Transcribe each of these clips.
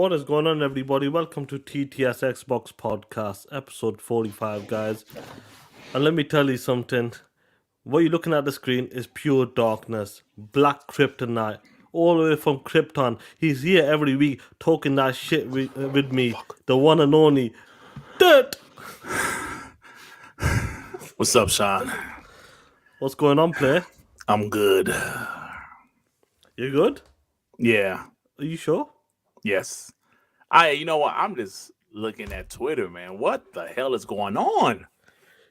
what is going on, everybody? Welcome to TTS Xbox Podcast, episode 45, guys. And let me tell you something. What you're looking at the screen is pure darkness, black kryptonite, all the way from Krypton. He's here every week talking that shit with me, the one and only Dirt. What's up, Sean? What's going on, player? I'm good. You good? Yeah. Are you sure? Yes. You know what? I'm just looking at Twitter, man. What the hell is going on?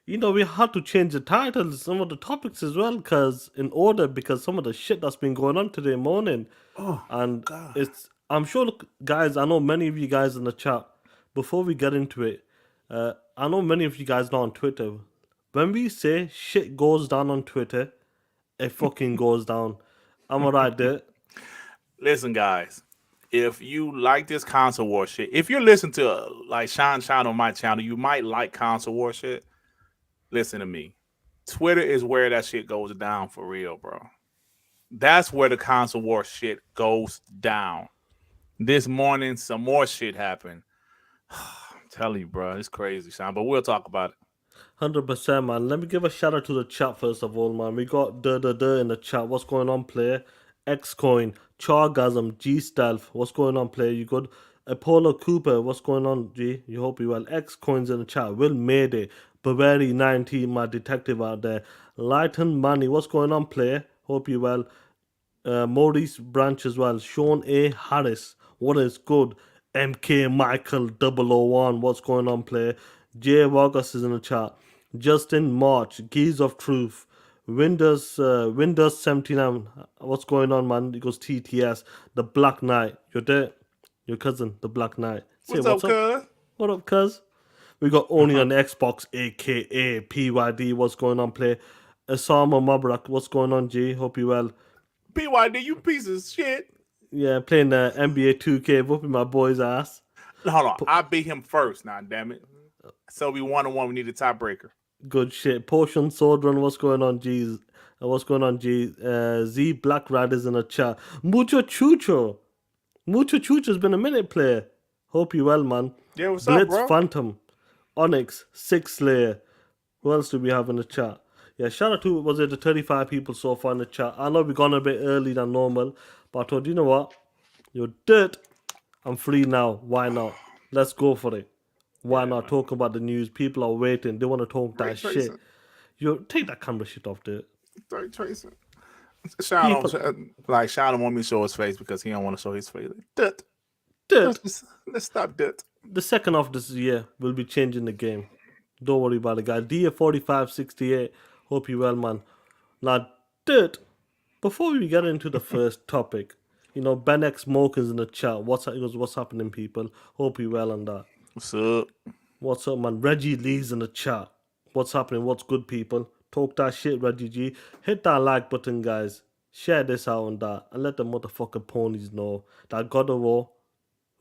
You know, we had to change the titles, some of the topics as well, because some of the shit that's been going on today morning. Oh, And God. I'm sure, look, guys, I know many of you guys in the chat, before we get into it, I know many of you guys know on Twitter, when we say shit goes down on Twitter, it fucking goes down. Am I right there? Listen, guys. If you like this console war shit, if you're listening to like Sean on my channel, you might like console war shit. Listen to me. Twitter is where that shit goes down for real, bro. That's where the console war shit goes down. This morning, some more shit happened. I'm telling you, bro, it's crazy, Sean. But we'll talk about it. 100%, man. Let me give a shout out to the chat first of all, man. We got in the chat. What's going on, player? Xcoin, Chargasm, G Stealth. What's going on, player? You good? Apollo Cooper. What's going on, G? You hope you well. Xcoins in the chat. Will Mayday, Bavary 19, my detective out there. Lighten Money. What's going on, player? Hope you well. Maurice Branch as well. Sean A. Harris. What is good? MK Michael 001. What's going on, player? Jay Vargas is in the chat. Justin March. Geese of Truth. Windows 79. What's going on, man? It goes TTS. The Black Knight. You're there. Your cousin, the Black Knight. Say, what's up, cuz? What up, cuz? We got Only on Xbox, aka PYD. What's going on, play? Osama Mabrak. What's going on, G? Hope you well. PYD, you piece of shit. Yeah, playing the NBA 2K, whooping my boy's ass. Hold on, I beat him first. Now, damn it. So we 1-1. We need a tiebreaker. Good shit. Potion Sword Run. What's going on, G? What's going on, G? Z Black Riders in the chat. Mucho Chucho. Mucho Chucho's been a minute, player. Hope you well, man. Yeah, what's Blitz up, bro? Phantom. Onyx. Six Slayer. Who else do we have in the chat? Yeah, shout out to, was it the 35 people so far in the chat? I know we've gone a bit early than normal, but I thought, you know what? You're Dirt. I'm free now. Why not? Let's go for it. Why not talk about the news? People are waiting. They want to talk that shit. You take that camera shit off, Dirt. Tracer. Sean don't want me to show his face because he don't want to show his face. Dirt. Let's stop Dirt. The second half of this year will be changing the game. Don't worry about it, guys. DA4568. Hope you well, man. Now, Dirt, before we get into the first topic, you know, Ben X Smokers in the chat. What's happening, people? Hope you well on that. What's up? What's up, man? Reggie Lee's in the chat. What's happening? What's good, people? Talk that shit, Reggie G. Hit that like button, guys. Share this out on that. And let the motherfucking ponies know that God of War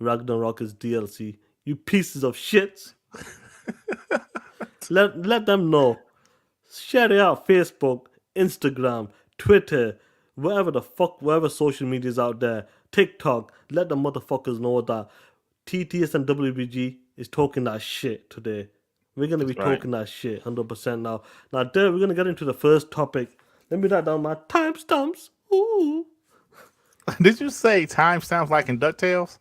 Ragnorak is DLC. You pieces of shits. let them know. Share it out. Facebook, Instagram, Twitter, wherever social media is out there. TikTok. Let the motherfuckers know that TTS and WBG is talking that shit today. We're going to be talking that shit 100% now. Now, there, we're going to get into the first topic. Let me write down my timestamps. Ooh. Did you say timestamps like in DuckTales?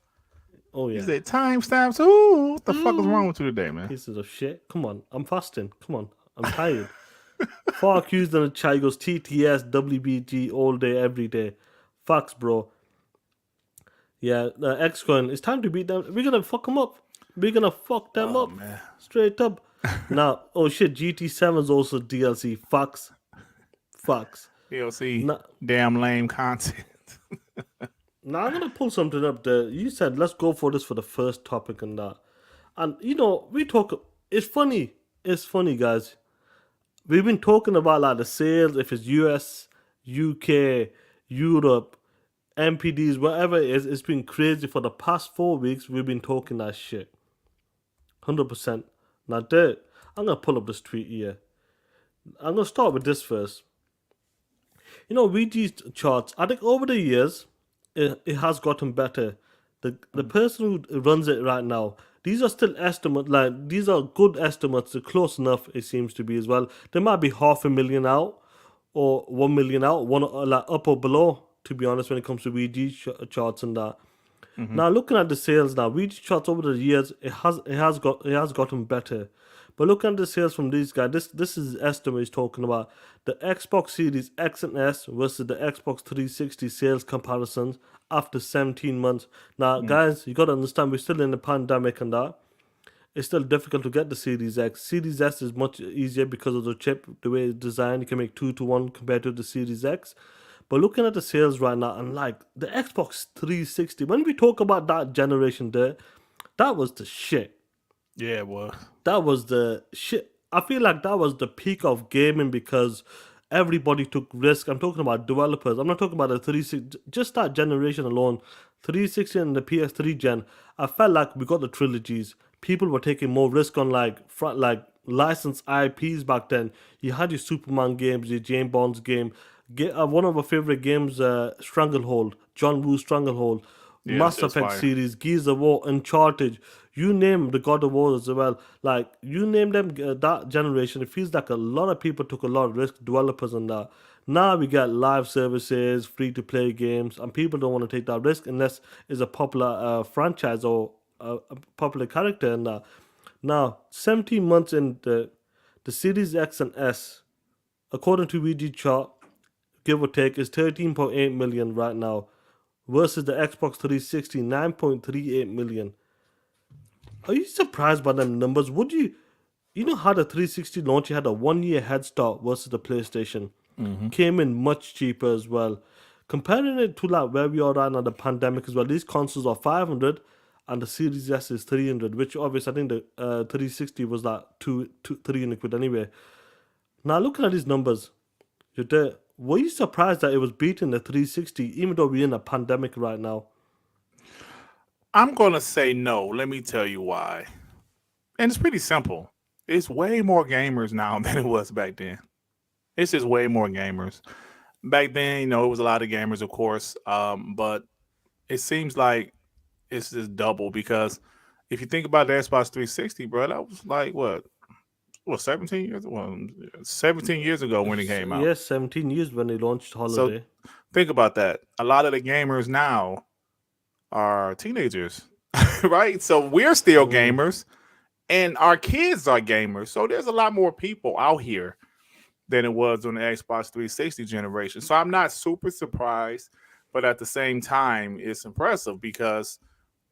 Oh, yeah. You said timestamps. Ooh, what the fuck is wrong with you today, man? Pieces of shit. Come on. I'm fasting. Come on. I'm tired. Far accused in the chat goes TTS, WBG all day, every day. Facts, bro. Yeah, X-Coin. It's time to beat them. We're going to fuck them up. We're going to fuck them up. Man. Straight up. Now, oh shit, GT7 is also DLC. Facts. DLC. Damn lame content. Now, I'm going to pull something up there. You said, let's go for this for the first topic and that. And, you know, we talk... It's funny. It's funny, guys. We've been talking about, like, the sales, if it's US, UK, Europe, MPDs, whatever it is. It's been crazy. For the past 4 weeks, we've been talking that shit. 100%. Now, there, I'm going to pull up this tweet here. I'm going to start with this first. You know, VGC Charts, I think over the years, it has gotten better. The person who runs it right now, these are still estimates. Like these are good estimates. They're close enough. It seems to be as well. There might be 500,000 out or 1 million out, one like up or below. To be honest, when it comes to charts and that. Mm-hmm. Now looking at the sales now, VG charts over the years, it has gotten better. But looking at the sales from these guys, this is estimate he's talking about. The Xbox Series X and S versus the Xbox 360 sales comparisons after 17 months. Now, guys, you gotta understand we're still in the pandemic and that. It's still difficult to get the Series X. Series S is much easier because of the chip, the way it's designed. You can make 2 to 1 compared to the Series X. But looking at the sales right now, and like the Xbox 360, when we talk about that generation there, that was the shit. Yeah, it was. That was the shit. I feel like that was the peak of gaming because everybody took risk. I'm talking about developers. I'm not talking about the 360. Just that generation alone, 360 and the PS3 gen. I felt like we got the trilogies. People were taking more risk on like licensed IPs back then. You had your Superman games, your James Bond's game. One of our favorite games, Stranglehold, John Woo's Stranglehold. Yeah, Mass that's Effect fire. series, Gears of War, Uncharted, you name the God of War as well. Like you name them, that generation. It feels like a lot of people took a lot of risk, developers and that. Now we get live services, free to play games, and people don't want to take that risk unless it's a popular franchise or a popular character and that. Now, 17 months in the Series X and S, according to VG chart, give or take, is 13.8 million right now versus the Xbox 360 9.38 million. Are you surprised by them numbers? Would you know how the 360 launch, you had a 1 year head start versus the PlayStation? Mm-hmm. Came in much cheaper as well. Comparing it to like where we are right now, the pandemic as well, these consoles are 500 and the Series S is 300, which obviously I think the 360 was like 300 quid anyway. Now looking at these numbers, were you surprised that it was beating the 360 even though we're in a pandemic right now? I'm gonna say no. Let me tell you why. And it's pretty simple. It's way more gamers now than it was back then. It's just way more gamers. Back then, it was a lot of gamers, of course. But it seems like it's just double because if you think about the Xbox 360, bro, that was like what 17 years? Well, 17 years ago when it came out. Yes, 17 years when they launched So Holiday. think about that. A lot of the gamers now are teenagers, right? So we're still gamers and our kids are gamers. So there's a lot more people out here than it was on the Xbox 360 generation. So I'm not super surprised, but at the same time, it's impressive because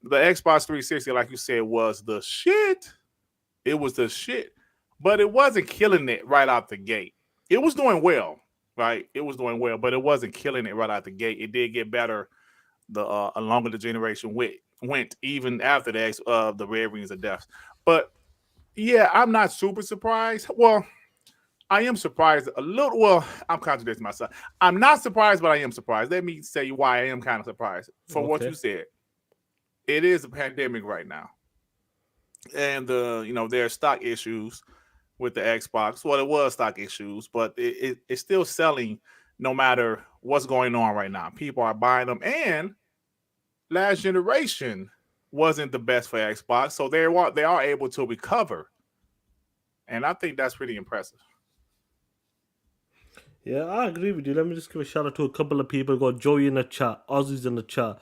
the Xbox 360, like you said, was the shit. It was the shit, but it wasn't killing it right out the gate. It was doing well, right? It was doing well, but it wasn't killing it right out the gate. It did get better the longer the generation went even after the Red Rings of Death. But yeah, I'm not super surprised. Well, I am surprised a little. Well, I'm contradicting myself. I'm not surprised, but I am surprised. Let me tell you why I am kind of surprised for what you said. It is a pandemic right now, and there are stock issues with the Xbox. Well, it was stock issues, but it's still selling no matter what's going on right now. People are buying them, and last generation wasn't the best for Xbox, so they are able to recover, and I think that's pretty impressive. Yeah, I agree with you. Let me just give a shout out to a couple of people. Got Joey in the chat, Ozzy's in the chat,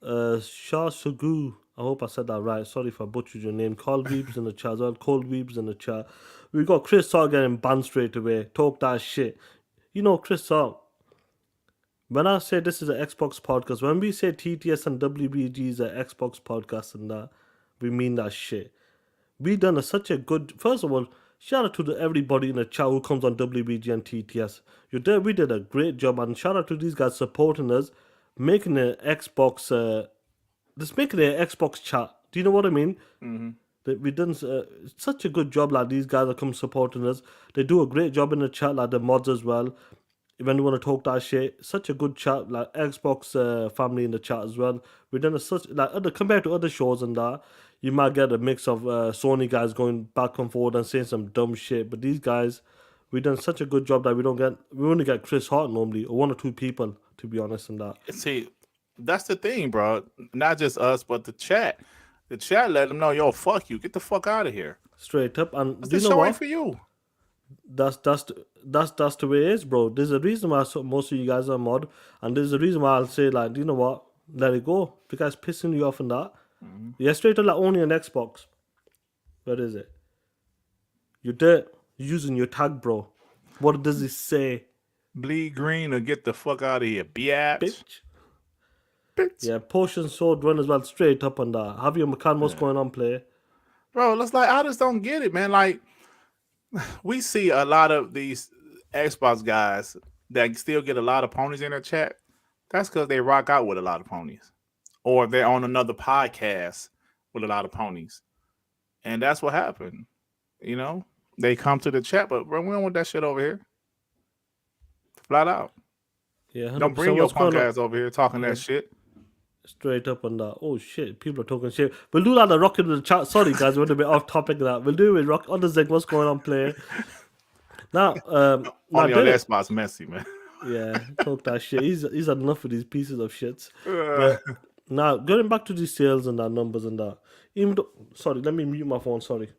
Shah Sugu. I hope I said that right. Sorry if I butchered your name. Cold Weeb's in the chat as well. Cold Weeb's in the chat. We got Chris Saw getting banned straight away. Talk that shit. Chris Saw. When I say this is an Xbox podcast, when we say TTS and WBG is an Xbox podcast and that, we mean that shit. We done such a good. First of all, shout out to everybody in the chat who comes on WBG and TTS. We did a great job, and shout out to these guys supporting us, making an Xbox. Just making an Xbox chat. Do you know what I mean? Mm-hmm. That we done such a good job. Like these guys that come supporting us, they do a great job in the chat. Like the mods as well. When you want to talk that shit, such a good chat. Like Xbox family in the chat as well. We done such compared to other shows and that. You might get a mix of Sony guys going back and forth and saying some dumb shit, but these guys, we done such a good job that we only get Chris Hart normally, or one or two people, to be honest, in that. See, That's the thing, bro. Not just us, but the chat. The chat let them know, yo, fuck you. Get the fuck out of here. Straight up. And do you This know show ain't what? for you. That's the way it is, bro. There's a reason why most of you guys are mod, and there's a reason why I'll say like, do you know what? Let it go. The guy's pissing you off and that. Yeah, straight up like only on Xbox. Where is it? You're there using your tag, bro. What does it say, Bleed green or get the fuck out of here, biatch. bitch? Bitch. Yeah, potion sword run as well, straight up on that. Have your McCann, what's going on, player? Bro, it's like I just don't get it, man. Like we see a lot of these Xbox guys that still get a lot of ponies in their chat. That's because they rock out with a lot of ponies, or they're on another podcast with a lot of ponies, and that's what happened. You know, they come to the chat, but bro, we don't want that shit over here. Flat out, Yeah, don't 100%. bring your What's punk going on? ass over here talking Yeah, that shit. straight up on that. Oh shit, people are talking shit. We'll do that the rocket with the chat. Sorry guys, we're a bit off topic of that. We'll do it with rock on the Zeg. What's going on, player? Now Only on did it. Xbox, messy man. Yeah, talk that shit. He's had enough of these pieces of shits. Uh, But now going back to these sales and that numbers and that. Even though, sorry, let me mute my phone. Sorry.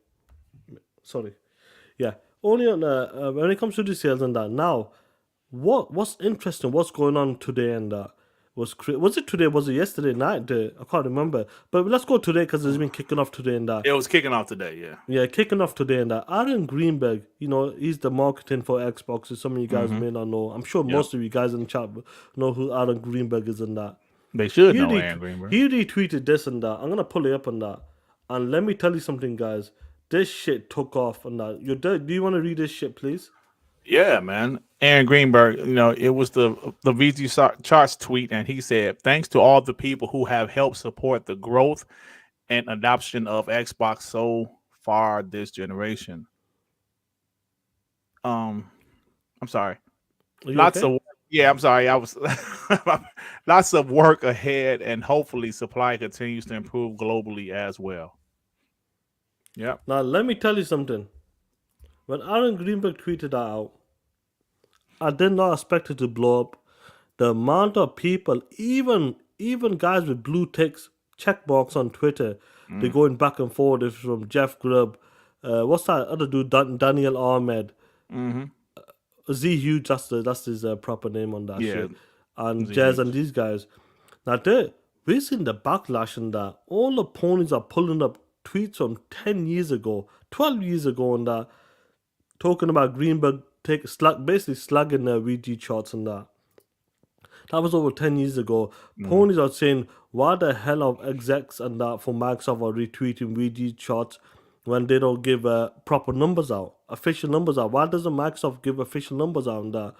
Yeah, only on when it comes to the sales and that. Now, what's interesting? What's going on today and that? Was it today? Was it yesterday night? I can't remember. But let's go today because it's been kicking off today and that. it was kicking off today, yeah. Yeah, kicking off today and that. Aaron Greenberg, he's the marketing for Xbox. So some of you guys may not know. I'm sure Yep. most of you guys in the chat know who Aaron Greenberg is and that. They should He, know ret- Aaron Greenberg. he retweeted this and that. I'm gonna pull it up on that. And let me tell you something, guys. This shit took off and that. Do you want to read this shit, please? Yeah, man. Aaron Greenberg, it was the VGC Charts tweet, and he said, "Thanks to all the people who have helped support the growth and adoption of Xbox so far this generation." I'm sorry. Are you Lots okay? of yeah, I'm sorry. I was lots of work ahead, and hopefully, supply continues to improve globally as well. Yep. Now let me tell you something. When Aaron Greenberg tweeted that out, I did not expect it to blow up. The amount of people, even guys with blue ticks, checkbox on Twitter, they're going back and forth. It's from Jeff Grubb. What's that other dude? Daniel Ahmed. Mm-hmm. Z Huge, that's his proper name on that Yeah. shit. And Z Jazz Hughes. and these guys. Now we're seeing the backlash in that. All the ponies are pulling up tweets from 10 years ago, 12 years ago, and that talking about Greenberg basically slugging the VG charts and that. That was over 10 years ago. Ponies are saying, why the hell are execs and that for Microsoft are retweeting VG charts when they don't give proper numbers out, official numbers out? Why doesn't Microsoft give official numbers out on that?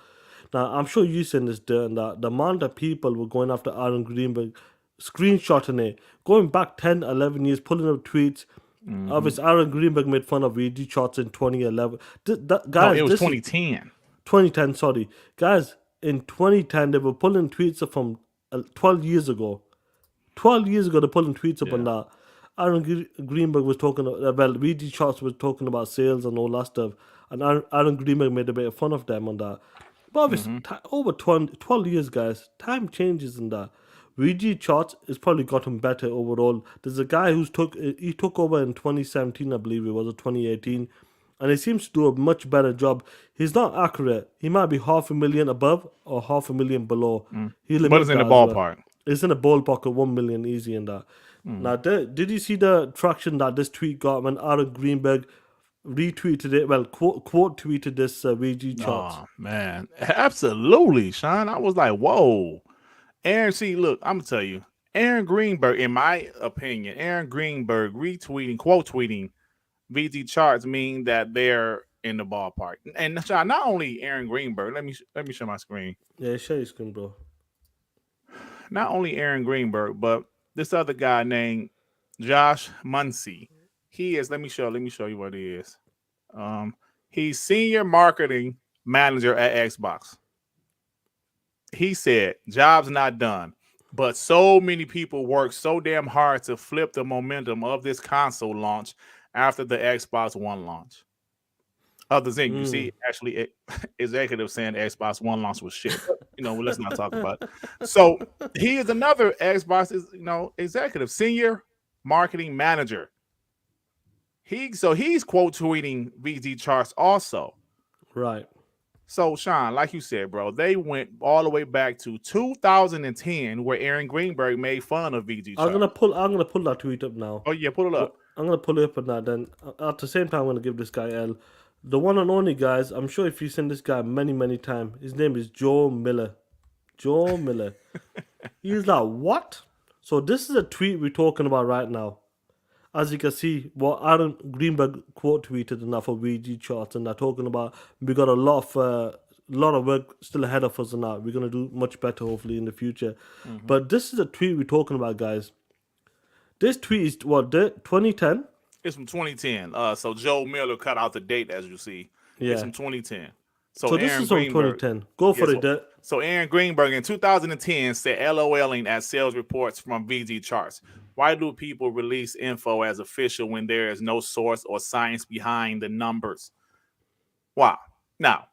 Now, I'm sure you seen this there and that. The amount of people were going after Aaron Greenberg, screenshotting it, going back 10, 11 years, pulling up tweets. Obviously, Aaron Greenberg made fun of VG charts in 2011. No, Guys, it was this is 2010. 2010, sorry. Guys, in 2010, they were pulling tweets up from 12 years ago. 12 years ago, they're pulling tweets up on that. Aaron Greenberg was talking, VG Charts was talking about sales and all that stuff. And Aaron Greenberg made a bit of fun of them on that. But obviously, over 12 years, guys, time changes in that. VG Charts has probably gotten better overall. There's a guy he took over in 2017, I believe it was, or 2018, and he seems to do a much better job. He's not accurate. He might be 500,000 above or 500,000 below. He'll But admit it's in the that as well. ballpark. It's in a ballpark of 1 million easy in that. Now, did you see the traction that this tweet got when Aaron Greenberg retweeted it? Well, quote tweeted this VG Charts. Oh man, absolutely, Sean. I was like, whoa. Aaron, see, look, I'm gonna tell you, Aaron Greenberg, in my opinion, Aaron Greenberg retweeting, quote tweeting VG charts mean that they're in the ballpark. And Sean, not only Aaron Greenberg, let me show my screen. Yeah, share your screen, bro. Not only Aaron Greenberg, but this other guy named Josh Muncy. He is, let me show you what he is. He's senior marketing manager at Xbox. He said, job's not done, but so many people worked so damn hard to flip the momentum of this console launch after the Xbox One launch. other thing, you see, actually, executive saying Xbox One launch was shit. But, let's not talk about it. So he is another Xbox, executive, senior marketing manager. He's quote tweeting VG Charts also. Right. So Sean, like you said, bro, they went all the way back to 2010, where Aaron Greenberg made fun of VG Charts. I'm gonna pull that tweet up now. Oh yeah, pull it up. I'm gonna pull it up and that. Then at the same time, I'm gonna give this guy L. The one and only, guys. I'm sure if you've seen this guy many times, his name is Joe Miller. Joe Miller. He's like, what? So this is a tweet we're talking about right now. As you can see, what Aaron Greenberg quote tweeted and that for VG Charts, and they're talking about we got a lot of work still ahead of us, and that we're gonna do much better hopefully in the future. But this is a tweet we're talking about, guys. This tweet is what, 2010? It's from 2010. So Joe Miller cut out the date, as you see. Yeah. It's from 2010. So this is from 2010. Go for it. So Aaron Greenberg in 2010 said LOLing at sales reports from VG Charts. Why do people release info as official when there is no source or science behind the numbers? Wow. Now,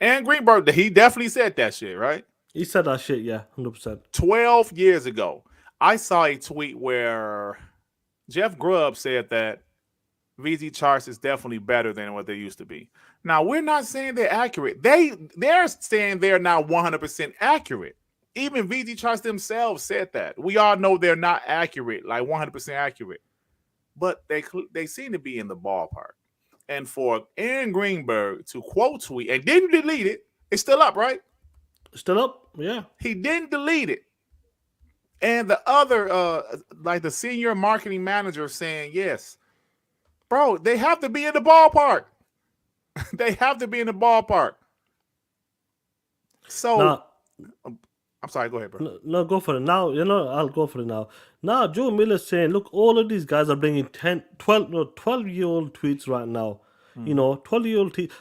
Aaron Greenberg, he definitely said that shit, right? He said that shit, yeah, 100%. 12 years ago, I saw a tweet where Jeff Grubb said that VG Charts is definitely better than what they used to be. Now, we're not saying they're accurate. They're saying they're not 100% accurate. Even VG Charts themselves said that. We all know they're not accurate, like 100% accurate. But they seem to be in the ballpark. And for Aaron Greenberg to quote tweet and didn't delete it, it's still up, right? Still up, yeah. He didn't delete it. And the other, like the senior marketing manager saying, yes, bro, they have to be in the ballpark. They have to be in the ballpark. So, now, I'm sorry, go ahead, bro. No, go for it. Now, I'll go for it now. Now, Joe Miller's saying, look, all of these guys are bringing 12-year-old tweets right now. 12-year-old tweets.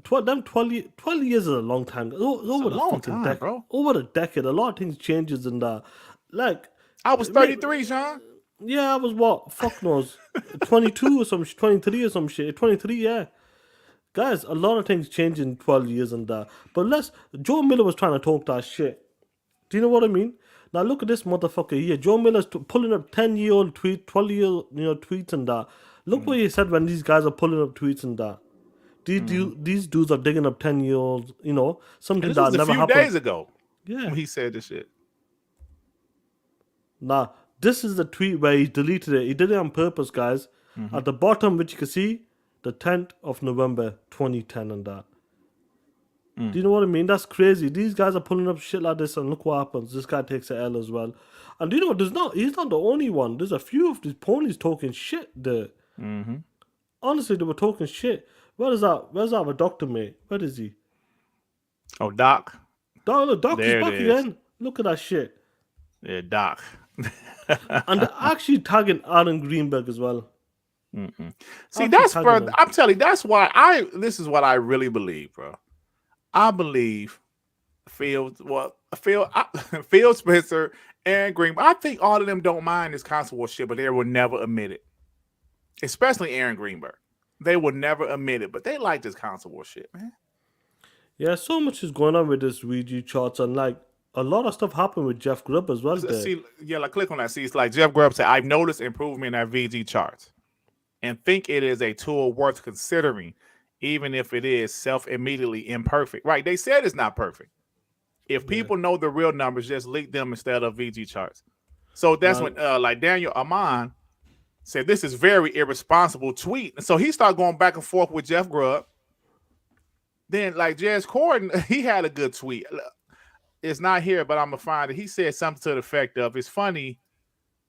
12 years is a long time. Over a long time, bro. Over a decade. A lot of things changes in that. Like, I was 33, Sean. Yeah, I was what? Fuck knows. 22 or some 23 or some shit. 23, yeah. Guys, a lot of things change in 12 years and that. But Joe Miller was trying to talk that shit. Do you know what I mean? Now look at this motherfucker here. Joe Miller's pulling up 10-year-old tweets, 12-year tweets and that. Look what he said when these guys are pulling up tweets and that. These dudes are digging up 10-year-olds, something that never happened. A few days ago. Yeah. When he said this shit. Now, this is the tweet where he deleted it. He did it on purpose, guys. At the bottom, which you can see, the 10th of November, 2010 and that. Do you know what I mean? That's crazy. These guys are pulling up shit like this and look what happens. This guy takes an L as well. And do you know, he's not the only one. There's a few of these ponies talking shit there. Honestly, they were talking shit. Where's our doctor, mate? Where is he? Oh, Doc. Doc is back again. Look at that shit. Yeah, Doc. And they're actually tagging Aaron Greenberg as well. See, that's, bro, I'm telling you, that's why this is what I really believe, bro. I believe Phil Spencer, Aaron Greenberg, I think all of them don't mind this console war shit, but they will never admit it. Especially Aaron Greenberg. They will never admit it, but they like this console war shit, man. Yeah, so much is going on with this VG Charts, and like a lot of stuff happened with Jeff Grubb as well. See, yeah, like click on that. See, it's like Jeff Grubb said, I've noticed improvement at VG Charts and think it is a tool worth considering, even if it is self-immediately imperfect. Right? They said it's not perfect. If people know the real numbers, just leak them instead of VG Charts. So that's when like Daniel Amon said this is very irresponsible tweet. And so he started going back and forth with Jeff Grubb. Then like Jez Corden, he had a good tweet. It's not here, but I'm gonna find it. He said something to the effect of, it's funny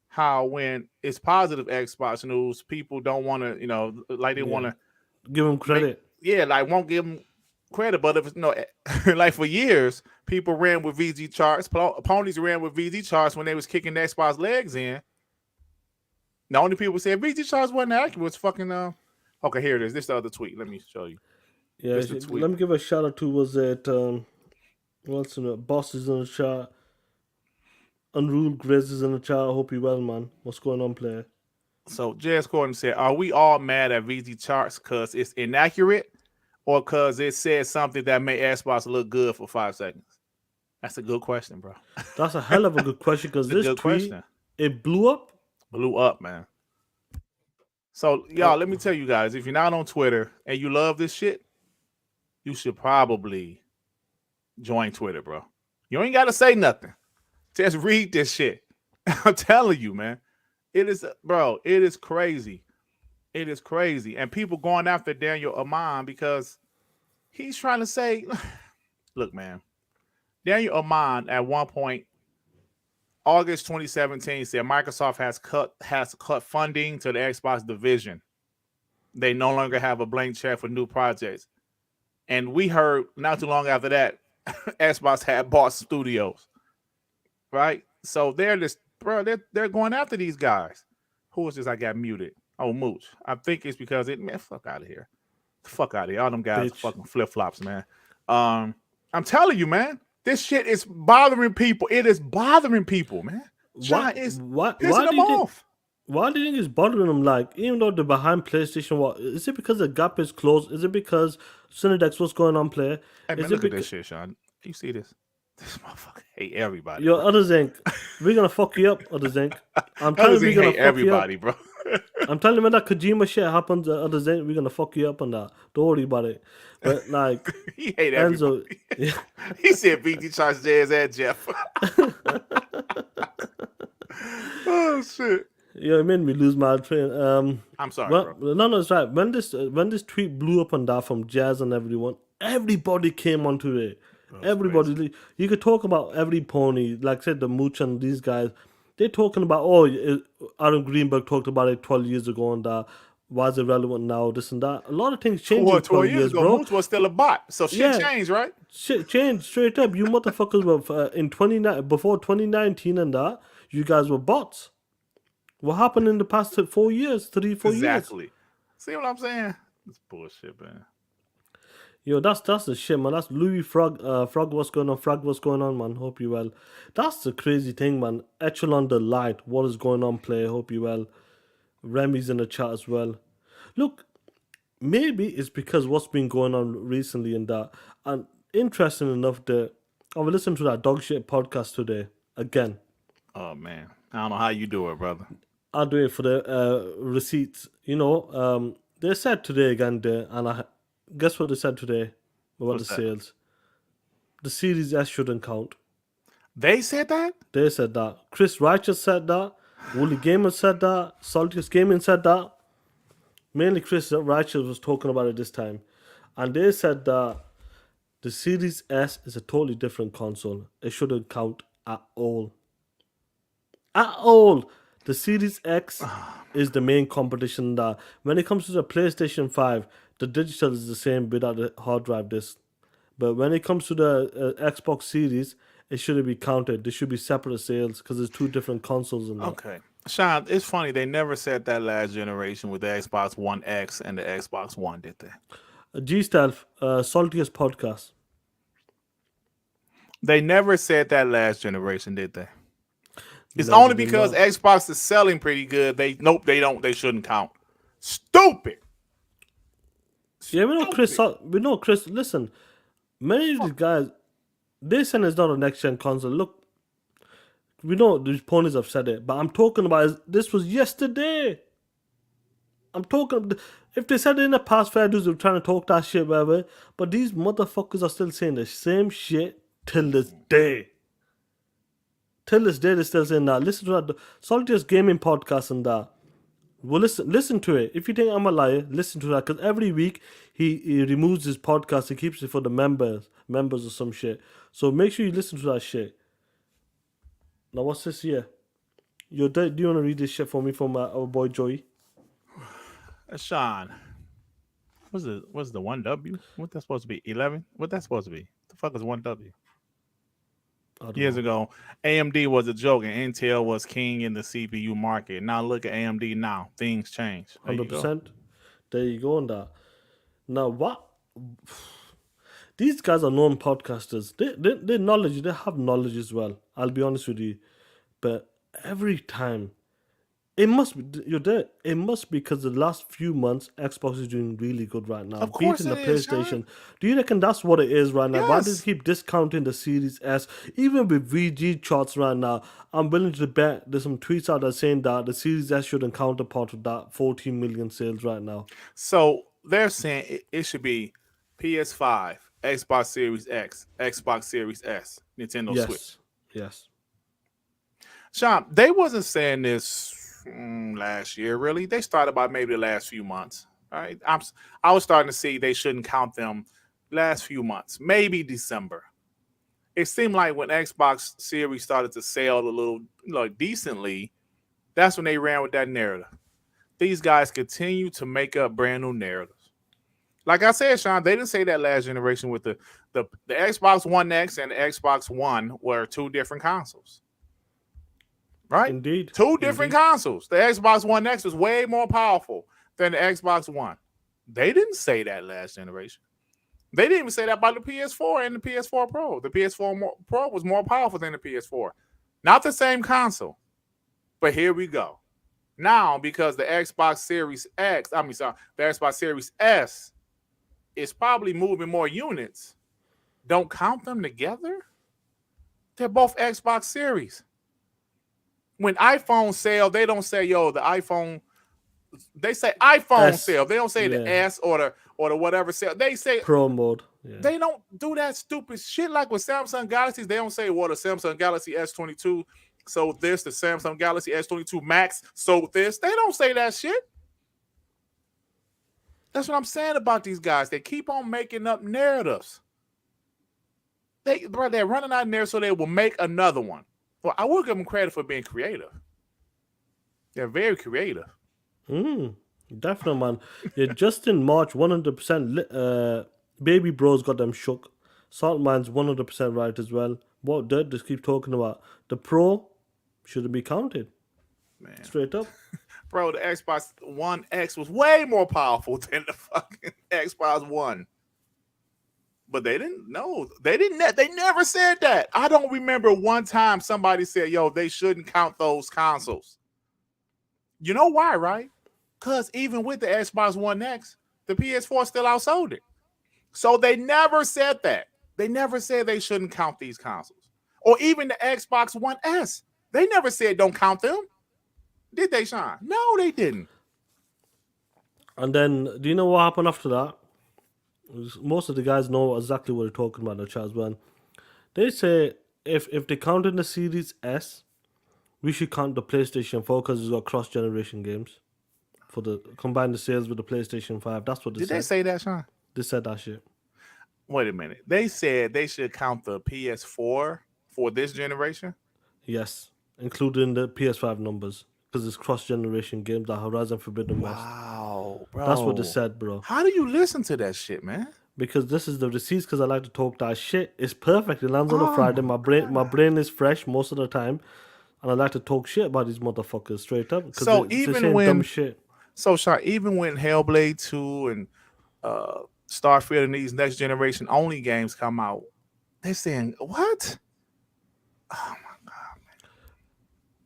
how when it's positive Xbox news, people don't want to, like they want to give him credit. Like won't give him credit. But if it's like for years, people ran with VG Charts. Ponies ran with VG Charts when they was kicking the Xbox legs in. The only people said VG Charts wasn't accurate was fucking okay, here it is. This is the other tweet. Let me show you. Yeah, let me give a shout out to, was it what's in it? Boss is in the chat. Unruled Grizz is in the chat. I hope you well, man. What's going on, player? So Jez Corden said, are we all mad at VG Charts because it's inaccurate, or because it said something that made Xbox look good for 5 seconds? That's a good question, bro. That's a hell of a good question because It's a this good tweet, question. it blew up. Blew up, man. So, y'all, let me tell you guys, if you're not on Twitter and you love this shit, you should probably join Twitter, bro. You ain't got to say nothing. Just read this shit. I'm telling you, man. It is, bro, it is crazy. It is crazy. And people going after Daniel Amon because he's trying to say, look, man, Daniel Amon at one point, August 2017, said Microsoft has cut funding to the Xbox division. They no longer have a blank check for new projects. And we heard not too long after that, Xbox had bought studios. Right? So they're just, bro, they're going after these guys. Who was this? I got muted. Oh, Mooch. I think it's because man, fuck out of here. Fuck out of here. All them guys are fucking flip-flops, man. I'm telling you, man, this shit is bothering people. It is bothering people, man. Sean is pissing them off. Why do you think it's bothering them? Like, even though they're behind PlayStation, what is it because the gap is closed? Is it because Cinedex, what's going on, player? Hey, man, look at this shit, Sean. You see this? This motherfucker hate everybody. Yo, Other Zinc, we're gonna fuck you up, Other Zinc. I'm telling you, we're gonna fuck everybody, you up. Bro. I'm telling you, when that Kojima shit happens, Other Zinc, we're gonna fuck you up on that. Don't worry about it. But like, he hate everybody. Enzo, he said VGC Charts, Jazz, and Jeff. Oh shit. Yeah, it made me lose my train. I'm sorry, bro. No, it's right. When this tweet blew up on that from Jazz and everyone, everybody came onto it. Everybody, crazy. You could talk about every pony, like I said, the Mooch and these guys. They're talking about, Aaron Greenberg talked about it 12 years ago and that. Why is it relevant now? This and that. A lot of things changed in 12 years ago, bro. Mooch was still a bot, so shit changed, right? Shit changed straight up. You motherfuckers were before 2019 and that. You guys were bots. What happened in the past 4 years, 4 years? Exactly. See what I'm saying? It's bullshit, man. Yo, that's the shit, man. That's Louis Frog. Frog, what's going on? Frog, what's going on, man? Hope you well. That's the crazy thing, man. Echelon the Light. What is going on, player? Hope you well. Remy's in the chat as well. Look, maybe it's because what's been going on recently and that. And interesting enough, I will listen to that dog shit podcast today again. Oh man, I don't know how you do it, brother. I'll do it for the receipts. You know, they said today again, and guess what they said today about What's the sales? The Series S shouldn't count. They said that? They said that. Chris Righteous said that. Wooly Gamer said that. Saltiest Gaming said that. Mainly Chris Righteous was talking about it this time. And they said that the Series S is a totally different console. It shouldn't count at all. At all. The Series X is the main competition that when it comes to the PlayStation 5, the digital is the same without the hard drive disc. But when it comes to the Xbox Series, it shouldn't be counted. There should be separate sales because there's two different consoles in that. Okay. Sean, it's funny. They never said that last generation with the Xbox One X and the Xbox One, did they? G-Stealth, Saltiest Podcast. They never said that last generation, did they? It's only because Xbox is selling pretty good. They don't. They shouldn't count. Stupid. Yeah, we know Chris. Listen, many of these guys, this is not a next gen console. Look, we know these ponies have said it, but I'm talking about this was yesterday. I'm talking. If they said it in the past, fair dudes were trying to talk that shit, whatever. But these motherfuckers are still saying the same shit till this day. Till this day, they're still saying that. Listen to that Saltiest Gaming Podcast and that. Well, listen to it. If you think I'm a liar, listen to that. Because every week he removes his podcast. He keeps it for the members or some shit. So make sure you listen to that shit. Now, what's this here? Do you want to read this shit for me from our boy Joey? Sean, what's the 1W? What that's supposed to be? 11? What that's supposed to be? The fuck is 1W? Years ago, AMD was a joke and Intel was king in the CPU market. Now look at AMD now. Things change. 100%. There you go on that. Now what? These guys are known podcasters. They knowledge. They have knowledge as well. I'll be honest with you. But every time It must be you're there. It must be because the last few months Xbox is doing really good right now, Of course beating it the is, Sean. PlayStation. Do you reckon that's what it is right now? Why do they Yes. keep discounting the Series S? Even with VG charts right now, I'm willing to bet there's some tweets out there saying that the Series S shouldn't counterpart with that 14 million sales right now. So they're saying it should be PS5, Xbox Series X, Xbox Series S, Nintendo Switch. Yes, yes. Sean, they wasn't saying this last year, really. They started by maybe the last few months. Right? I was starting to see they shouldn't count them last few months, maybe December. It seemed like when Xbox Series started to sell a little, decently, that's when they ran with that narrative. These guys continue to make up brand new narratives. Like I said, Sean, they didn't say that last generation with the Xbox One X and the Xbox One were two different consoles. Right? Indeed. Two different consoles. The Xbox One X was way more powerful than the Xbox One. They didn't say that last generation. They didn't even say that about the PS4 and the PS4 Pro. The PS4 Pro was more powerful than the PS4. Not the same console. But here we go. Now, because the Xbox Series the Xbox Series S is probably moving more units, don't count them together. They're both Xbox Series. When iPhone sell, they don't say, yo, the iPhone. They say iPhone sale. They don't say the S or the whatever sale. They say Pro mode. Yeah. They don't do that stupid shit like with Samsung Galaxies. They don't say, well, the Samsung Galaxy S22 sold this, the Samsung Galaxy S22 Max sold this. They don't say that shit. That's what I'm saying about these guys. They keep on making up narratives. They're running out there so they will make another one. Well, I will give them credit for being creative. They're very creative. Definitely, man. Yeah, just in March, 100%. Baby Bros got them shook. Saltman's 100% right as well. What Dirt just keep talking about? The Pro shouldn't be counted. Man. Straight up. Bro, the Xbox One X was way more powerful than the fucking Xbox One. But they didn't know. They never said that. I don't remember one time somebody said, yo, they shouldn't count those consoles. You know why, right? Because even with the Xbox One X, the PS4 still outsold it. So they never said that. They never said they shouldn't count these consoles. Or even the Xbox One S. They never said don't count them. Did they, Sean? No, they didn't. And then, do you know what happened after that? Most of the guys know exactly what they're talking about in the chat as well. They say if they count in the Series S, we should count the PlayStation 4 because it's got cross-generation games. For the combine the sales with the PlayStation 5. That's what they said. Did they say that, Sean? They said that shit. Wait a minute. They said they should count the PS4 for this generation? Yes, including the PS5 numbers. Because it's cross-generation games like Horizon Forbidden West. Wow, bro. That's what they said, bro. How do you listen to that shit, man? Because this is the receipts, because I like to talk that shit. It's perfect. It lands on a Friday. My brain is fresh most of the time. And I like to talk shit about these motherfuckers straight up. So they're saying dumb shit. So, Sean, even when Hellblade 2 and Starfield and these next generation only games come out, they're saying, what? Oh, my God, man.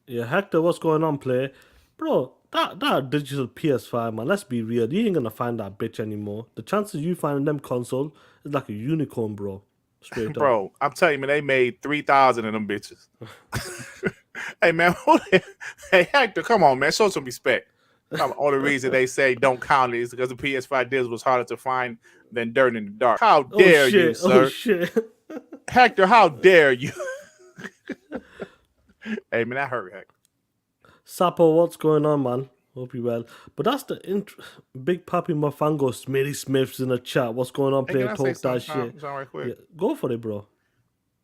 Yeah, Hector, what's going on, play? Bro, that digital PS5, man, let's be real. You ain't gonna find that bitch anymore. The chances you find them console is like a unicorn, bro. Straight up. Bro, I'm telling you, man, they made 3,000 of them bitches. Hey, man. Hey, Hector, come on, man. Show some respect. Only reason they say don't count it is because the PS5 disc was harder to find than dirt in the dark. How dare you, sir? Oh, shit. Hector, how dare you? Hey, man, that hurt, Hector. Sapo, what's going on, man? Hope you well. But that's the Big Papi Mofango, Smitty Smith's in the chat. What's going on, player? Talk that shit. Right quick? Yeah, go for it, bro.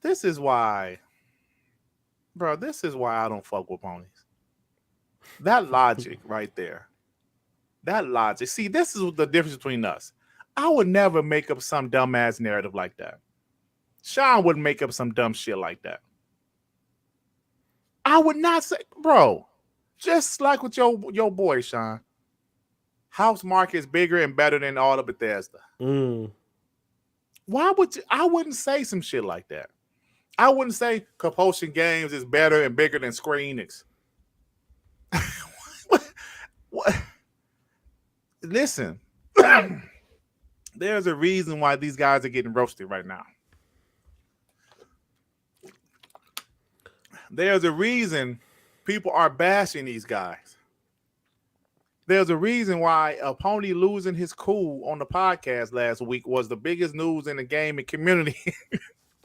This is why I don't fuck with ponies. That logic right there. That logic. See, this is the difference between us. I would never make up some dumbass narrative like that. Sean wouldn't make up some dumb shit like that. I would not say, bro, just like with your boy, Sean. House Market is bigger and better than all of Bethesda. Why would you? I wouldn't say some shit like that. I wouldn't say Compulsion Games is better and bigger than Square Enix. What? Listen, there's a reason why these guys are getting roasted right now. There's a reason people are bashing these guys. There's a reason why a pony losing his cool on the podcast last week was the biggest news in the gaming community.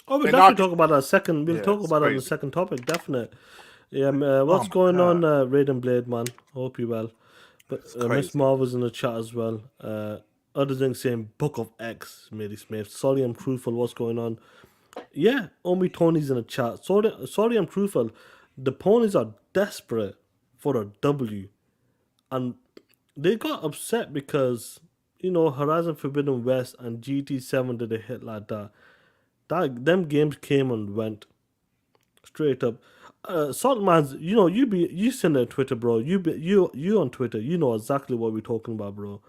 Oh, we'll And definitely our- talk about that second. We'll Yeah, talk it's about it on the crazy. second topic, definite. Yeah, what's my going on, God. Raiden Blade, man? Hope you well. But Miss crazy. Marvel's in the chat as well. Other things saying Book of X, Mary Smith. Sorry, I'm truthful. What's going on? Yeah, Omi Tony's in the chat. Sorry, I'm truthful. The ponies are desperate for a W, and they got upset because Horizon Forbidden West and GT7 did a hit like that. Them games came and went straight up. Saltman's, you send it on Twitter, bro. You on Twitter, you know exactly what we're talking about, bro.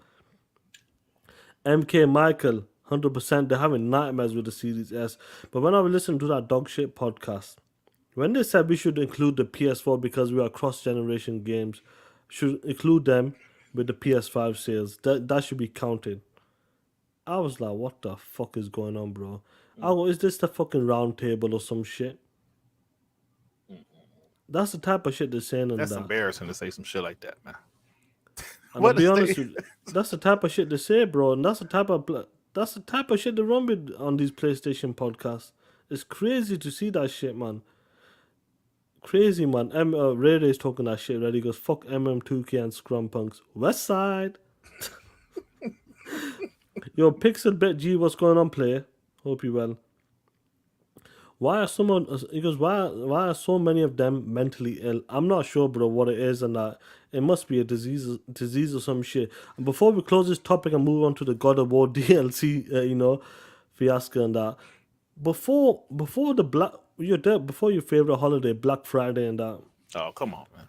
MK Michael, 100%. They're having nightmares with the Series S. But when I was listening to that dog shit podcast, when they said we should include the PS4 because we are cross-generation games, should include them with the PS5 sales. That should be counted. I was like, what the fuck is going on, bro? I go, is this the fucking round table or some shit? That's the type of shit they're saying in That's that. embarrassing to say some shit like that, man. And What to be is honest, they- with you, that's the type of shit they say, bro. And that's the type of shit they run with on these PlayStation podcasts. It's crazy to see that shit, man. Crazy, man. Ray Ray's talking that shit, right? He goes, fuck MM2K and Scrum Punks. West Side. Yo, Pixel Bet G, what's going on, player? Hope you well. Why are someone? He goes, why are so many of them mentally ill? I'm not sure, bro, what it is, and that it must be a disease or some shit. And before we close this topic and move on to the God of War DLC, fiasco and that, before the before your favorite holiday, Black Friday and that, Oh, come on, man.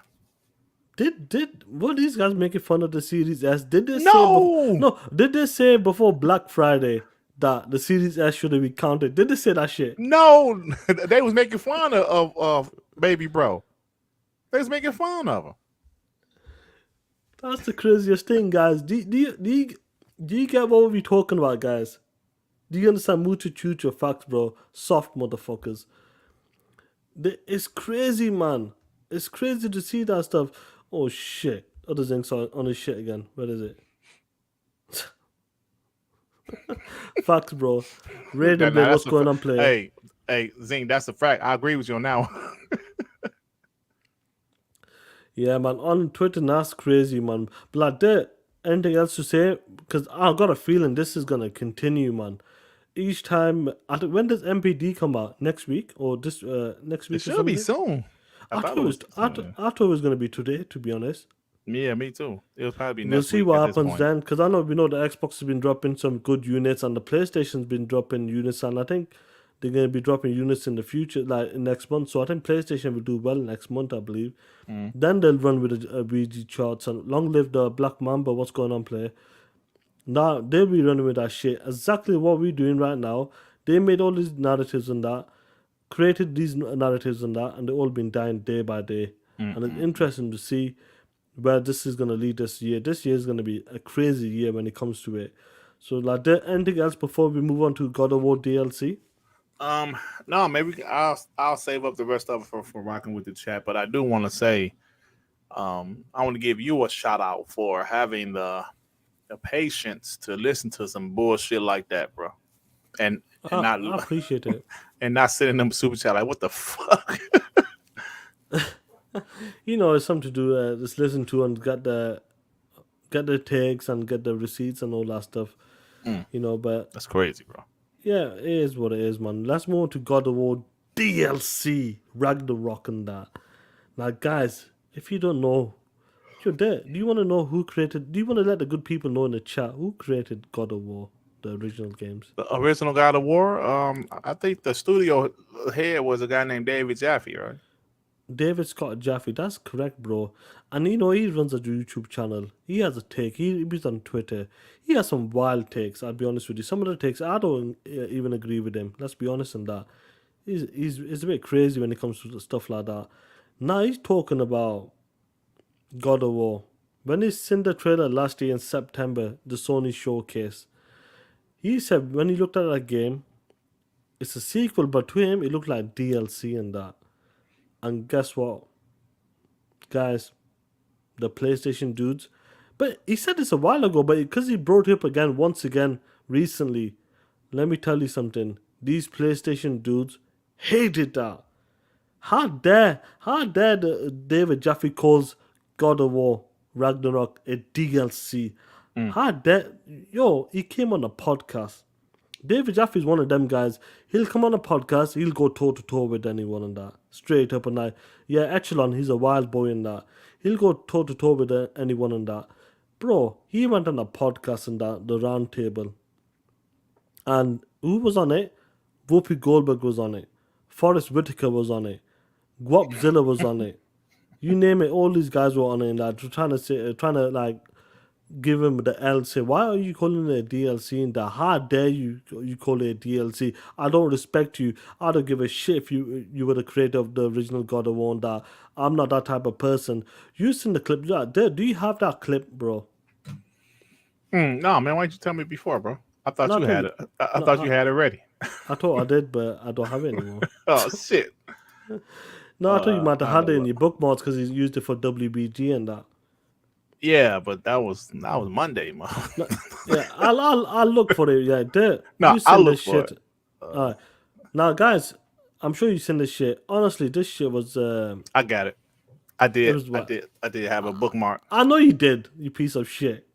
were these guys making fun of the Series S? Did they No! Did they say before Black Friday that the Series S should be counted? Did they say that shit? No, they was making fun of baby bro. They was making fun of him. That's the craziest thing, guys. Do you get what we're talking about, guys? Do you understand mucho chucho facts, bro? Soft motherfuckers. It's crazy, man. It's crazy to see that stuff. Oh shit. Other things on his shit again. Where is it? Facts, bro. Raiden, Nah, what's that's a going fa- on, player? Hey, Zing, that's a fact. I agree with you on that one. Yeah, man. On Twitter, that's crazy, man. But like, there anything else to say? Because I got a feeling this is gonna continue, man. Each time, when does MPD come out? Next week or this next week? It should be soon. I thought it was gonna be today. To be honest, Yeah, me too. It'll probably be we'll next see week what at this happens point. then. Because we know the Xbox has been dropping some good units, and the PlayStation's been dropping units, and I think they're gonna be dropping units in the future, like next month. So I think PlayStation will do well next month, I believe. Then they'll run with the VGC Charts, and long live the Black Mamba. What's going on, player? Now they'll be running with that shit. Exactly what we're doing right now. They made all these narratives and that, created these narratives and that, and they've all been dying day by day. And it's interesting to see where this is going to lead this year. This year is going to be a crazy year when it comes to it. So, like, there anything else before we move on to God of War DLC? No, maybe I'll save up the rest of it for rocking with the chat. But I do want to say, I want to give you a shout out for having the patience to listen to some bullshit like that, bro. And I not appreciate it. and not sending them super chat like, what the fuck? It's something to do. Just listen to and get the takes and get the receipts and all that stuff. But That's crazy, bro. yeah, it is what it is, man. Let's move on to God of War DLC, Ragnarok and that. Now, guys, if you don't know, you're there. Do you want to know who created? Do you want to let the good people know in the chat who created God of War, the original games? The original God of War. I think the studio head was a guy named David Jaffe, right? David Scott Jaffe, that's correct, bro. And he runs a YouTube channel. He has a take. He's on Twitter. He has some wild takes. I'll be honest with you. Some of the takes I don't even agree with him. Let's be honest on that. He's a bit crazy when it comes to stuff like that. Now he's talking about God of War when he seen the trailer last year in September, the Sony showcase, he said when he looked at that game, it's a sequel, but to him it looked like DLC and that. And guess what, guys, the PlayStation dudes. But he said this a while ago, but because he brought it up again once again recently, let me tell you something. These PlayStation dudes hated that. How dare David Jaffe calls God of War Ragnarok a DLC? How dare, yo, he came on a podcast. David Jaffe is one of them guys. He'll come on a podcast, he'll go toe to toe with anyone and that. Straight up and that. Yeah, Echelon, he's a wild boy in that. He'll go toe to toe with anyone and that. Bro, he went on a podcast and that, the round table. And who was on it? Whoopi Goldberg was on it. Forrest Whitaker was on it. Guapzilla was on it. You name it, all these guys were on it and that. Trying to like give him the L, say, why are you calling it a DLC and that? How dare you call it a DLC? I don't respect you. I don't give a shit if you were the creator of the original God of War and that. I'm not that type of person. You seen the clip? Do you have that clip, bro? No, man, why didn't you tell me before, bro? I thought No, you had it. I thought you had it ready. I thought I did, but I don't have it anymore. Oh, shit. No, I thought you might have had it in know. your bookmarks because you used it for WBG and that. Yeah, but that was Monday, man. No, yeah, I'll look for it. Yeah, No, you I'll send look this for shit. it. Alright. Now, guys, I'm sure you send this shit. Honestly, this shit was. I got it. I did. was what? I did have a bookmark. I know you did, you piece of shit.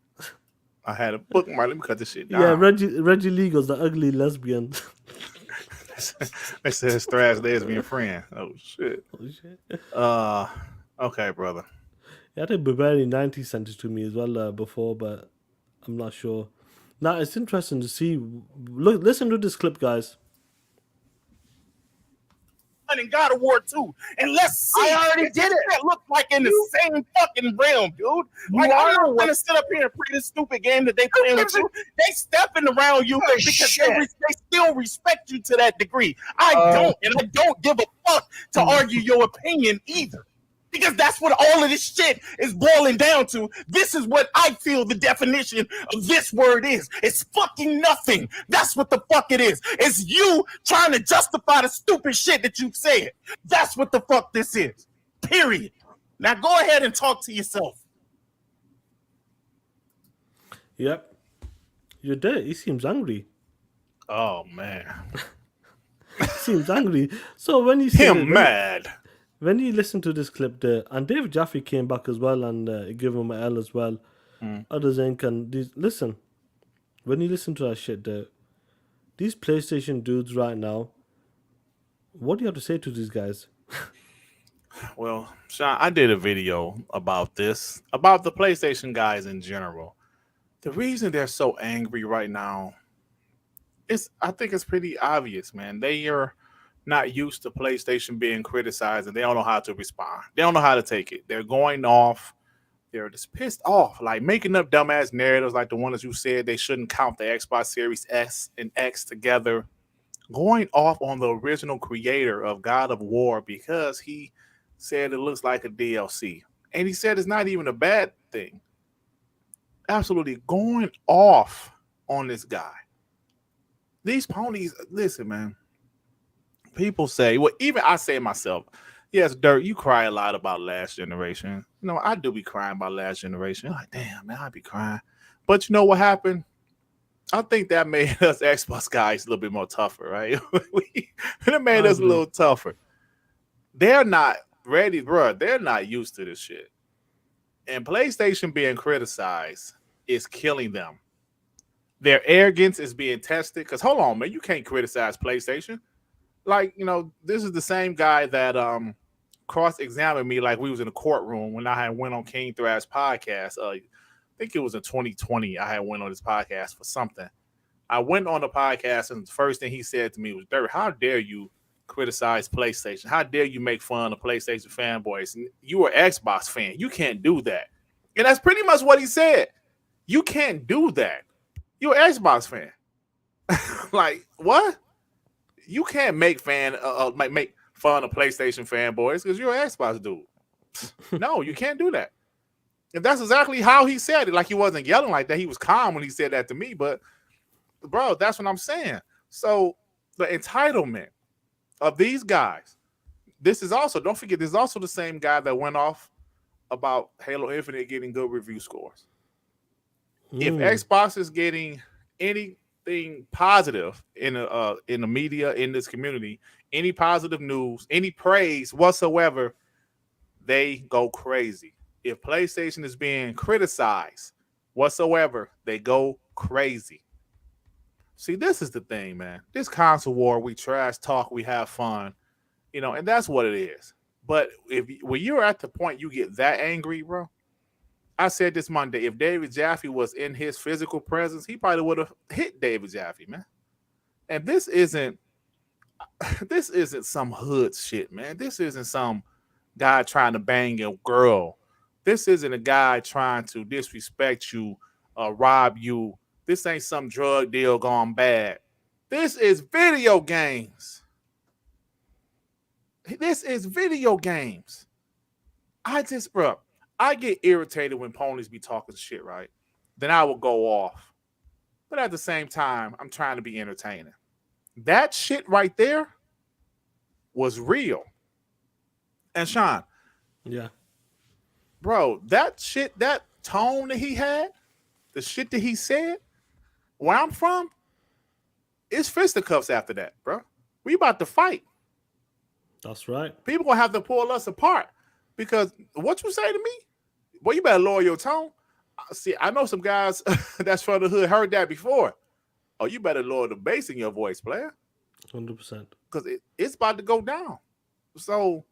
I had a bookmark. Let me cut this shit down. Yeah, Reggie Legal's the ugly lesbian. They said his thrash lesbian friend. Oh shit. Oh, shit. Okay, brother. Yeah, I think Bavarian 90 sent it to me as well before, but I'm not sure. Now, it's interesting to see. Listen to this clip, guys. In God of War 2, and let's see. I already did it. That look like in the same fucking realm, dude. Like, I'm not gonna sit up here and play this stupid game that they playing with you. They stepping around you because they still respect you to that degree. I don't, and I don't give a fuck to argue your opinion either. Because that's what all of this shit is boiling down to. This is what I feel the definition of this word is. It's fucking nothing. That's what the fuck it is. It's you trying to justify the stupid shit that you said. That's what the fuck this is. Period. Now go ahead and talk to yourself. Yep. You're dead. He seems angry. Oh man. He seems angry. So when you say mad. When you listen to this clip there, and David Jaffe came back as well and gave him an L as well. Others ain't listen. When you listen to that shit there, these PlayStation dudes right now, what do you have to say to these guys? Well, Sean, I did a video about this, about the PlayStation guys in general. The reason they're so angry right now I think it's pretty obvious, man. They are not used to PlayStation being criticized, and they don't know how to respond. They don't know how to take it. They're going off. They're just pissed off, like making up dumbass narratives like the one that you said they shouldn't count the Xbox Series S and X together. Going off on the original creator of God of War because he said it looks like a DLC. And he said it's not even a bad thing. Absolutely going off on this guy. These ponies, listen, man. People say, well, even I say myself, yes, Dirt, you cry a lot about last generation. You know, I do be crying about last generation. Like, damn, man, I be crying. But you know what happened? I think that made us Xbox guys a little bit more tougher, right? It made us a little tougher. They're not ready, bro. They're not used to this shit. And PlayStation being criticized is killing them. Their arrogance is being tested. Because hold on, man, you can't criticize PlayStation. Like, you know, this is the same guy that cross-examined me like we was in a courtroom when I had went on King Thrash podcast. I think it was in 2020 I had went on this podcast for something. I went on the podcast and the first thing he said to me was, Dirt, how dare you criticize PlayStation? How dare you make fun of PlayStation fanboys? You are an Xbox fan. You can't do that. And that's pretty much what he said. You can't do that. You're an Xbox fan. Like, what? You can't make make fun of PlayStation fanboys because you're an Xbox dude. No, you can't do that. And that's exactly how he said it. Like, he wasn't yelling like that. He was calm when he said that to me. But, bro, that's what I'm saying. So the entitlement of these guys, this is also, don't forget, this is also the same guy that went off about Halo Infinite getting good review scores. If Xbox is getting anything positive in the media, in this community, any positive news, any praise whatsoever, they go crazy. If PlayStation is being criticized whatsoever, they go crazy. See, this is the thing, man. This console war, we trash talk, we have fun, and that's what it is. But when you're at the point you get that angry, bro, I said this Monday, if David Jaffe was in his physical presence, he probably would have hit David Jaffe, man. And this isn't some hood shit, man. This isn't some guy trying to bang a girl. This isn't a guy trying to disrespect you, rob you. This ain't some drug deal gone bad. This is video games. This is video games. I get irritated when ponies be talking shit, right? Then I will go off. But at the same time, I'm trying to be entertaining. That shit right there was real. And Sean. Yeah. Bro, that shit, that tone that he had, the shit that he said, where I'm from, it's fisticuffs after that, bro. We about to fight. That's right. People gonna have to pull us apart because what you say to me, boy, you better lower your tone. See, I know some guys that's from the hood heard that before. Oh, you better lower the bass in your voice, player. 100%. Because it's about to go down. So,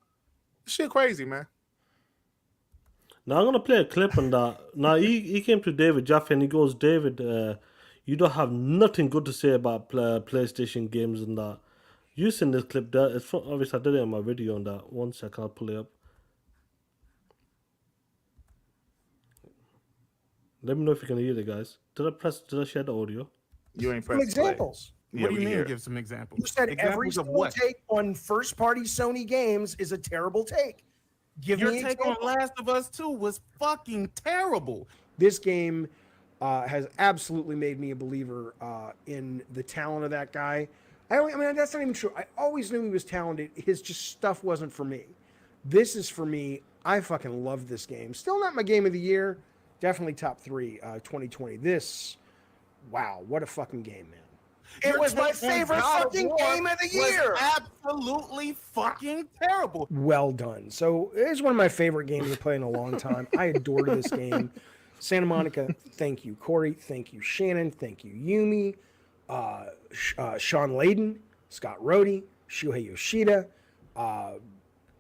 shit crazy, man. Now I'm gonna play a clip on that. Now he came to David Jaffe and he goes, David, you don't have nothing good to say about PlayStation games and that. You seen this clip there? It's from, obviously I did it in my video on that. 1 second, I'll pull it up. Let me know if you can hear it, guys. Did I share the audio? You ain't Some pressed play. examples. Yeah, What do you we mean? hear. Give some examples. You said every Examples of single what? take on first-party Sony games is a terrible take. Give Your me take on examples. Last of Us 2 was fucking terrible. This game has absolutely made me a believer in the talent of that guy. I mean, that's not even true. I always knew he was talented. His just stuff wasn't for me. This is for me. I fucking love this game. Still not my game of the year. Definitely top 3 2020. This, wow, what a fucking game, man. It Your was my take on favorite God of fucking War game of the was year. absolutely fucking terrible. Well done. So it's one of my favorite games to play in a long time. I adored this game. Santa Monica, thank you. Corey, thank you. Shannon, thank you. Yumi, Sean Layden, Scott Rohde, Shuhei Yoshida,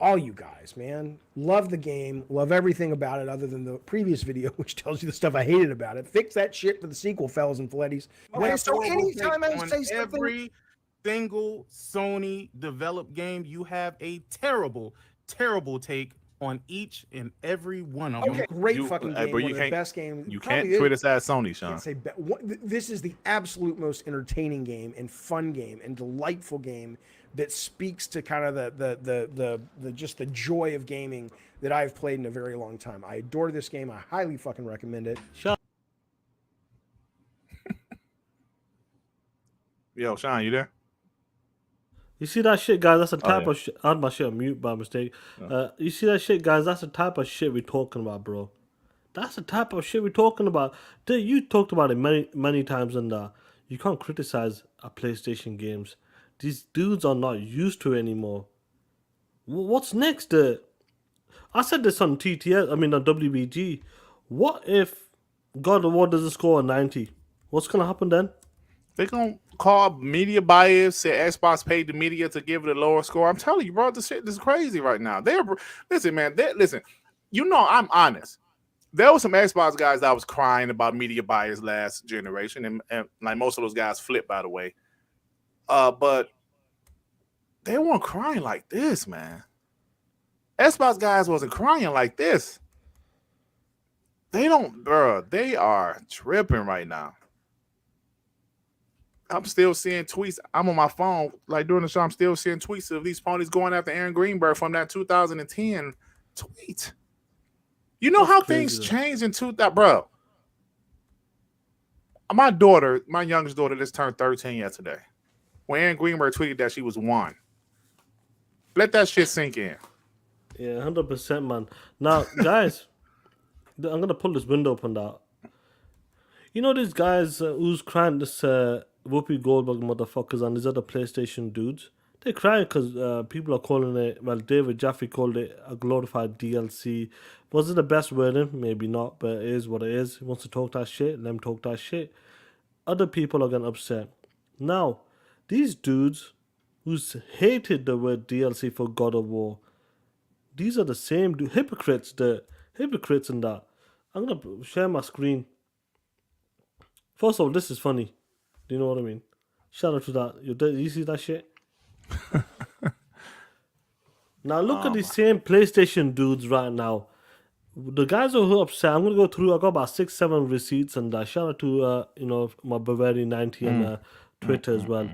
all you guys, man. Love the game. Love everything about it other than the previous video, which tells you the stuff I hated about it. Fix that shit for the sequel, fellas and fletties. Okay, so anytime I say something... Every single Sony developed game, you have a terrible, terrible take on each and every one of them. Okay, great fucking game. But One of the best games. You Probably can't criticize Sony, Sean. Can't say this is the absolute most entertaining game and fun game and delightful game that speaks to kind of the just the joy of gaming that I've played in a very long time. I adore this game. I highly fucking recommend it. Yo, Sean, you there? You see that shit, guys? That's the type yeah. of shit. I had my shit on mute by mistake. You see that shit, guys? That's the type of shit we're talking about, bro. That's the type of shit we're talking about. Dude, you talked about it many times, and you can't criticize our PlayStation games. These dudes are not used to it anymore. What's next? I said this on TTS. I mean on WBG. What if God of War doesn't score a 90? What's gonna happen then? They're going to call media buyers, say Xbox paid the media to give it a lower score. I'm telling you, bro, this shit is crazy right now. Listen, man, listen, I'm honest. There were some Xbox guys that was crying about media buyers last generation, and like most of those guys flipped, by the way. But they weren't crying like this, man. Xbox guys wasn't crying like this. They are tripping right now. I'm still seeing tweets. I'm on my phone, like during the show. I'm still seeing tweets of these ponies going after Aaron Greenberg from that 2010 tweet. You know That's how crazy, things though. change in 2000, bro. My daughter, my youngest daughter, just turned 13 yesterday. When Aaron Greenberg tweeted that she was 1. Let that shit sink in. Yeah, 100%, man. Now, guys, I'm gonna pull this window open now. You know these guys who's crying, this Whoopi Goldberg motherfuckers and these other PlayStation dudes? They're crying because people are calling it, well, David Jaffe called it a glorified DLC. Was it the best wording? Maybe not, but it is what it is. He wants to talk that shit, let him talk that shit. Other people are getting upset. Now, these dudes who's hated the word DLC for God of War, these are the same hypocrites, the hypocrites in that. I'm gonna share my screen. First of all, this is funny. Do you know what I mean? Shout out to that. You see that shit? Now look at these same PlayStation dudes right now. The guys who are upset, I'm gonna go through. I got about 6-7 receipts and that. Shout out to my Bavarian 90 and Twitter as well.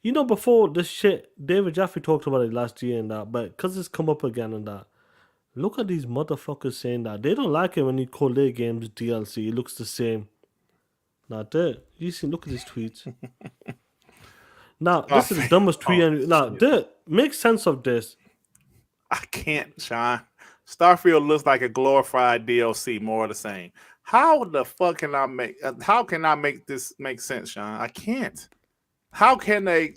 You know, before this shit, David Jaffe talked about it last year and that, but because it's come up again and that. Look at these motherfuckers saying that. They don't like it when you call their games DLC. It looks the same. Now, you see, look at these tweets. Now, this is the dumbest tweet. Now, make sense of this. I can't, Sean. Starfield looks like a glorified DLC, more of the same. How the fuck can I make? How can I make this make sense, Sean? I can't. How can a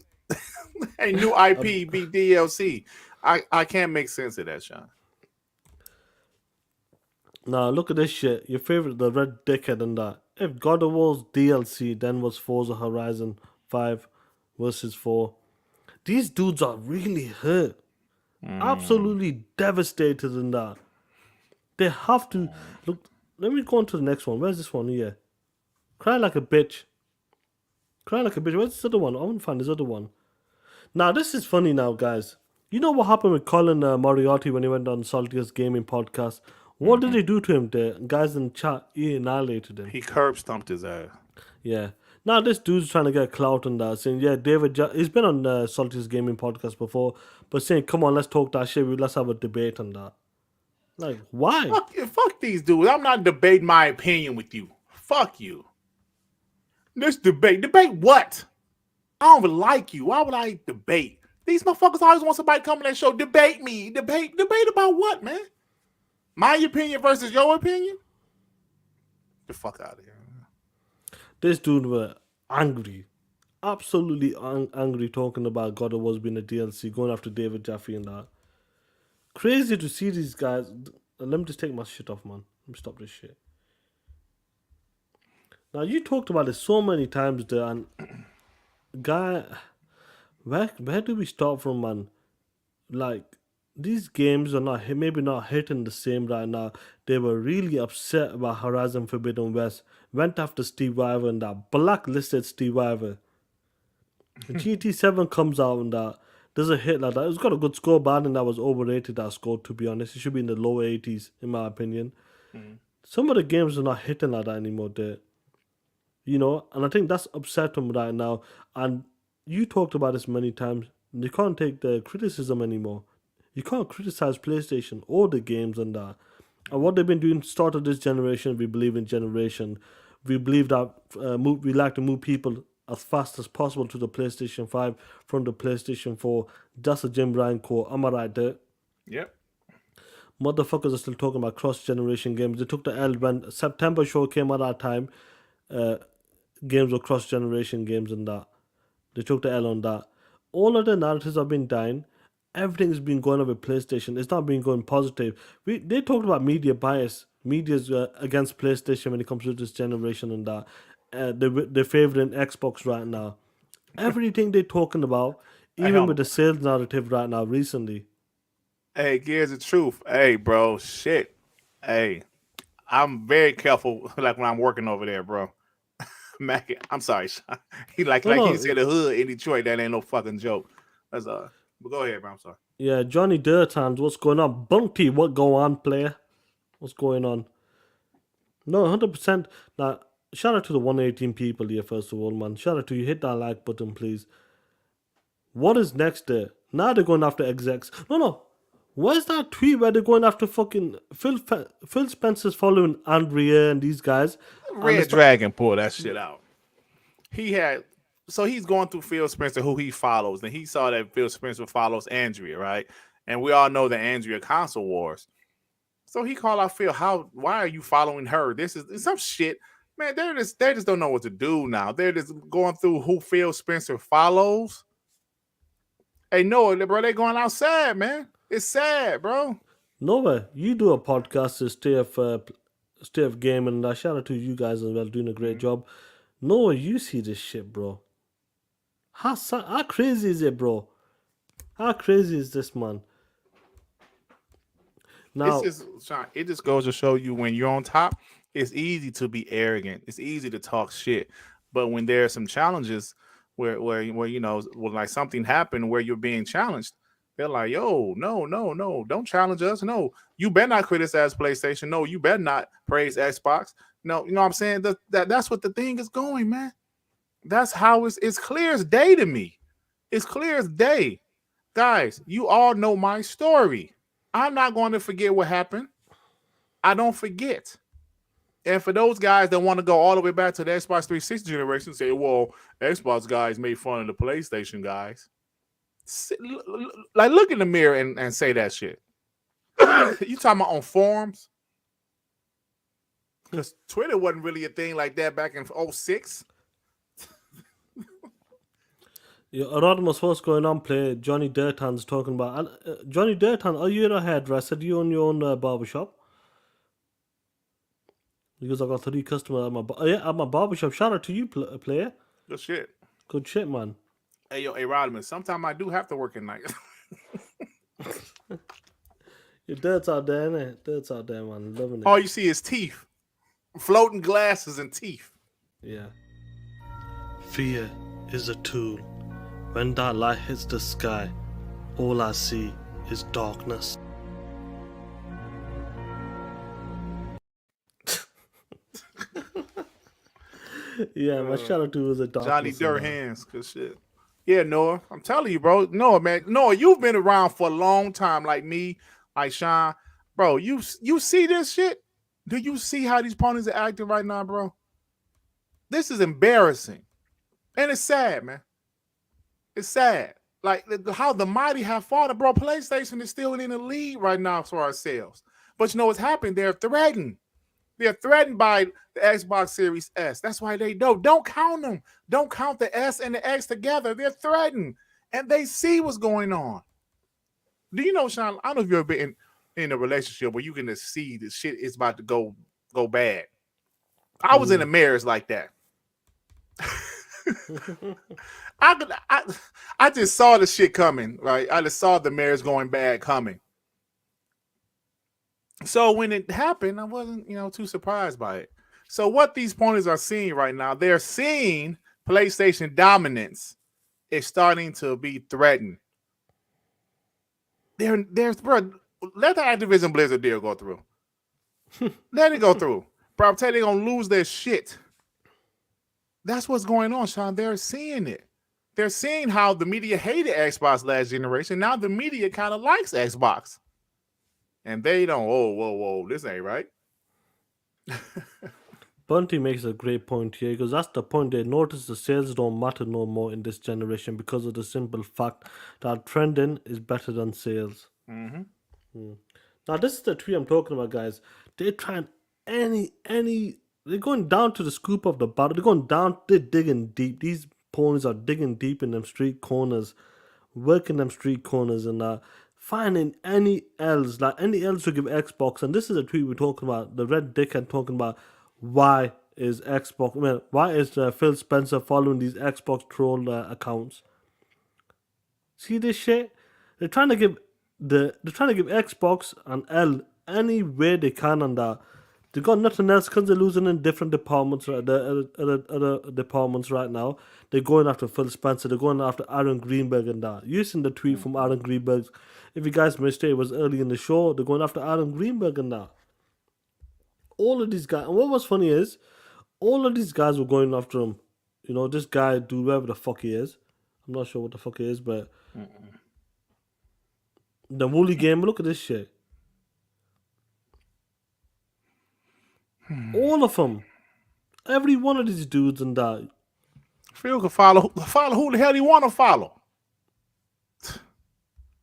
new IP be DLC? I can't make sense of that, Sean. Now, look at this shit. Your favorite, the red dickhead and that. If God of War's DLC then was Forza Horizon 5 versus 4, these dudes are really hurt. Absolutely devastated in that. They have to... Look, let me go on to the next one. Where's this one here? Cry like a bitch. Cry like a bitch. Where's this other one? I want to find this other one. Now, this is funny now, guys. You know what happened with Colin Moriarty when he went on Saltiest Gaming Podcast? What did they do to him? The guys in chat, he annihilated him. He curb stomped his ass. Yeah. Now this dude's trying to get clout and that, saying, yeah, he's been on Saltiest Gaming Podcast before, but saying, come on, let's talk that shit, let's have a debate on that. Like, why? Fuck these dudes. I'm not debating my opinion with you. Fuck you. This debate what? I don't even like you. Why would I debate? These motherfuckers always want somebody to come on that show, debate me. Debate about what, man? My opinion versus your opinion? Get the fuck out of here. This dude were angry. Absolutely angry talking about God of War's being a DLC, going after David Jaffe and that. Crazy to see these guys. Let me just take my shit off, man. Let me stop this shit. Now, you talked about it so many times there, and guy, where do we start from, man? Like, these games are maybe not hitting the same right now. They were really upset about Horizon Forbidden West. Went after Steve Iver and that. Blacklisted Steve Iver. GT7 comes out and that. Does a hit like that. It's got a good score, but I think that was overrated, that score, to be honest. It should be in the low 80s, in my opinion. Some of the games are not hitting like that anymore, you know, and I think that's upset them right now. And you talked about this many times. They can't take the criticism anymore. You can't criticize PlayStation or the games and that. And what they've been doing, start of this generation, we believe in generation. We believe that we like to move people as fast as possible to the PlayStation 5 from the PlayStation 4. That's a Jim Ryan quote. Am I right there? Yep. Motherfuckers are still talking about cross-generation games. They took the L when September show came at that time. Games were cross-generation games and that. They took the L on that. All of the narratives have been dying. Everything's been going on with PlayStation. It's not been going positive. They talked about media bias. Media's against PlayStation when it comes to this generation and that. They're favoring Xbox right now. Everything they're talking about, even with the sales narrative right now, recently. Hey, here's the truth. Hey, bro, shit. Hey, I'm very careful, like when I'm working over there, bro. Mac, I'm sorry, Sean. He he said the hood in Detroit. That ain't no fucking joke. That's But go ahead, bro. I'm sorry. Yeah, Johnny Dirthands, what's going on? Bunty, what go on, player? What's going on? No, 100%. Now, shout out to the 118 people here, first of all, man. Shout out to you. Hit that like button, please. What is next there? Now they're going after execs. No. Where's that tweet where they're going after fucking Phil Spencer's following Andrea and these guys? Red Dragon pulled that shit out. He's going through Phil Spencer, who he follows, and he saw that Phil Spencer follows Andrea, right? And we all know the Andrea console wars. So he called out Phil, why are you following her? This is some shit. Man, they just don't know what to do now. They're just going through who Phil Spencer follows. Hey, no, bro, they're going outside, man. It's sad, bro. Nova, you do a podcast to stay of gaming, and shout out to you guys as well, doing a great job. Noah, you see this shit, bro. How crazy is it, bro? How crazy is this, man? Now, it just goes to show you when you're on top, it's easy to be arrogant. It's easy to talk shit. But when there are some challenges where like something happened where you're being challenged, they're like, yo, no, don't challenge us. No, you better not criticize PlayStation. No, you better not praise Xbox. No, you know what I'm saying? That's what the thing is going, man. That's how it's clear as day to me. It's clear as day. Guys, you all know my story. I'm not going to forget what happened. I don't forget. And for those guys that want to go all the way back to the Xbox 360 generation, say, well, Xbox guys made fun of the PlayStation guys. Like, look in the mirror and say that shit. You talking about on forums? Because Twitter wasn't really a thing like that back in 2006. Anonymous, what's going on? Play Johnny Dirthan's talking about. Johnny Dirthan, are you a hairdresser? Do you own your own barbershop? Because I got 3 customers at my barbershop. Shout out to you, player. Good shit. Good shit, man. Hey, Rodman, sometimes I do have to work at night. Your dirt's out there, innit? Dirt's out there, man. Loving it. All you see is teeth. Floating glasses and teeth. Yeah. Fear is a tool. When that light hits the sky, all I see is darkness. Yeah, my shout out to was a darkness. Johnny Dirthan's, good shit. Yeah, Noah, I'm telling you, bro. Noah, man. Noah, you've been around for a long time, like me, like Sean. Bro, you see this shit? Do you see how these ponies are acting right now, bro? This is embarrassing. And it's sad, man. It's sad. Like how the mighty have fallen, bro. PlayStation is still in the lead right now for our sales. But you know what's happened? They're threatened. They're threatened by the Xbox Series S. That's why they don't count them. Don't count the S and the X together. They're threatened. And they see what's going on. Do you know, Sean? I don't know if you've ever been in a relationship where you can just see the shit is about to go bad. I was in a marriage like that. I just saw the shit coming, right? I just saw the marriage going bad coming. So when it happened, I wasn't, too surprised by it. So what these ponies are seeing right now, they're seeing PlayStation dominance is starting to be threatened. Bro, let the Activision Blizzard deal go through. Let it go through. Bro, I'm telling you, they're going to lose their shit. That's what's going on, Sean. They're seeing it. They're seeing how the media hated Xbox last generation. Now the media kind of likes Xbox. And they don't, whoa, this ain't right. Bunty makes a great point here because that's the point. They notice the sales don't matter no more in this generation because of the simple fact that trending is better than sales. Mm-hmm. Now, this is the tweet I'm talking about, guys. They're trying they're going down to the scoop of the bottom. They're going down, they're digging deep. These ponies are digging deep in them street corners, working them street corners and finding any L's to give Xbox. And this is a tweet we're talking about. The red dickhead talking about why is Phil Spencer following these Xbox troll accounts. See this shit? They're trying to give Xbox an L any way they can on that. They got nothing else because they're losing in different departments, the other departments right now. They're going after Phil Spencer. They're going after Aaron Greenberg and that. You seen the tweet from Aaron Greenberg. If you guys missed it, it was early in the show. They're going after Aaron Greenberg and that. All of these guys. And what was funny is, all of these guys were going after him. This guy, do whatever the fuck he is. I'm not sure what the fuck he is, but The Woolly Gamer, look at this shit. All of them. Every one of these dudes and that. Phil can follow who the hell he want to follow.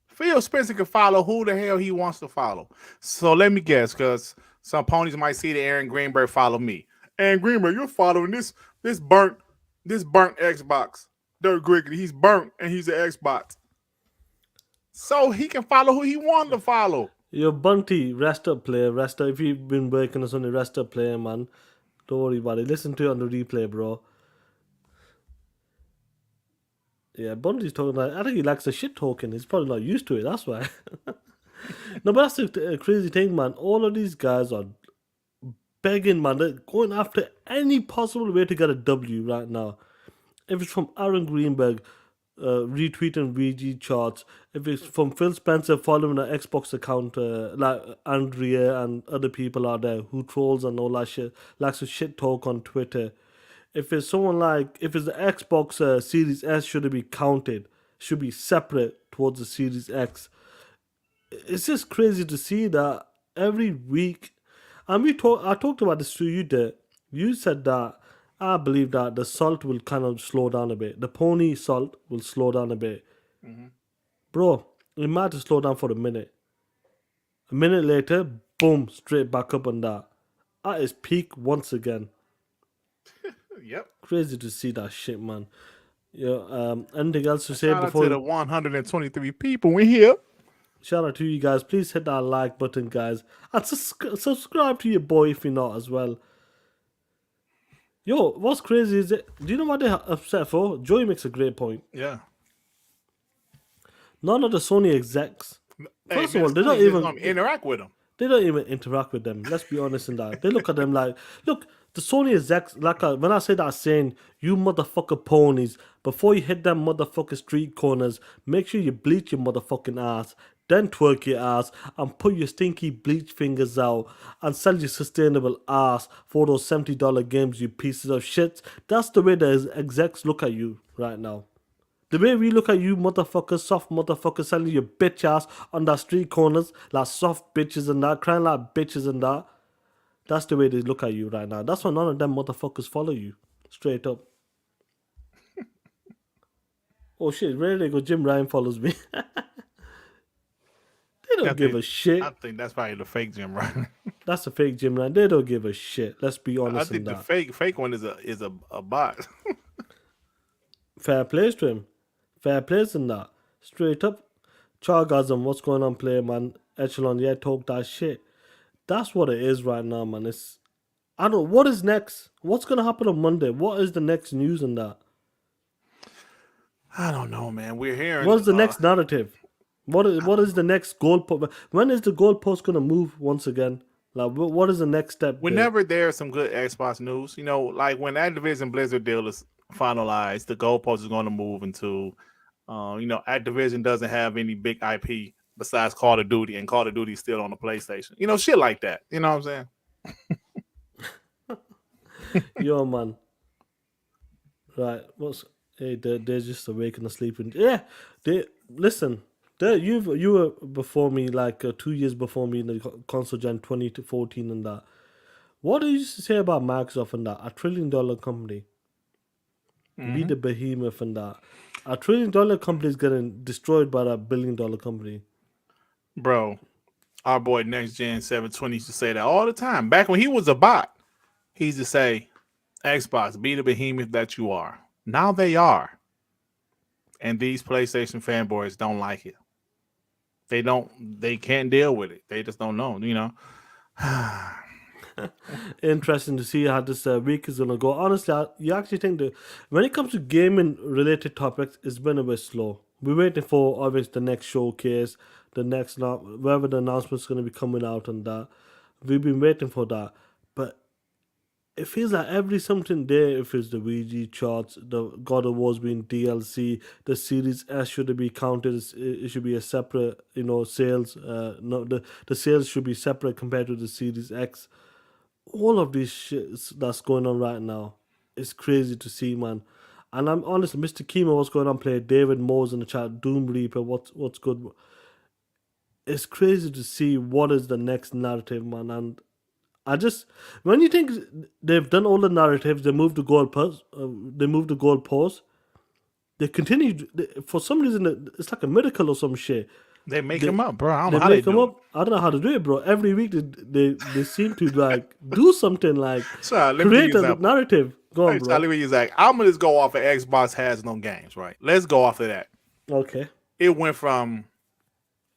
Phil Spencer can follow who the hell he wants to follow. So let me guess, because some ponies might see that Aaron Greenberg follow me. Aaron Greenberg, you're following this burnt Xbox. Dirk Griggly, he's burnt and he's an Xbox. So he can follow who he wanted to follow. Your Bunty, rest up player, rest up. If you've been working on something, rest up player, man. Don't worry about it. Listen to it on the replay, bro. Yeah, Bunty's talking like, I think he likes the shit talking. He's probably not used to it, that's why. No, but that's the crazy thing, man. All of these guys are begging, man. They're going after any possible way to get a W right now. If it's from Aaron Greenberg retweeting VG Charts, if it's from Phil Spencer following an Xbox account like Andrea and other people out there who trolls and all that shit, likes to shit talk on Twitter. If it's someone like, if it's the Xbox Series S should be counted, should be separate towards the Series X. It's just crazy to see that every week. And I talked about this to you there. You said that I believe that the salt will kind of slow down a bit. The pony salt will slow down a bit. Bro, it might have slowed down for a minute. A minute later, boom, straight back up on that. At its peak once again. Yep. Crazy to see that shit, man. Yeah. Anything else to say Shout out before? to the 123 people in here. Shout out to you guys. Please hit that like button, guys, and subscribe to your boy if you're not as well. Yo, what's crazy is it? Do you know what they're upset for? Joey makes a great point. Yeah. None of the Sony execs. First Hey, of all, they man, don't Sony's even gonna interact with them. They don't even interact with them. Let's be honest in that. They look at them like, look, the Sony execs, like when I say that saying, you motherfucker ponies, before you hit them motherfucker street corners, make sure you bleach your motherfucking ass, then twerk your ass, and put your stinky bleach fingers out, and sell your sustainable ass for those $70 games, you pieces of shit. That's the way the execs look at you right now. The way we look at you motherfuckers, soft motherfuckers, selling your bitch ass on that street corners, like soft bitches and that, crying like bitches and that. That's the way they look at you right now. That's why none of them motherfuckers follow you. Straight up. Oh shit, really go Jim Ryan follows me. They don't give a shit. I think that's probably the fake Jim Ryan. That's a fake Jim Ryan. They don't give a shit. Let's be honest. I think the fake one is a bot. Fair plays to him. Fair plays in that. Straight up. Chargasm, what's going on, player, man? Echelon, yeah, talk that shit. That's what it is right now, man. I don't. What is next? What's gonna happen on Monday? What is the next news in that? I don't know, man. We're hearing. What's the next narrative? What is the next goalpost? When is the goalpost gonna move once again? Like, what is the next step? Whenever there's some good Xbox news, like when Activision Blizzard deal is finalized, the goalpost is going to move into, Activision doesn't have any big IP besides Call of Duty, and Call of Duty is still on the PlayStation. Shit like that. You know what I'm saying? Yo, man. Right. They're just awake and asleep. And yeah, listen. You were before me, like 2 years before me in the console gen 2014 and that. What do you say about Microsoft and that? $1 trillion company. Be the behemoth and that. $1 trillion company is getting destroyed by that $1 billion company. Bro, our boy Next Gen 720 used to say that all the time. Back when he was a bot, he used to say, Xbox, be the behemoth that you are. Now they are. And these PlayStation fanboys don't like it. They can't deal with it. They just don't know, Interesting to see how this week is gonna go. Honestly, you actually think that when it comes to gaming related topics, it's been a bit slow. We're waiting for obviously the next showcase, the next wherever the announcement's gonna be coming out and that. We've been waiting for that, but it feels like every something day. If it's the VG Charts, the God of War's being DLC, the Series S should be counted. It should be a separate, sales. No, the sales should be separate compared to the Series X. All of this shit that's going on right now, it's crazy to see, man. And I'm honest, Mr. Kimo, what's going on? Play David Moores in the chat. Doom Reaper, what's good? it's crazy to see what is the next narrative, man. And I just when you think they've done all the narratives, they moved the goalpost, they continue. For some reason, it's like a miracle or some shit. They make They- them up, bro. I don't They know how they make them do up. I don't know how to do it, bro. Every week they seem to like do something like it. So let me give create you a an example. narrative. Go on, Let me bro. give you an example. I'm gonna just go off of Xbox has no games, right? Let's go off of that. Okay. It went from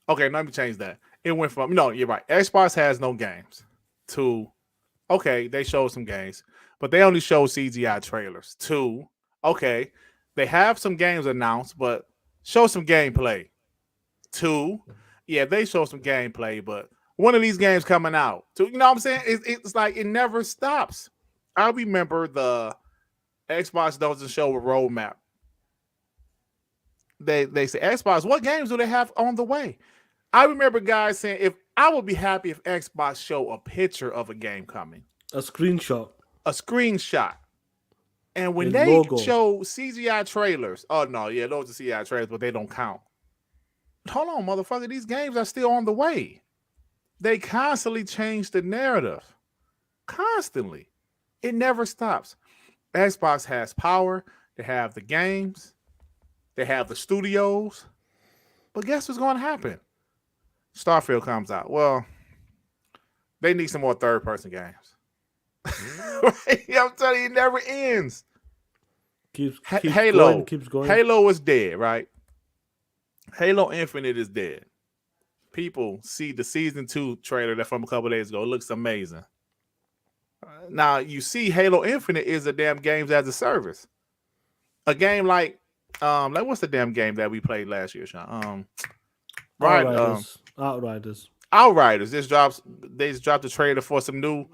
okay, let me change that. It went from no, you're right. Xbox has no games to okay, they showed some games, but they only show CGI trailers. To okay, they have some games announced, but show some gameplay. To yeah, they show some gameplay, but one of these games coming out. To you know what I'm saying? It's like it never stops. I remember the Xbox doesn't show a roadmap. They say Xbox, what games do they have on the way? I remember guys saying if I would be happy if Xbox show a picture of a game coming, A screenshot. a screenshot. And when With they logo. show CGI trailers, oh no, yeah, those are CGI trailers, but they don't count. Hold on, motherfucker, these games are still on the way. They constantly change the narrative. Constantly. It never stops. Xbox has power. They have the games. They have the studios. But guess what's going to happen? Starfield comes out. Well, they need some more third-person games. Right? I'm telling you, it never ends. Keeps Halo. going, keeps going. Halo is dead, right? Halo Infinite is dead. People see the season 2 trailer that from a couple days ago. It looks amazing. Now you see, Halo Infinite is a damn games as a service. A game like what's the damn game that we played last year, Sean? Right, Outriders. Outriders. They just dropped the trailer for some new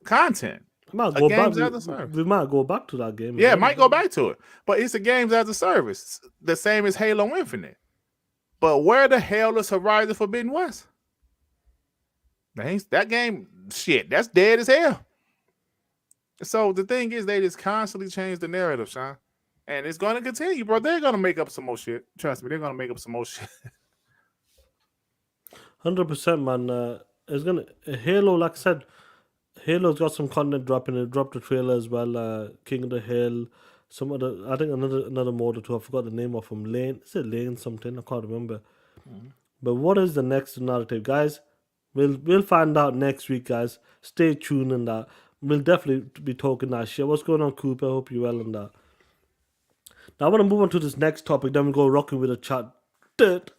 content. Might A go back. games as a service. We might go back to that game. Yeah, again. might go back to it, but it's a games as a service, the same as Halo Infinite. But where the hell is Horizon Forbidden West? That game, shit, that's dead as hell. So the thing is, they just constantly change the narrative, Sean, and it's going to continue, bro. They're going to make up some more shit. Trust me, they're going to make up some more shit. 100%, man. It's gonna Halo. Like I said, Halo's got some content dropping. It dropped a trailer as well. King of the Hill. Some other, I think another mode or two. I forgot the name of them. Lane. Is it Lane something? I can't remember. But what is the next narrative, guys? We'll find out next week, guys. Stay tuned and that. We'll definitely be talking that shit. What's going on, Cooper? Hope you're well and that. Now I want to move on to this next topic. Then we go rocking with a chat. Dirt.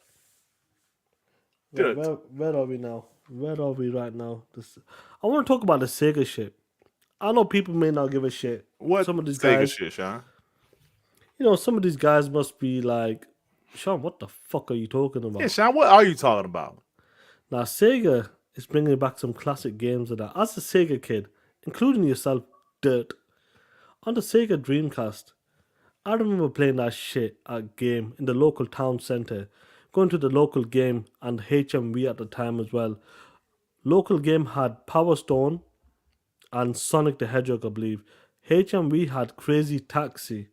Dirt. Where are we now? Where are we right now? I want to talk about the Sega shit. I know people may not give a shit. What Some of these Sega guys, shit, Sean? you know, some of these guys must be like, Sean, what the fuck are you talking about? Yeah, Sean, what are you talking about? Now, Sega is bringing back some classic games of that. As a Sega kid, including yourself, Dirt, on the Sega Dreamcast, I remember playing that shit at game in the local town centre, going to the local game and HMV at the time as well. Local game had Power Stone and Sonic the Hedgehog, I believe. HMV had CrazyTaxi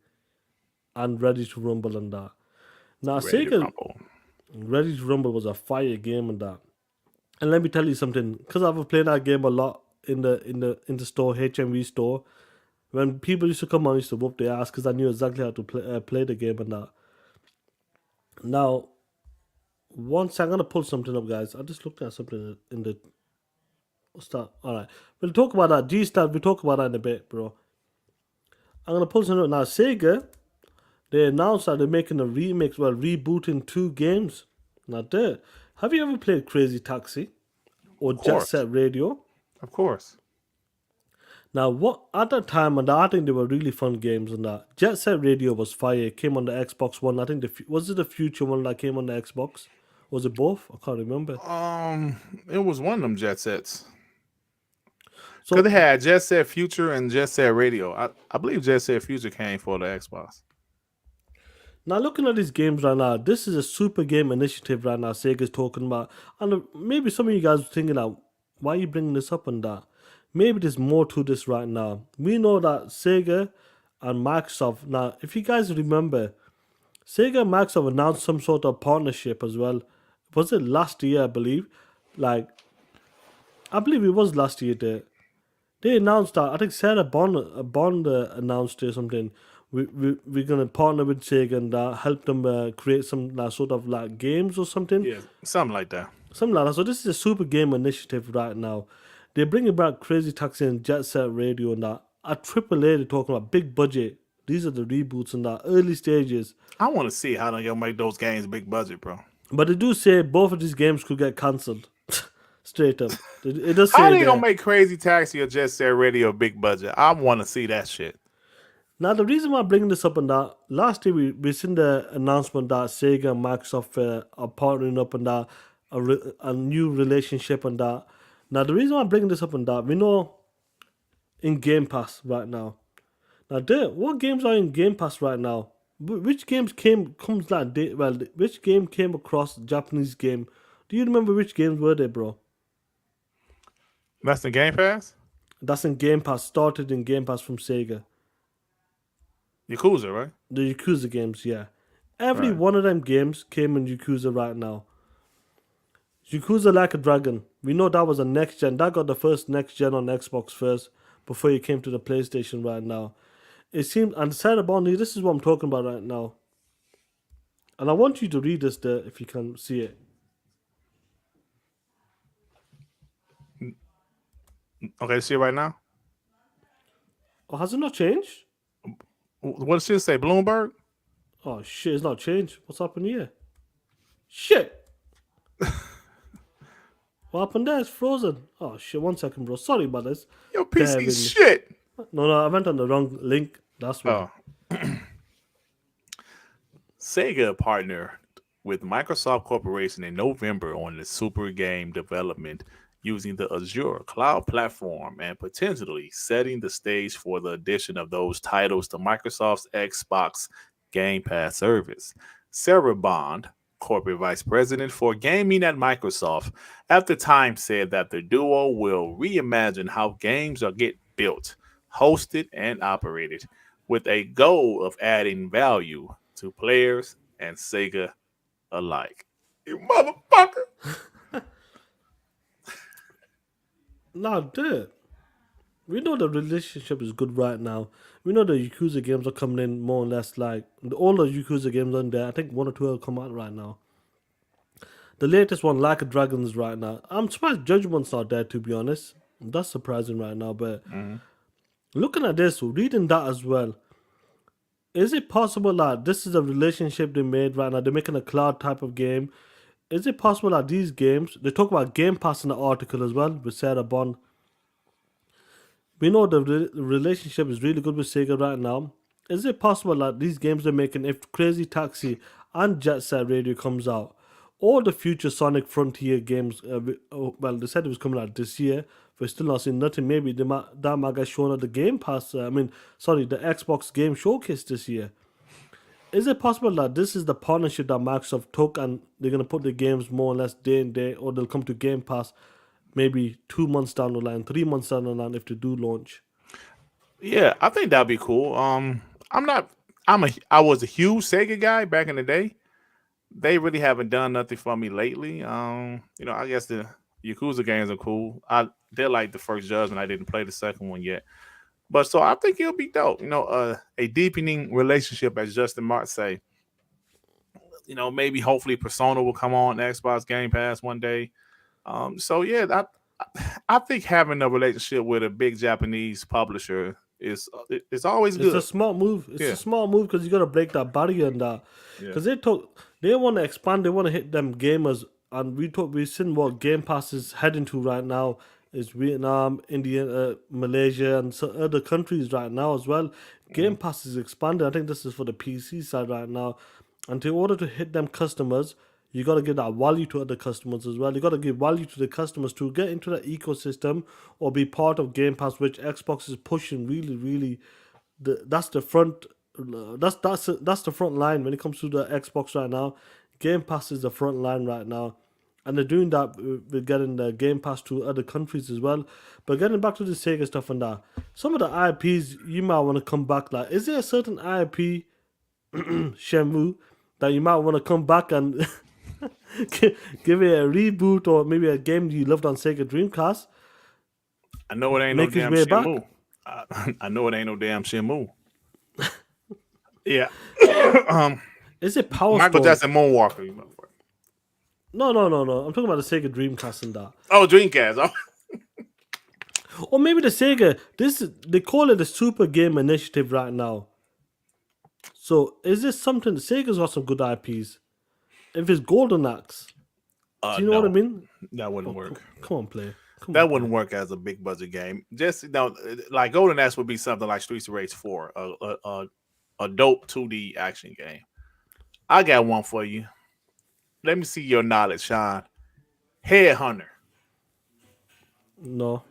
and Ready to Rumble and that. Now, Ready to Sega Rumble. Ready to Rumble was a fire game and that. And let me tell you something, because I've played that game a lot in the store, HMV store. When people used to come on, I used to whoop their ass because I knew exactly how to play the game and that. Now, once I'm gonna pull something up, guys. I just looked at something in the. What's that? All right, we'll talk about that. G-Star, we'll talk about that in a bit, bro. I'm gonna pull something up now. Sega, they announced that they're making a remix, well, rebooting 2 games. Now, there. Have you ever played CrazyTaxi or Jet course. Set Radio? Of course. Now, what at that time, and I think they were really fun games and that. Jet Set Radio was fire. It came on the Xbox One. I think was it the future one that came on the Xbox? Was it both? I can't remember. It was one of them Jet Sets. So Because they had Jet Set Future and Jet Set Radio. I believe Jet Set Future came for the Xbox. now looking at these games right now, this is a super game initiative right now. Sega's talking about, and maybe some of you guys are thinking that why are you bringing this up and that? Maybe there's more to this right now. We know that Sega and Microsoft. Now, if you guys remember, Sega and Microsoft announced some sort of partnership as well was it last year? I believe, like I believe it was last year. They announced that. I think Sarah Bond announced it or something. We're gonna partner with Sega and help them create some sort of like games or something. Yeah, something like that. Something like that. So this is a super game initiative right now. They're bringing back Crazy Taxi and Jet Set Radio and that. At AAA, they're talking about big budget. These are the reboots and that early stages. I want to see how they gonna make those games big budget, bro. But they do say both of these games could get cancelled. Straight up. It does say How they there. gonna make Crazy Taxi or Jet Set Radio a big budget? I want to see that shit. Now, the reason why I'm bringing this up and that, last year we seen the announcement that Sega and Microsoft are partnering up and that, a new relationship and that. Now, the reason why I'm bringing this up and that, we know in Game Pass right now. Now, what games are in Game Pass right now? Which games which game came across Japanese game? Do you remember which games were they, bro? That's the Game Pass? That's in Game Pass, started in Game Pass from Sega. Yakuza, right? The Yakuza games, yeah. Every Right. one of them games came in Yakuza right now. Yakuza Like a Dragon. We know that was a next gen. That got the first next gen on Xbox first before it came to the PlayStation right now. It seemed, and Sarah Bondi, this is what I'm talking about right now. And I want you to read this there if you can see it. Okay, see it right now. Oh, has it not changed? What does it say? Bloomberg? Oh shit, it's not changed. What's happened here? Shit! What happened there? It's frozen. Oh shit, 1 second, bro. Sorry about this. Your Bear with PC me. shit. No, I went on the wrong link. That's why. Oh. Sega partnered with Microsoft Corporation in November on the super game development using the Azure cloud platform and potentially setting the stage for the addition of those titles to Microsoft's Xbox Game Pass service. Sarah Bond, corporate vice president for gaming at Microsoft, at the time said that the duo will reimagine how games are get built, hosted, and operated, with a goal of adding value to players and Sega alike. You motherfucker! Nah, dude. We know the relationship is good right now. We know the Yakuza games are coming in more or less like all the Yakuza games on there. I think 1 or 2 will come out right now. The latest one, Like a Dragon, is right now. I'm surprised Judgment's not there, to be honest. That's surprising right now. But looking at this, reading that as well, is it possible that this is a relationship they made right now? They're making a cloud type of game. Is it possible that these games, they talk about Game Pass in the article as well with Sarah Bond. We know the relationship is really good with Sega right now. Is it possible that these games they're making, if Crazy Taxi and Jet Set Radio comes out, all the future Sonic Frontier games, well, they said it was coming out this year, but still not seeing nothing. Maybe that might get shown at the Game Pass, the Xbox Game Showcase this year. Is it possible that this is the partnership that Microsoft took and they're going to put the games more or less day and day, or they'll come to Game Pass maybe 2 months down the line, 3 months down the line if they do launch? Yeah, I think that'd be cool. I was a huge Sega guy back in the day. They really haven't done nothing for me lately. I guess the Yakuza games are cool. They're like the first Judgment. I didn't play the second one yet. But so I think it'll be dope. A deepening relationship, as Justin Mark say. Maybe hopefully Persona will come on Xbox Game Pass one day. I think having a relationship with a big Japanese publisher is always good. It's a smart move. It's a smart move because you got to break that barrier and that. Because they want to expand. They want to hit them gamers. And we've seen what Game Pass is heading to right now. Is Vietnam, India, Malaysia, and some other countries right now as well. Game Pass is expanding. I think this is for the PC side right now. And in order to hit them customers, you got to give that value to other customers as well. You got to give value to the customers to get into the ecosystem or be part of Game Pass, which Xbox is pushing really, really. That's the front. That's the front line when it comes to the Xbox right now. Game Pass is the front line right now. And they're doing that with getting the Game Pass to other countries as well. But getting back to the Sega stuff and that, some of the IPs you might want to come back. Like, is there a certain IP, Shenmue, that you might want to come back and Give it a reboot or maybe a game you loved on Sega Dreamcast. I know it ain't Make no his damn way back. Shenmue. I know it ain't no damn Shenmue. Yeah. Is it Power Michael Stone? Jackson Moonwalker. You motherfucker. No. I'm talking about the Sega Dreamcast and that. Oh, Dreamcast. Oh. Or maybe the Sega. They call it the Super Game Initiative right now. So is this something? Sega's got some good IPs. If it's Golden Axe, do you know what I No, mean? that wouldn't work. Come on, play. Come That on, wouldn't work as a big budget game. Just like Golden Axe would be something like Streets of Rage 4, a dope 2D action game. I got one for you. Let me see your knowledge, Sean. Headhunter. No,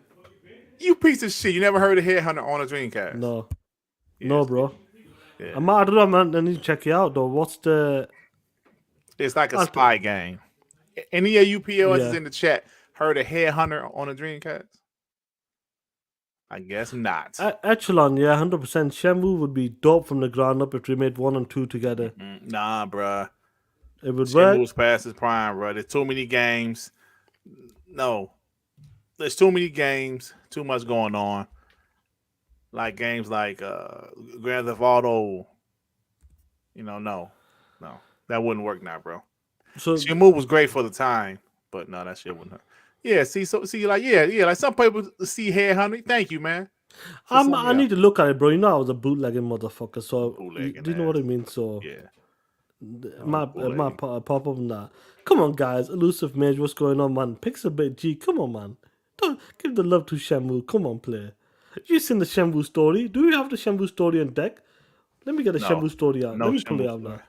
You piece of shit. You never heard of Headhunter on a Dreamcast? no, Yes. bro. Yeah. I don't know, man. I need to check it out though. What's the? It's like a I'll- spy game. Any of you POS is Yeah. in the chat heard of Headhunter on a Dreamcast? I guess not. Echelon, yeah, 100%. Shenmue would be dope from the ground up if we made 1 and 2 together. Nah, bruh. It would work. Shenmue's past its prime, bro. There's too many games. No. There's too many games. Too much going on. Like games like Grand Theft Auto. No. That wouldn't work now, bro. So Shenmue was great for the time, but no, that shit wouldn't. Yeah, like some people see Headhunter. Thank you, man. I need to look at it, bro. You know I was a bootlegging motherfucker, so Bootlegging do you know what I mean? So Yeah. my pop up on that. Come on, guys. Elusive Mage, what's going on, man? Pixelbit G, come on, man. Don't give the love to Shenmue. Come on, player. You seen the Shenmue story? Do you have the Shenmue story on deck? Let me get the No. Shenmue story out. No Let me pull it Shenmue out story. now.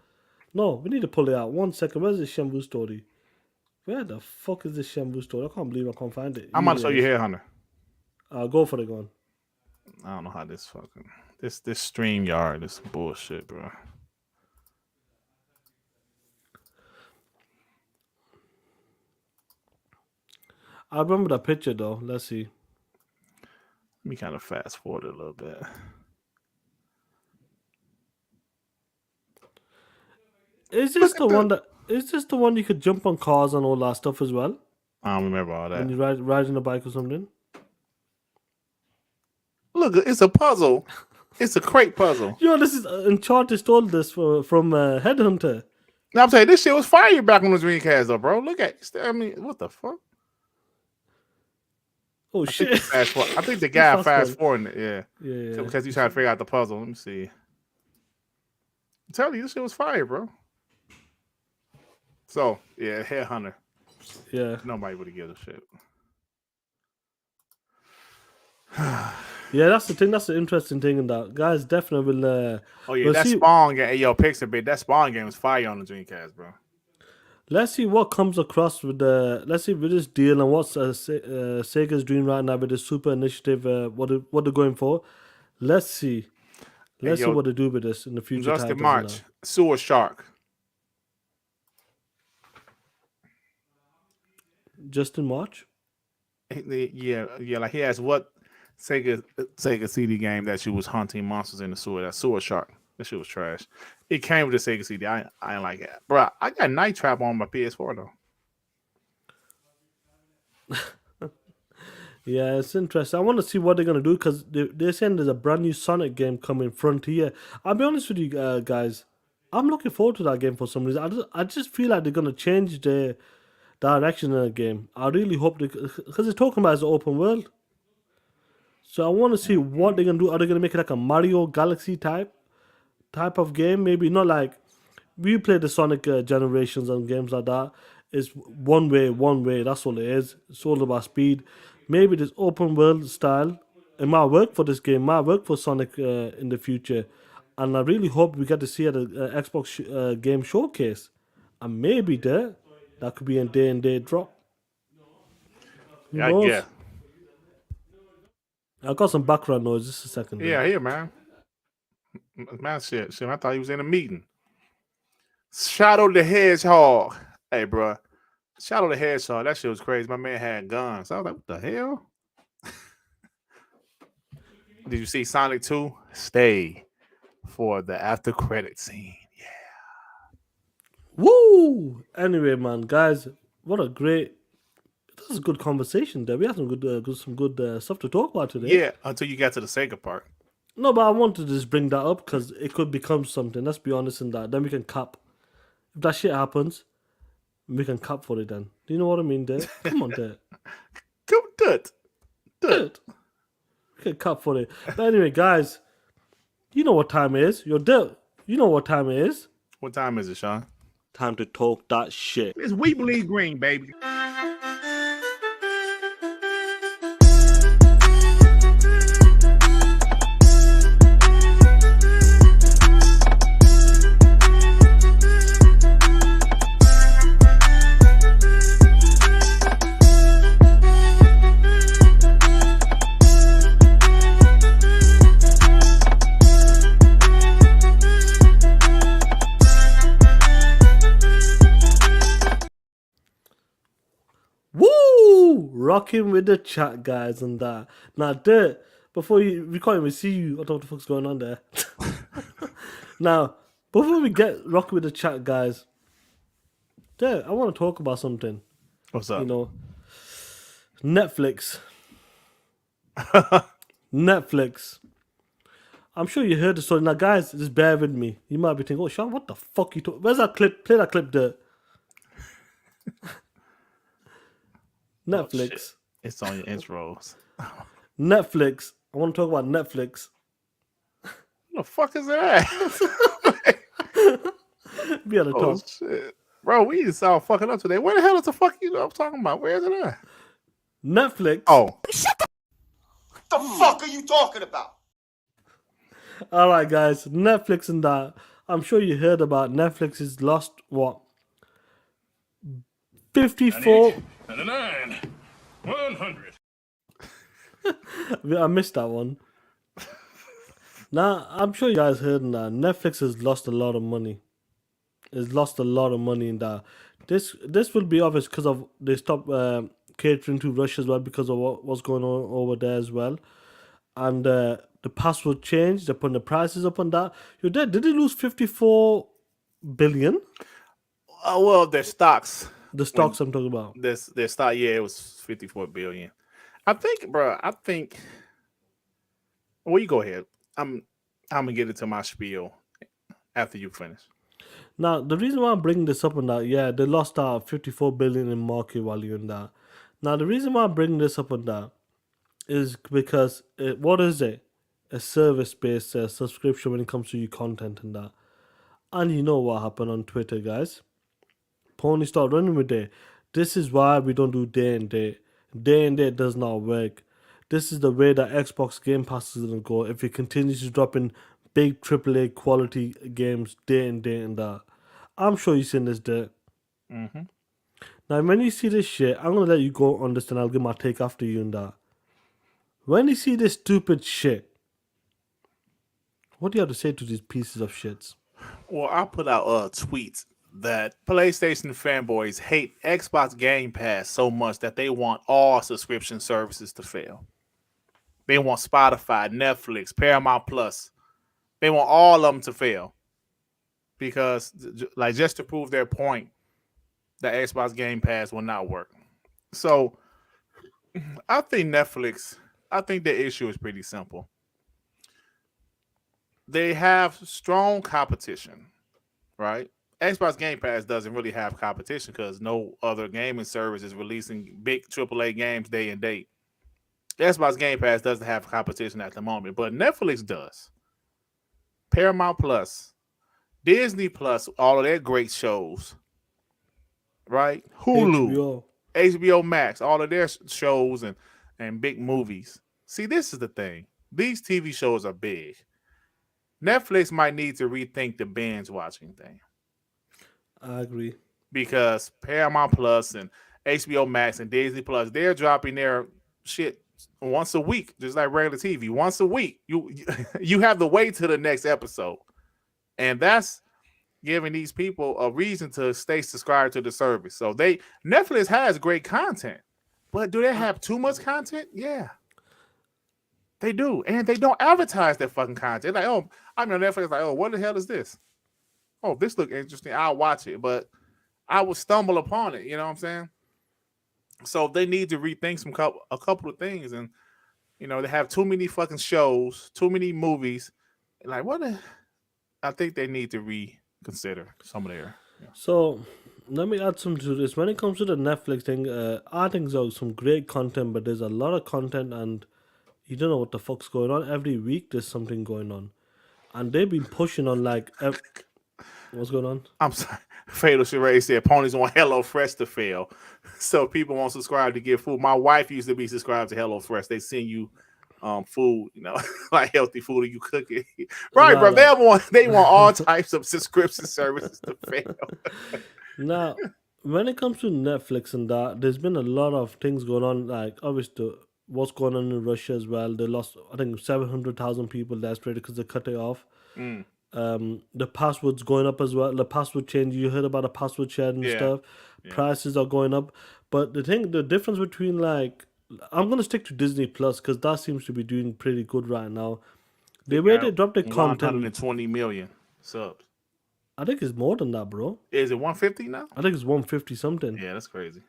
No, we need to pull it out. 1 second. Where's the Shenmue story? Where the fuck is the Shenmue story? I can't believe I can't find it. I'm about to show you Headhunter. Go for it, go on. I don't know how this fucking this StreamYard is bullshit, bro. I remember that picture though. Let's see. Let me kind of fast forward it a little bit. Is this the one that? Is this the one you could jump on cars and all that stuff as well? I don't remember all When that. you riding a bike or something? Look, it's a puzzle. It's a crate puzzle. Yo, this is Uncharted stole this from Headhunter. Now I'm saying this shit was fire back on the Dreamcast, though, bro. Look at, I mean, what the fuck? Oh I think, shit! I think the guy Fast fast forwarding it, yeah. Yeah. Because he's trying to figure out the puzzle. Let me see. I'm telling you, this shit was fire, bro. So, yeah, Headhunter. Yeah. Nobody would have given a shit. Yeah, that's the thing. That's the interesting thing in that. Guys definitely will. Oh, yeah, we'll that see- Spawn game. Hey, yo, Pixelbit, that Spawn game was fire on the Dreamcast, bro. Let's see what comes across with the. Let's see with this deal and what's Sega's doing right now with the Super Initiative. What they're going for. Let's see. Let's see yo, what they do with this in the future. Just in titles March, now. Sewer Shark. Just in March. Yeah, like he has what Sega CD game that you was hunting monsters in the sewer. That Sewer Shark. That shit was trash. It came with the Sega CD. I ain't like it, bro. I got Night Trap on my PS4 though. Yeah, it's interesting. I want to see what they're gonna do because they're saying there's a brand new Sonic game coming, Frontier. I'll be honest with you guys. I'm looking forward to that game for some reason. I just feel like they're gonna change the direction in the game. I really hope because they're talking about as an open world. So I want to see what they're gonna do. Are they gonna make it like a Mario Galaxy type of game? Maybe not like we play the Sonic generations and games like that. It's one way. That's all it is. It's all about speed. Maybe this open world style. It might work for this game. Might work for Sonic in the future. And I really hope we get to see it at the Xbox game showcase. And maybe that could be a day and day drop. Who Yeah, knows? yeah, I got some background noise. Just a second. yeah. Here, man. Man, shit. I thought he was in a meeting. Shadow the Hedgehog. Hey, bro. Shadow the Hedgehog. That shit was crazy. My man had guns. I was like, what the hell? Did you see Sonic 2? Stay for the after credit scene. Woo! Anyway, man, guys, what a great. This is a good conversation there. We have some good stuff to talk about today. Yeah, until you got to the Sega part. No, but I wanted to just bring that up because it could become something. Let's be honest in that. Then we can cap. If that shit happens, we can cap for it then. Do you know what I mean, there? Come on, there. Come dirt. Dude. We can cap for it. But anyway, guys, you know what time it is. You're dead. You know what time it is. What time is it, Sean? Time to talk that shit. It's We Believe Green, baby. Woo! Rocking with the chat, guys, and that. Now, Dirt, before we can't even see you. I don't know what the fuck's going on there. Now, before we get rocking with the chat, guys, Dirt, I want to talk about something. What's up? You know, Netflix. Netflix. I'm sure you heard the story. Now, guys, just bear with me. You might be thinking, oh, Sean, what the fuck you talking? Where's that clip? Play that clip, Dirt. Netflix. Shit. It's on your intros. Netflix. I want to talk about Netflix. What the fuck is that? Be at the Oh top. shit, bro, we just all fucking up today. Where the hell is the fuck you? I'm talking about. Where is it at? Netflix. Oh, The fuck are you talking about? All right, guys. Netflix and that. I'm sure you heard about Netflix has lost what? 54. 99, 100. I missed that one. Now, I'm sure you guys heard that Netflix has lost a lot of money. It's lost a lot of money in that. This will be obvious because of they stopped catering to Russia as well because of what's going on over there as well. And the password changed. They're putting the prices up on that. You're dead. Did they lose 54 billion? well, their stocks. The stocks I'm talking about. Their stock. Yeah, it was 54 billion. I think, bro. Well, you go ahead. I'm gonna get into my spiel after you finish. Now, the reason why I'm bringing this up on that, yeah, they lost out 54 billion in market value in that. Now, the reason why I'm bringing this up on that is because what is it? A service-based subscription when it comes to your content and that. And you know what happened on Twitter, guys. Pony started running with it. This is why we don't do day and day. Day and day does not work. This is the way that Xbox Game Pass is going to go if it continues to drop in big AAA quality games day and day and that. I'm sure you've seen this day. Mm-hmm. Now, when you see this shit, I'm going to let you go on this and I'll give my take after you and that. When you see this stupid shit, what do you have to say to these pieces of shits? Well, I put out a tweet that PlayStation fanboys hate Xbox Game Pass so much that they want all subscription services to fail. They want Spotify, Netflix, Paramount Plus. They want all of them to fail because, like, just to prove their point that Xbox Game Pass will not work. So, I think the issue is pretty simple. They have strong competition, right? Xbox Game Pass doesn't really have competition because no other gaming service is releasing big AAA games day and date. Xbox Game Pass doesn't have competition at the moment, but Netflix does. Paramount Plus, Disney Plus, all of their great shows, right? Hulu, HBO Max, all of their shows and big movies. See, this is the thing. These TV shows are big. Netflix might need to rethink the binge watching thing. I agree. Because Paramount Plus and HBO Max and Disney Plus, they're dropping their shit once a week, just like regular TV. Once a week, you have to wait till the next episode, and that's giving these people a reason to stay subscribed to the service. So Netflix has great content, but do they have too much content? Yeah, they do, and they don't advertise their fucking content. Like, oh, I'm on Netflix. Like, oh, what the hell is this? oh, this look interesting. I'll watch it, but I would stumble upon it. You know what I'm saying? So they need to rethink a couple of things, and you know they have too many fucking shows, too many movies. Like what? I think they need to reconsider some of their. Yeah. So let me add some to this. When it comes to the Netflix thing, I think there's some great content, but there's a lot of content, and you don't know what the fuck's going on. Every week there's something going on, and they've been pushing on like, what's going on? I'm sorry. Fatal Charade said ponies want HelloFresh to fail, so people won't subscribe to get food. My wife used to be subscribed to HelloFresh. They send you food, you know, like healthy food, and you cook it. Right, bro. They want all types of subscription services to fail. Now, when it comes to Netflix and that, there's been a lot of things going on. Like obviously, what's going on in Russia as well. They lost, I think, 700,000 people last year because they cut it off. The passwords going up as well. The password change. You heard about the password sharing and stuff. Yeah. Prices are going up. But the difference between like, I'm gonna stick to Disney Plus because that seems to be doing pretty good right now. The way they dropped the content, 120 million subs. I think it's more than that, bro. Is it 150 now? I think it's 150 something. Yeah, that's crazy.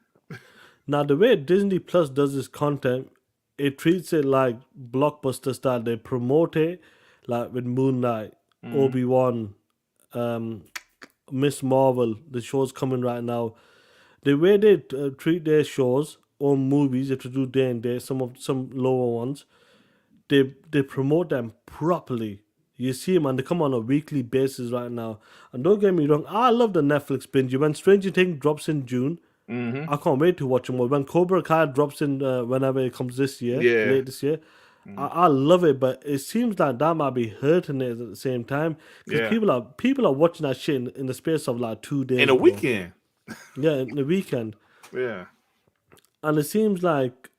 Now the way Disney Plus does this content, it treats it like blockbuster style. They promote it like with Moon Knight, Obi-Wan, Miss Marvel. The show's coming right now. The way they treat their shows or movies, if to do day and day, some lower ones, they promote them properly. You see them and they come on a weekly basis right now. And don't get me wrong, I love the Netflix binge. When Stranger Things drops in June, I can't wait to watch them all. When Cobra Kai drops in whenever it comes this year, late this year, I love it. But it seems like that might be hurting it at the same time because people are watching that shit in the space of like 2 days. In a weekend. Yeah, in the weekend. Yeah. And it seems like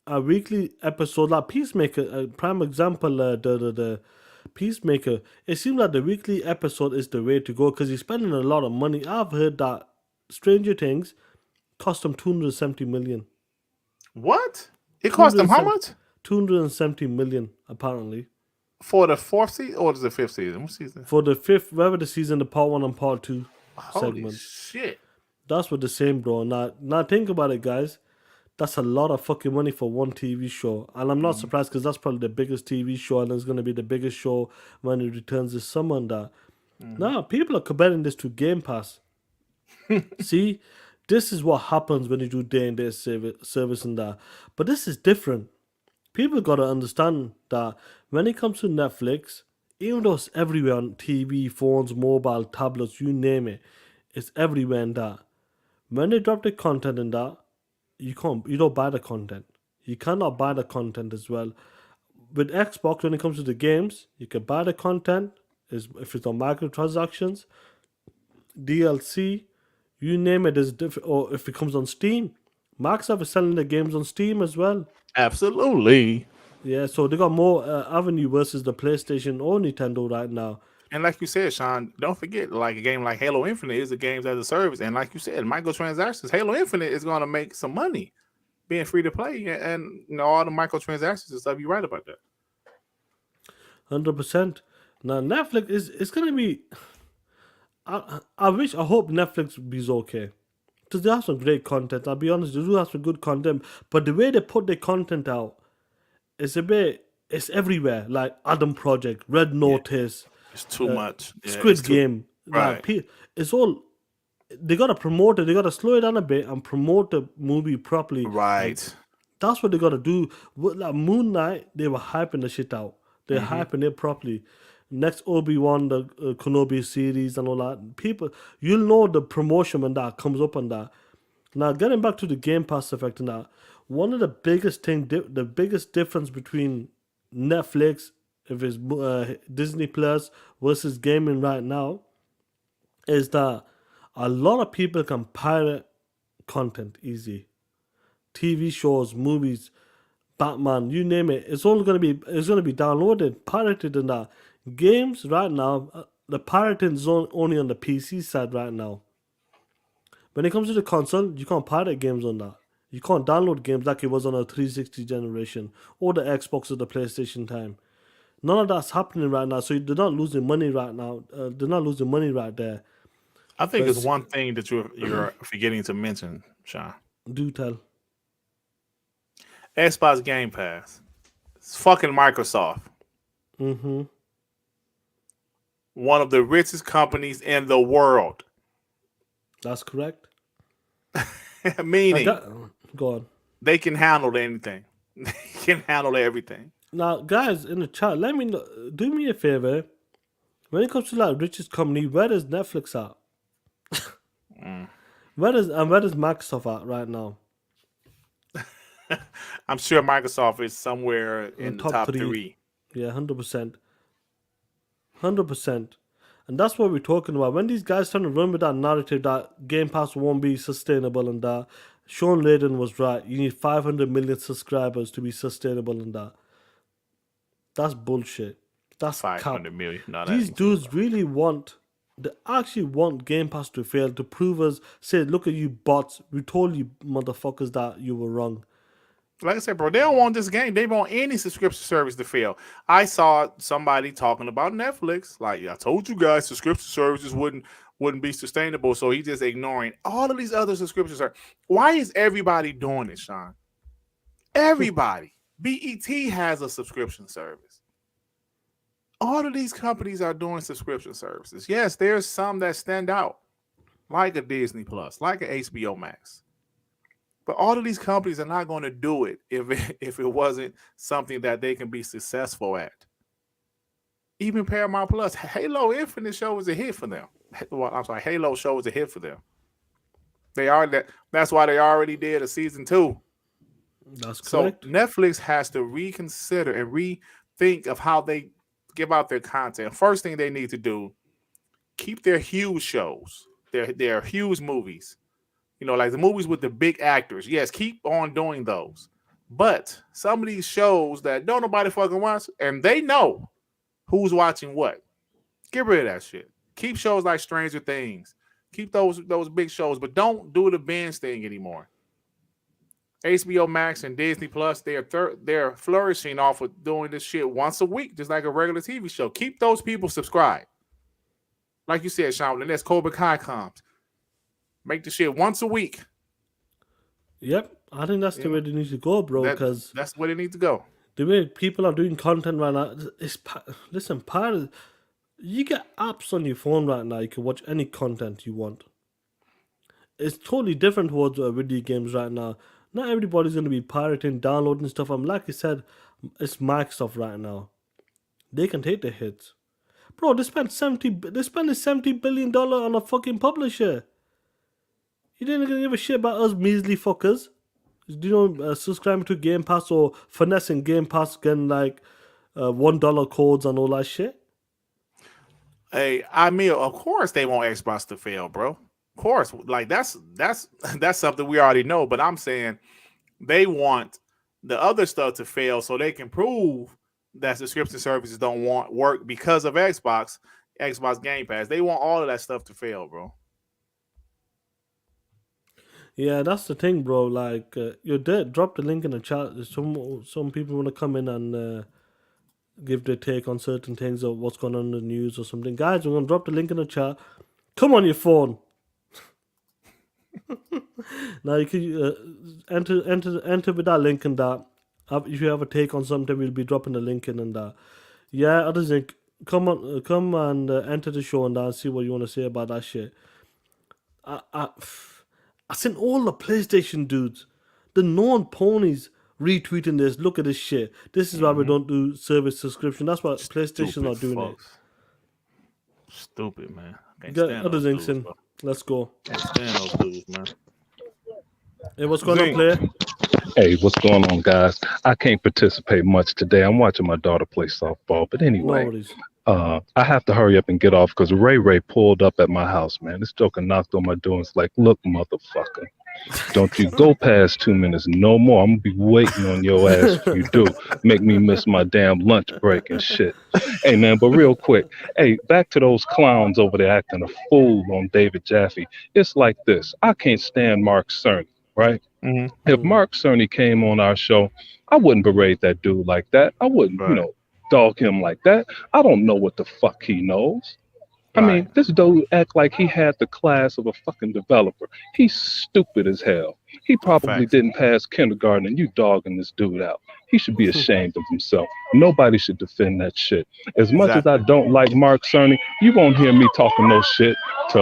a weekly episode, like Peacemaker, a prime example, the Peacemaker, it seems like the weekly episode is the way to go because he's spending a lot of money. I've heard that Stranger Things cost him 270 million. What? It cost him how much? 270 million, apparently. For the fourth season or the fifth season? What season? For the fifth, whatever the season, the part 1 and part 2 segment. Shit. That's what the same, bro. Now think about it, guys. That's a lot of fucking money for one TV show. And I'm not surprised because that's probably the biggest TV show and it's going to be the biggest show when it returns this summer and that. Now, people are comparing this to Game Pass. See, this is what happens when you do day-and-day service and that. But this is different. People got to understand that when it comes to Netflix, even though it's everywhere on TV, phones, mobile, tablets, you name it, it's everywhere in that. When they drop the content in that, you don't buy the content. You cannot buy the content as well. With Xbox, when it comes to the games, you can buy the content if it's on microtransactions, DLC, you name it, is different. Or if it comes on Steam, Microsoft is selling the games on Steam as well. Absolutely. Yeah, so they got more avenue versus the PlayStation or Nintendo right now. And like you said, Sean, don't forget, like a game like Halo Infinite is a games as a service. And like you said, microtransactions, Halo Infinite is going to make some money being free to play. And you know, all the microtransactions and stuff, you're right about that. 100%. Now, Netflix it's going to be... I hope Netflix is okay. Because they have some great content. I'll be honest, they do have some good content. But the way they put their content out, it's everywhere. Like Adam Project, Red Notice... It's too much. Yeah, Squid Game. Right. Like, it's all... They got to promote it. They got to slow it down a bit and promote the movie properly. Right. Like, that's what they got to do. With like Moon Knight, they were hyping the shit out. They're hyping it properly. Next Obi-Wan, the Kenobi series and all that. People, you'll know the promotion when that comes up on that. Now, getting back to the Game Pass effect and that, one of the biggest the biggest difference between Netflix, if it's Disney Plus versus gaming right now, is that a lot of people can pirate content easy. TV shows, movies, Batman, you name it. It's gonna be downloaded, pirated, and that. Games right now, the pirating is only on the PC side right now. When it comes to the console, you can't pirate games on that. You can't download games like it was on a 360 generation or the Xbox or the PlayStation time. None of that's happening right now. So they're not losing money right now. They're not losing money right there. I think But there's one thing that you're forgetting to mention, Sean. do tell. Xbox Game Pass. It's fucking Microsoft. Mm-hmm. One of the richest companies in the world. That's correct. Meaning, go on. they can handle anything. They can handle everything. Now, guys in the chat, let me know. Do me a favor. When it comes to like richest company, where is Netflix at? Where is Microsoft at right now? I'm sure Microsoft is somewhere in the top three. Yeah, 100%. 100%. And that's what we're talking about. When these guys trying to run with that narrative that Game Pass won't be sustainable and that, Sean Layden was right. You need 500 million subscribers to be sustainable in that. That's bullshit. That's 500 million. No, these dudes really they actually want Game Pass to fail to prove us, say, look at you bots. We told you motherfuckers that you were wrong. Like I said, bro, they don't want this game. They want any subscription service to fail. I saw somebody talking about Netflix. Like, I told you guys, subscription services wouldn't be sustainable. So he's just ignoring all of these other subscription services. Why is everybody doing it, Sean? Everybody. BET has a subscription service. All of these companies are doing subscription services. Yes, there's some that stand out, like a Disney Plus, like an HBO Max. But all of these companies are not going to do it if it wasn't something that they can be successful at. Even Paramount Plus, Halo Infinite show is a hit for them. Well, I'm sorry, Halo show is a hit for them. That's why they already did a season 2. That's correct. So Netflix has to reconsider and rethink of how they give out their content. First thing they need to do, keep their huge shows, their huge movies. You know, like the movies with the big actors. Yes, keep on doing those. But some of these shows that don't nobody fucking watch, and they know who's watching what. Get rid of that shit. Keep shows like Stranger Things. Keep those big shows, but don't do the binge thing anymore. HBO Max and Disney Plus, they're flourishing off of doing this shit once a week, just like a regular TV show. Keep those people subscribed. Like you said, Sean, when that's Cobra Kai comes. Make the shit once a week. Yep, I think that's the way they need to go, bro. Because that's where they need to go. The way people are doing content right now, you get apps on your phone right now. You can watch any content you want. It's totally different towards video games right now. Not everybody's going to be pirating, downloading stuff. Like you said, it's Microsoft right now. They can take the hits. Bro, they spent $70 billion on a fucking publisher. You didn't give a shit about us measly fuckers. Subscribing to Game Pass or finessing Game Pass, getting like $1 codes and all that shit. Hey, I mean, of course they want Xbox to fail, bro. Of course, like that's something we already know. But I'm saying they want the other stuff to fail so they can prove that subscription services don't work because of Xbox Game Pass. They want all of that stuff to fail, bro. Yeah, that's the thing, bro. Like, you're dead. Drop the link in the chat. Some people want to come in and give their take on certain things or what's going on in the news or something. Guys, we're going to drop the link in the chat. Come on your phone. Now you can enter with that link and that. If you have a take on something, we'll be dropping the link in and that. Yeah, others think come and enter the show and that and see what you want to say about that shit. I seen all the PlayStation dudes, the known ponies retweeting this. Look at this shit. This is why we don't do service subscription. That's why PlayStation's not doing folks. It. Stupid, man. Get other things in. Let's go. Can't stand those dudes, man. Hey, what's going on, player? Hey, what's going on, guys? I can't participate much today. I'm watching my daughter play softball. But anyway, I have to hurry up and get off because Ray pulled up at my house, man. This joker knocked on my door and it's like, look, motherfucker, don't you go past 2 minutes no more. I'm going to be waiting on your ass if you do. Make me miss my damn lunch break and shit. Hey, man, but real quick, hey, back to those clowns over there acting a fool on David Jaffe. It's like this. I can't stand Mark Cerny, right? If Mark Cerny came on our show, I wouldn't berate that dude like that. I wouldn't, dog him like that. I don't know what the fuck he knows. I mean, this dude act like he had the class of a fucking developer. He's stupid as hell. He probably didn't pass kindergarten, and you dogging this dude out. He should be ashamed of himself. Nobody should defend that shit. As much as I don't like Mark Cerny, you won't hear me talking no shit to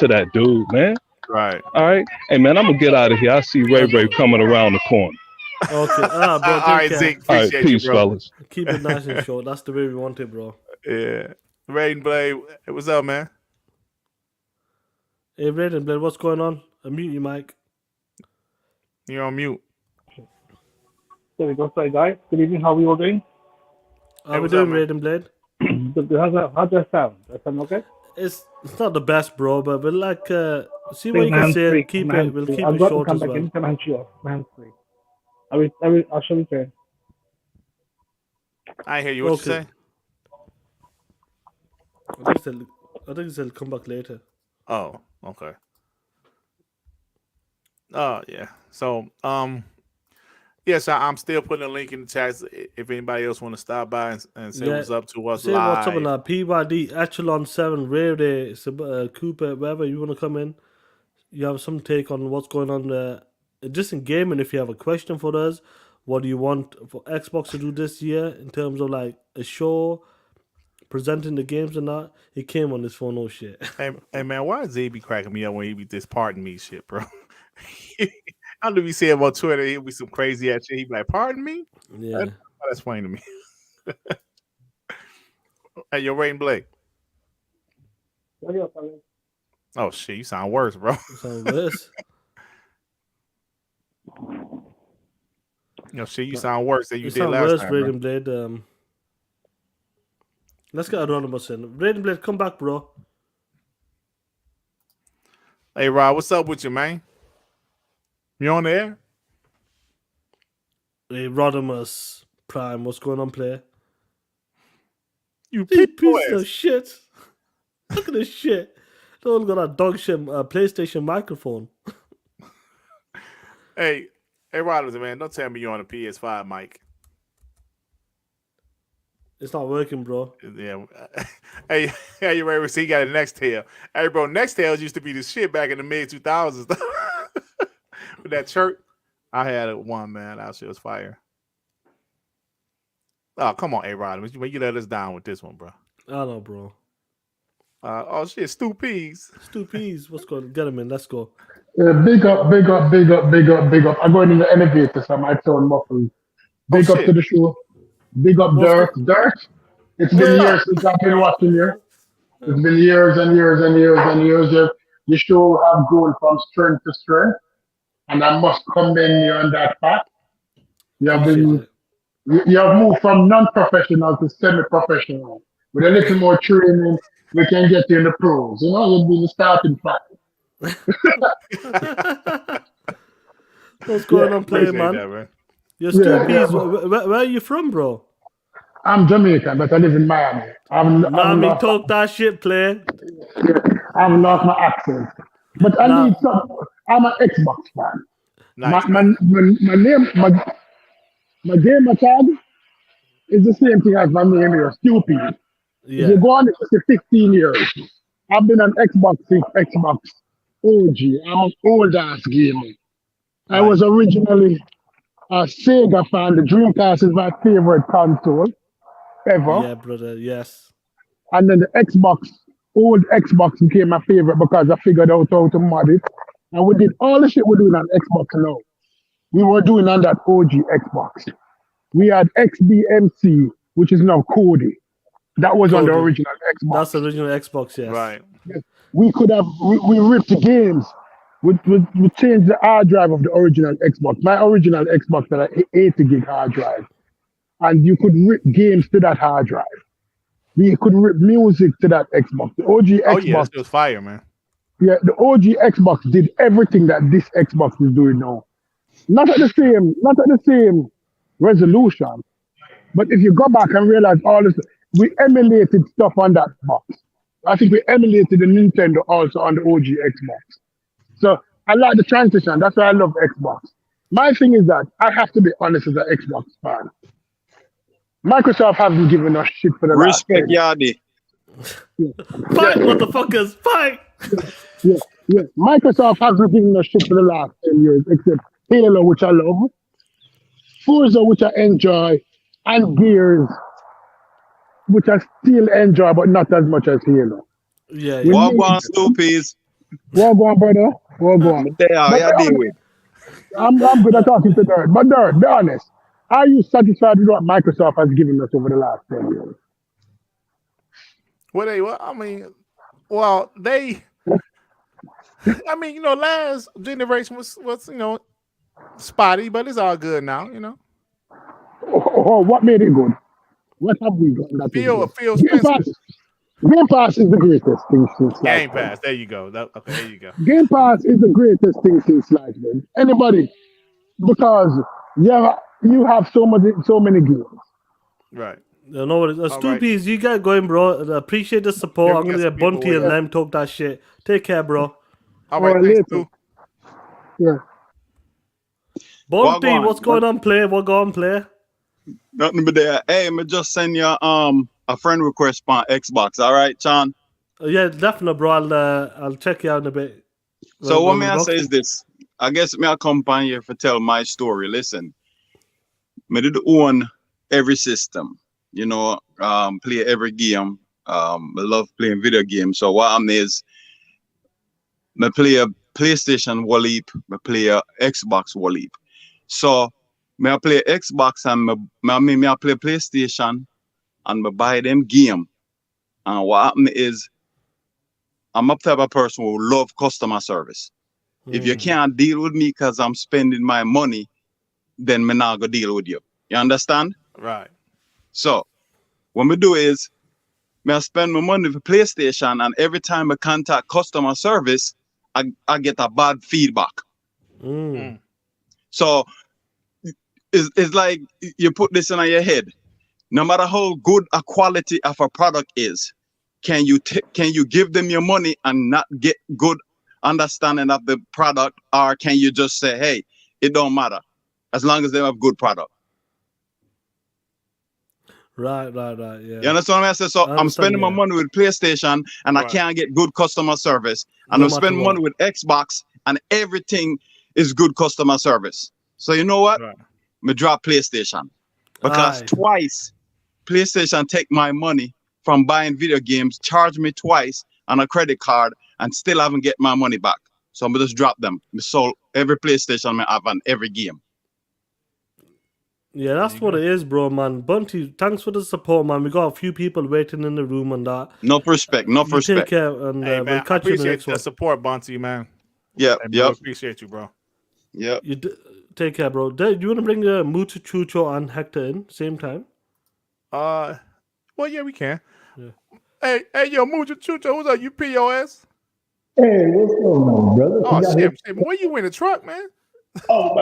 that dude, man. Right. All right. Hey, man, I'm gonna get out of here. I see Ray coming around the corner. Okay. Bro. All right, Zeke. All right, Appreciate peace, you, bro. fellas. Keep it nice and short. That's the way we want it, bro. Yeah. Raiden Blade, what's up, man? Hey, Raiden Blade, what's going on? Unmute you, Mike. You're on mute. There we go. Sorry, guys. Good evening. How are you all doing? How we doing, Raiden Blade? How's that sound? That sound okay? It's not the best, bro, but we'll like see what you can say. We'll keep it short as well. My hands free. I shall return. I hear you. What you say? I think they'll come back later. Oh, okay. Yeah. So, yes, I'm still putting a link in the chat if anybody else want to stop by and say what's up to us say live. What's up on that PYD Echelon 7 Rare Day, Cooper, wherever you want to come in. You have some take on what's going on there. Just in gaming, if you have a question for us, what do you want for Xbox to do this year in terms of like a show, presenting the games and that? He came on his phone, no shit. Hey man, why is Z be cracking me up when he be this pardon me shit, bro? I don't know if you see him on Twitter, he'll be some crazy ass shit. He be like, pardon me? Yeah. That's funny to me. Hey, you're Raiden Blake. Oh shit, you sound worse, bro. You sound worse. You sound worse than you did sound last worse, time. Raiden Blade. Let's get Anonymous in. Raiden Blade, come back, bro. Hey Rob, what's up with you, man? You on the air? Hey, Rodimus Prime, what's going on, player? You piece of shit. Look at this shit. They all got that dog shit PlayStation microphone. Hey, Rodimus, man, don't tell me you're on a PS5 mic. It's not working, bro. Yeah. Hey, you ready to see? He got a Nextel. Hey, bro, Nextels used to be the shit back in the mid-2000s. With that chirp, I had one, man. That shit was fire. Oh, come on, A-Rod. You let us down with this one, bro. I know, bro. Oh, shit, Stu Peas. Stu Peas, what's going on? Get him in, let's go. Big up. I'm going in the elevator, so my phone muffled. Big up to the show. Big up, Dirt. It's been years since I've been watching you. It's been years and years and years and years. Your show have grown from strength to strength, and I must commend you on that fact. You have moved from non-professional to semi-professional. With a little more training, we can get you in the pros. You know, you'll be the starting fact. What's going on, player, man? That, You're Stu Peas. Where are you from, bro? I'm Jamaican, but I live in Miami. Talk that shit, player. I've lost my accent. But I need some. I'm an Xbox fan. Nice. My name, my gamer tag is the same thing as my name here, Stupid. Yeah. If you go on it for 15 years, I've been on Xbox since Xbox OG. I'm an old ass gamer. I was originally a Sega fan. The Dreamcast is my favorite console ever. Yeah, brother, yes. And then the old Xbox became my favorite because I figured out how to mod it. And we did all the shit we're doing on Xbox now. We were doing on that OG Xbox. We had XBMC, which is now Kodi. That was on the original Xbox. That's the original Xbox, yes. Right. Yes. We could have, we ripped the games. We changed the hard drive of the original Xbox. My original Xbox had an 80 gig hard drive. And you could rip games to that hard drive. We could rip music to that Xbox. The OG Xbox. Oh, yeah, it was fire, man. Yeah, the OG Xbox did everything that this Xbox is doing now. Not at the same resolution. But if you go back and realize all this, we emulated stuff on that box. I think we emulated the Nintendo also on the OG Xbox. So I like the transition. That's why I love Xbox. My thing is that I have to be honest as an Xbox fan. Microsoft hasn't given us shit for the Respect last 10 Yardi. Fight, motherfuckers, fight! Yeah. Microsoft hasn't given us shit for the last 10 years, except Halo, which I love, Forza, which I enjoy, and Gears, which I still enjoy, but not as much as Halo. Yeah, We What need- one stoopies? Well gone, brother. Well gone. They are But you deal with. I'm good at talking to Dirt. But Dirt, be honest. Are you satisfied with what Microsoft has given us over the last 10 years? Last generation was spotty, but it's all good now, Oh, what made it good? What have we got that is Phil good? Game Spencer. Pass. Game Pass is the greatest thing since Game sliced bread. Pass. There you go. Okay, there you go. Game Pass is the greatest thing since sliced bread. Anybody, because you have so many games. Right. You know what? All right. Stoopies, you get going, bro. Appreciate the support. Yeah, I'm we gonna got get some people Bunty and waiting. Lem talk that shit. Take care, bro. All right, Alright, thanks, later. Stu. Yeah. Bunty, Wagwan. what's going on, play? What go on, play? Nothing but there. Hey, me just send you a friend request on Xbox. All right, Sean. Yeah, definitely, bro. I'll check you out in a bit. So what When may we I rock say it. is this. I guess me I come on here for tell my story. Listen, me did own every system. Play every game. I love playing video games. So what I'm is, me play a PlayStation Wallip, me play a Xbox Wallip. So me I play Xbox and me I play PlayStation and me buy them game. And what happened is, I'm a type of person who love customer service. If you can't deal with me because I'm spending my money, then me not gonna deal with you. You understand? Right. So what me do is, me I spend my money for PlayStation, and every time I contact customer service, I get a bad feedback. So it's like you put this in your head. No matter how good a quality of a product is, can you give them your money and not get good understanding of the product, or can you just say, hey, it don't matter as long as they have good product? Right, yeah. You understand what I said? So I'm spending my money with PlayStation and I can't get good customer service. And No I'm spending matter money with Xbox and everything is good customer service. So you know what? Me drop PlayStation. Because twice PlayStation take my money from buying video games, charge me twice on a credit card, and still haven't get my money back. So I'm just drop them. Me sold every PlayStation I have on every game. Yeah, that's what it is, bro, man. Bunty, thanks for the support, man. We got a few people waiting in the room and that. No respect, no You respect. take care, and Hey, man, we'll I catch you in the appreciate next the one. support, Bunty, man. Yeah, Hey, bro, appreciate you, bro. Yeah. Take care, bro. Do you want to bring Mutu Chucho and Hector in same time? Well, yeah, we can. Yeah. Hey, yo, Mujo Chucho, what's up? You POS? Hey, what's going on, brother? Oh, You got shit, here- where you in the truck, man? Oh,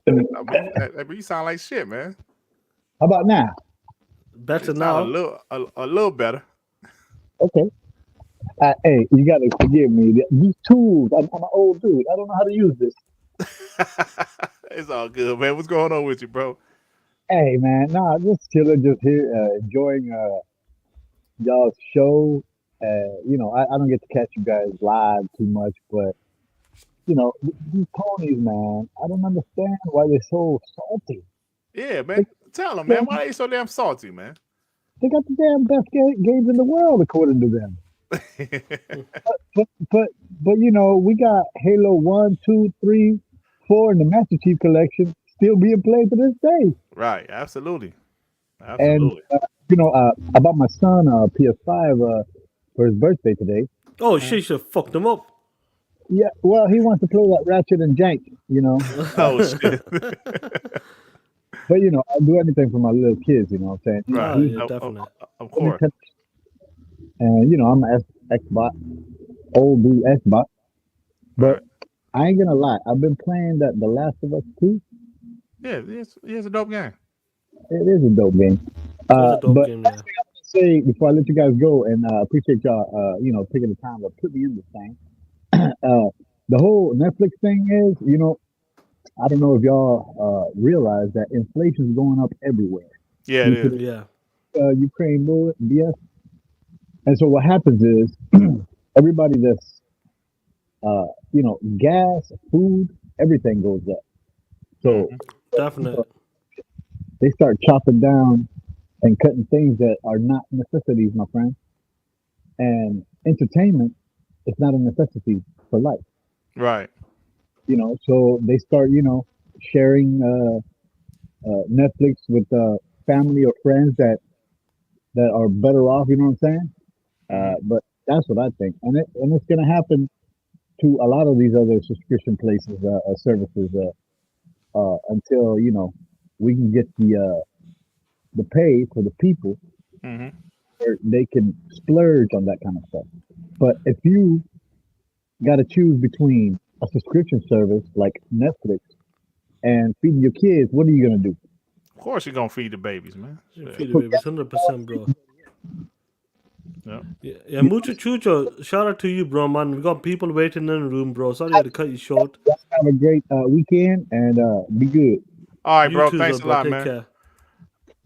You sound like shit, man. how about now? Better You sound now. A little better. Okay. Hey, you got to forgive me. These tools, I'm an old dude. I don't know how to use this. It's all good, man. What's going on with you, bro? Hey, man, nah, just chilling, just here, enjoying y'all's show. I don't get to catch you guys live too much, but these ponies, man, I don't understand why they're so salty. Yeah, man. Tell them, man. Why they so damn salty, man? They got the damn best games in the world, according to them. but we got Halo 1, 2, 3, 4 in the Master Chief Collection still being played to this day. Right, absolutely. And I bought my son a PS5 for his birthday today. Oh, she should have fucked him up. Yeah, well, he wants to play that Ratchet and Jank, Oh, shit. But I'll do anything for my little kids, you know what I'm saying? Right, yeah, definitely. Of course. And I'm an Xbox, old dude Xbox. But I ain't gonna lie, I've been playing that The Last of Us 2. Yeah, it's a dope game. It is a dope game. It's a dope game, yeah. Last thing I'm gonna say before I let you guys go, and appreciate y'all, taking the time to put me in this thing. The whole Netflix thing is, I don't know if y'all realize that inflation is going up everywhere. Yeah, it into is. Yeah. Ukraine war BS. And so what happens is everybody that's gas, food, everything goes up. So Definitely. they start chopping down and cutting things that are not necessities, my friend. And entertainment is not a necessity for life. Right. So they start, sharing Netflix with family or friends that are better off. You know what I'm saying? But that's what I think, and it's gonna happen to a lot of these other subscription places, services, until we can get the pay for the people, where they can splurge on that kind of stuff. But if you got to choose between a subscription service like Netflix and feeding your kids, what are you gonna do? Of course, you're gonna feed the babies, man. Feed the babies, 100%, bro. Yeah. Yeah, Mucho Chucho, shout out to you, bro, man. We got people waiting in the room, bro. Sorry I had to cut you short. Have a great weekend and be good. All right, You bro. too, Thanks bro. a lot, Take man. care.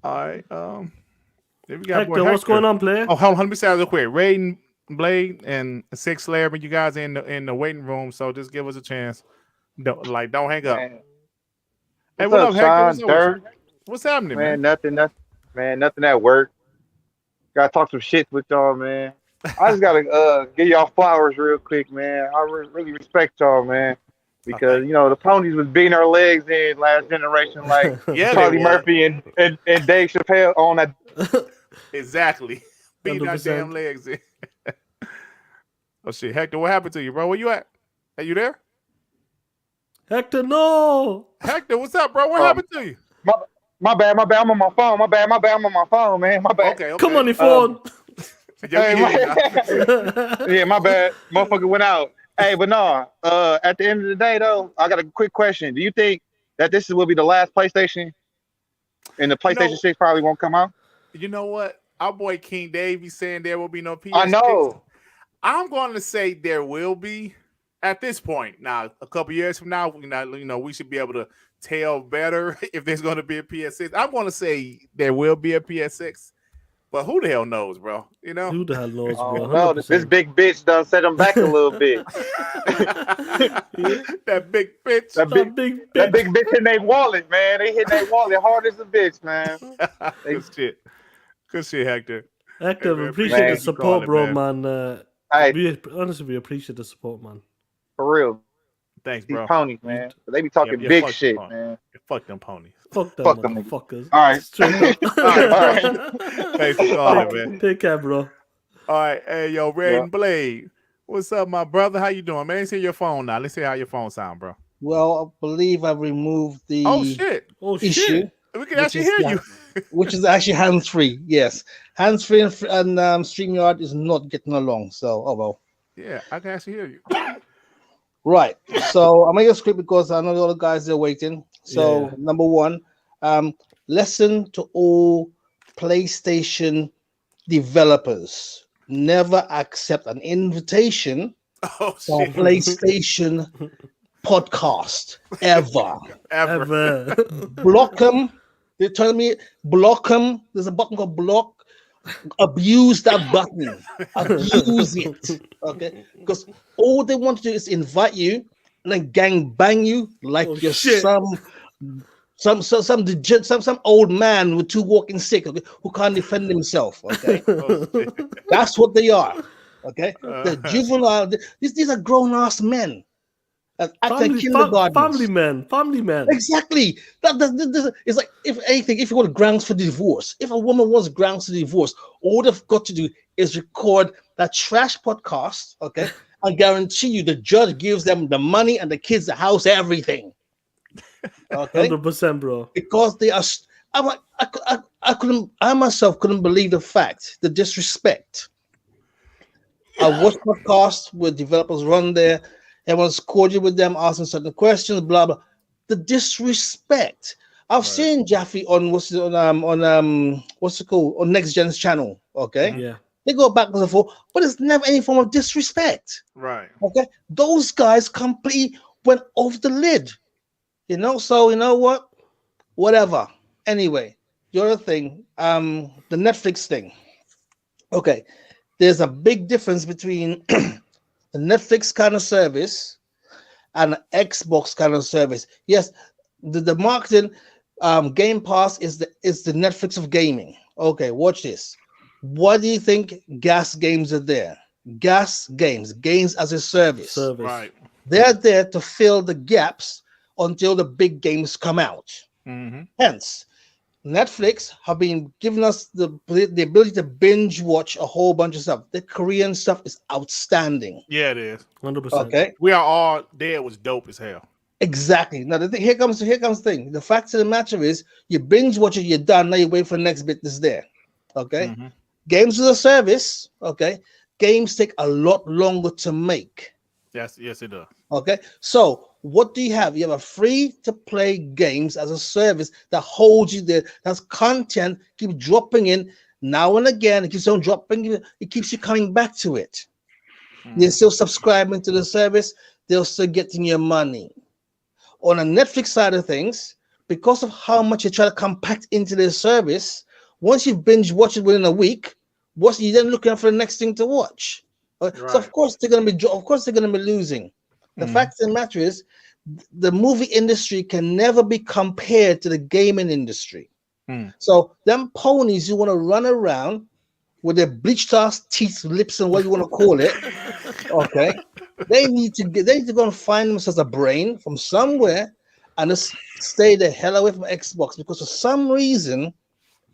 All right. Then we got Hector, what's going on, player? Oh, hold on. Let me say that real quick. Raiden, Blade, and Six Slayer, but you guys in the waiting room, so just give us a chance. Don't hang up. Man. Hey, What's what up, up, Hector? Sean? What's up? Dirk? What's happening, man? Nothing at work. Gotta talk some shit with y'all, man. I just gotta give y'all flowers real quick, man. I really respect y'all, man, because the ponies was beating our legs in last generation, like Yeah, Charlie Murphy and Dave Chappelle on that. Exactly. Beating our 100%. damn legs in. Oh shit, Hector, what happened to you, bro? Where you at? Are you there? Hector, no. Hector, what's up, bro? What happened to you? My bad. I'm on my phone. My bad. I'm on my phone, man. My bad. Okay. Come on your phone. Yeah, my bad. Motherfucker went out. Hey, but no. At the end of the day, though, I got a quick question. Do you think that this will be the last PlayStation, and the PlayStation 6 probably won't come out? You know what? Our boy King Davey saying there will be no PS6. I know. I'm going to say there will be at this point. Now, a couple years from now, we should be able to tell better if there's going to be a PS6. I'm going to say there will be a PS6, but who the hell knows, bro? Who the hell knows, bro? No, this big bitch done set him back a little bit. That big bitch. That big bitch in their wallet, man. They hit their wallet hard as a bitch, man. Good shit, Hector. Hector, we man, appreciate the support, bro, man. Honestly, we appreciate the support, man. For real. Thanks, bro. These ponies, man. They be talking big shit, man. Fuck them ponies. Fuck them motherfuckers. All right. Straight up. All right. Thanks for calling, man. Take care, bro. All right. Hey, yo, Raiden Blade. What's up, my brother? How you doing, man? Let's hear your phone now. Let's see how your phone sound, bro. Well, I believe I've removed the issue. We can actually hear you. Which is actually hands-free. Yes. Hands-free and StreamYard is not getting along. So, oh well. Yeah, I can actually hear you. Right. So I'm making a script because I know the other guys are waiting. So number one, lesson to all PlayStation developers: never accept an invitation for PlayStation podcast ever. Block them. They tell me block them. There's a button called block. Abuse that button. Abuse it. Okay, because all they want to do is invite you and then gang bang you like you're some old man with two walking stick, okay, who can't defend himself. Okay, that's what they are. Okay, the juvenile. These are grown ass men. Family man. Exactly. That it's like, if you want grounds for divorce, if a woman wants grounds for divorce, all they've got to do is record that trash podcast. Okay, I guarantee you, the judge gives them the money and the kids, the house, everything. Okay, 100%, bro. Because they are. I myself couldn't believe the disrespect. I watch podcasts where developers run there. Everyone's cordial with them, asking certain questions, blah blah. The disrespect. I've seen Jaffe on what's it called, on Next Gen's channel. Okay, yeah, they go back and forth, but it's never any form of disrespect. Right. Okay, those guys completely went off the lid. So you know what? Whatever. Anyway, the other thing, the Netflix thing. Okay, there's a big difference between the Netflix kind of service and an Xbox kind of service. Yes, the marketing, Game Pass is the Netflix of gaming. Okay, watch this. What do you think gas games are there? Gas games as a service. Right. They're there to fill the gaps until the big games come out. Mm-hmm. Hence, Netflix have been giving us the ability to binge watch a whole bunch of stuff. The Korean stuff is outstanding. Yeah, it is. 100%. Okay. We Are All Dead was dope as hell. Exactly. Now the thing, here comes the thing. The fact of the matter is, you binge watch it, you're done. Now you wait for the next bit that's there. Okay. Mm-hmm. Games as a service. Okay. Games take a lot longer to make. Yes, it does. Okay. So what do you have? You have a free-to-play games as a service that holds you there. That's content, keep dropping in now and again. It keeps on dropping. It keeps you coming back to it. You're still subscribing to the service. They're still getting your money. On a Netflix side of things, because of how much you try to compact into their service, once you binge watch it within a week, you then looking for the next thing to watch. Right. So of course they're gonna be losing. The fact of the matter is, the movie industry can never be compared to the gaming industry. So them ponies who want to run around with their bleached ass teeth, lips, and what you want to call it, okay, they need to go and find themselves a brain from somewhere and just stay the hell away from Xbox, because for some reason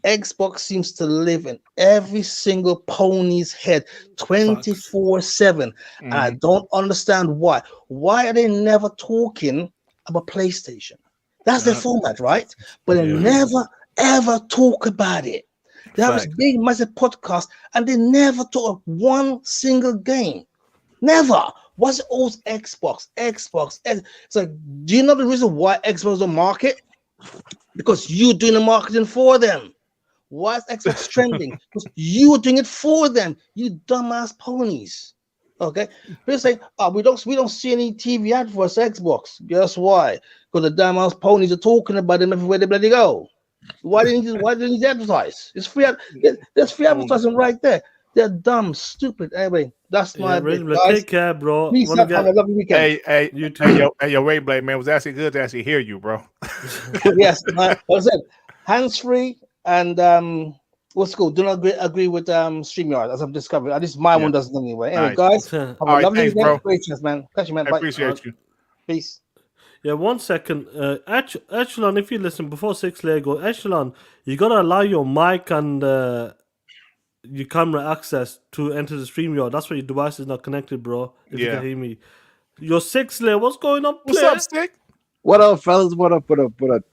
Xbox seems to live in every single pony's head 24/7. And I don't understand why. Why are they never talking about PlayStation? That's their format, right? But they never, ever talk about it. They have this big, massive podcast, and they never talk one single game. Never. What's always Xbox? It's like, do you know the reason why Xbox don't market? Because you're doing the marketing for them. Why is Xbox trending? Because you're doing it for them. You dumbass ponies. Okay, people say, "Oh, we don't see any TV ad for us Xbox." Guess why? Because the dumbass ponies are talking about them everywhere they bloody go. Why didn't you advertise? It's free. There's free advertising right there. They're dumb, stupid. Anyway, that's my bit, guys. Take care, bro. Peace out. Have a lovely weekend. Hey, you too. Hey, yo, Ray Blade, man, it was actually good to actually hear you, bro. Yes, that's it. Hands free and what's cool. Do not agree with StreamYard, as I've discovered. At least my one doesn't anyway. Anyway, guys, have a lovely weekend. Great chance, man. Catch you, man. Bye. Appreciate you. Peace. Yeah, 1 second. Echelon, if you listen before 6 Lego, Echelon, you gotta allow your mic and your camera access to enter the StreamYard. That's why your device is not connected, bro. If you can hear me. Your 6 Lego, what's going on? What's up, Stick? What up, fellas? What up?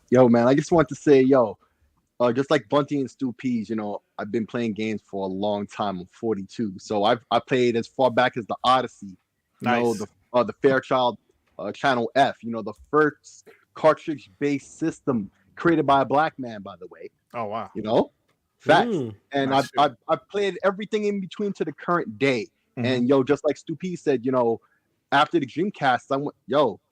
Yo, man, I just want to say, just like Bunty and Stu Peas, I've been playing games for a long time. I'm 42, so I played as far back as the Odyssey. The Fairchild Channel F. The first cartridge-based system created by a black man, by the way. Oh wow. Facts. And I've played everything in between to the current day. And just like Stu Peas said, after the Dreamcast, I went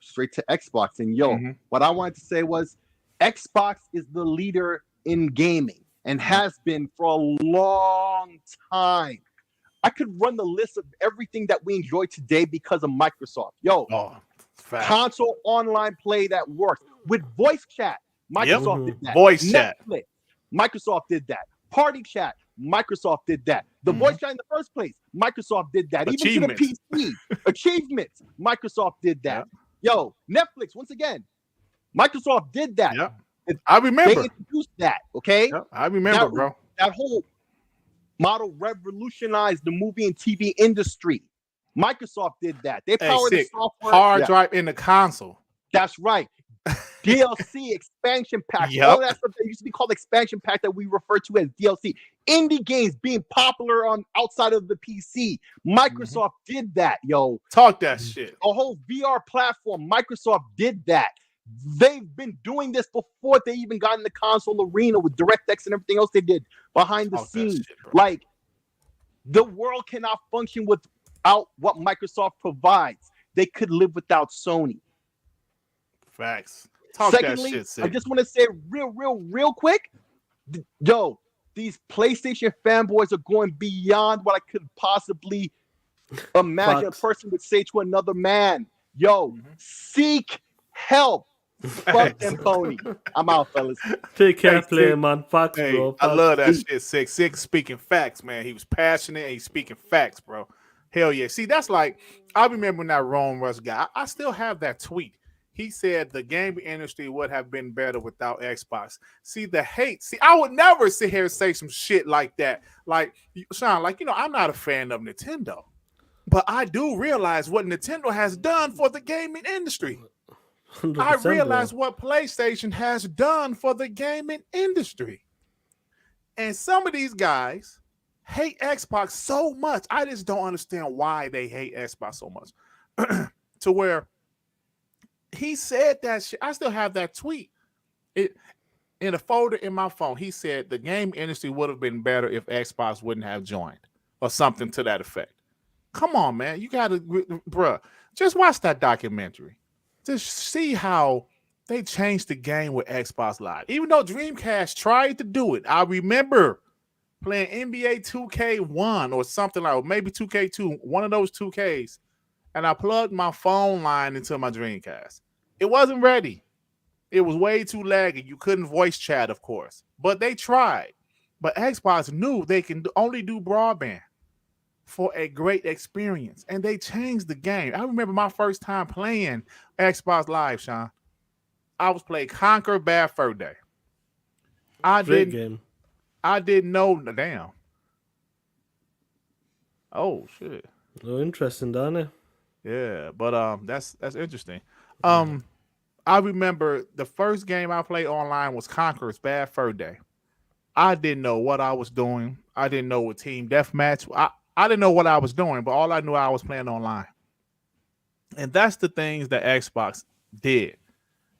straight to Xbox. And what I wanted to say was, Xbox is the leader in gaming and has been for a long time. I could run the list of everything that we enjoy today because of Microsoft. Console online play that works with voice chat. Microsoft did that. Voice Netflix, chat. Microsoft did that. Party chat. Microsoft did that. The voice chat in the first place. Microsoft did that. Even to the PC. Achievements. Microsoft did that. Netflix, once again, Microsoft did that. I remember. They introduced that, okay? I remember, bro. That whole model revolutionized the movie and TV industry. Microsoft did that. They powered the software. Hard drive in the console. That's right. DLC, expansion packs, all that stuff that used to be called expansion pack that we refer to as DLC. Indie games being popular on outside of the PC. Microsoft did that, Talk that shit. A whole VR platform. Microsoft did that. They've been doing this before they even got in the console arena with DirectX and everything else they did behind the scenes. Like, the world cannot function without what Microsoft provides. They could live without Sony. Facts. Talk Secondly, that shit, I just want to say real quick, Yo, these PlayStation fanboys are going beyond what I could possibly imagine a person would say to another man. Yo, seek help. Fuck them phony. I'm out, fellas. Take care, player, man. Facts, Hey, bro. I Facts. love that shit. Six speaking facts, man. He was passionate and he's speaking facts, bro. Hell yeah. See, that's like, I remember when that Rome Rush guy, I still have that tweet. He said the gaming industry would have been better without Xbox. See, the hate. See, I would never sit here and say some shit like that. Like, Sean, like, I'm not a fan of Nintendo. But I do realize what Nintendo has done for the gaming industry. I realize what PlayStation has done for the gaming industry. And some of these guys hate Xbox so much. I just don't understand why they hate Xbox so much. To where he said that shit. I still have that tweet. It in a folder in my phone. He said the game industry would have been better if Xbox wouldn't have joined, or something to that effect. Come on, man. You gotta, bruh. Just watch that documentary. Just see how they changed the game with Xbox Live. Even though Dreamcast tried to do it, I remember playing NBA 2K1 or something like, or maybe 2K2, one of those 2Ks, and I plugged my phone line into my Dreamcast. It wasn't ready. It was way too laggy. You couldn't voice chat, of course, but they tried. But Xbox knew they can only do broadband for a great experience, and they changed the game. I remember my first time playing Xbox Live, Sean. I was playing Conquer Bad Fur Day. I didn't know. Damn. Oh shit. Oh, interesting, don't it? Yeah, but that's interesting. I remember the first game I played online was Conquer's Bad Fur Day. I didn't know what I was doing. I didn't know what team deathmatch. I didn't know what I was doing, but all I knew I was playing online. And that's the things that Xbox did.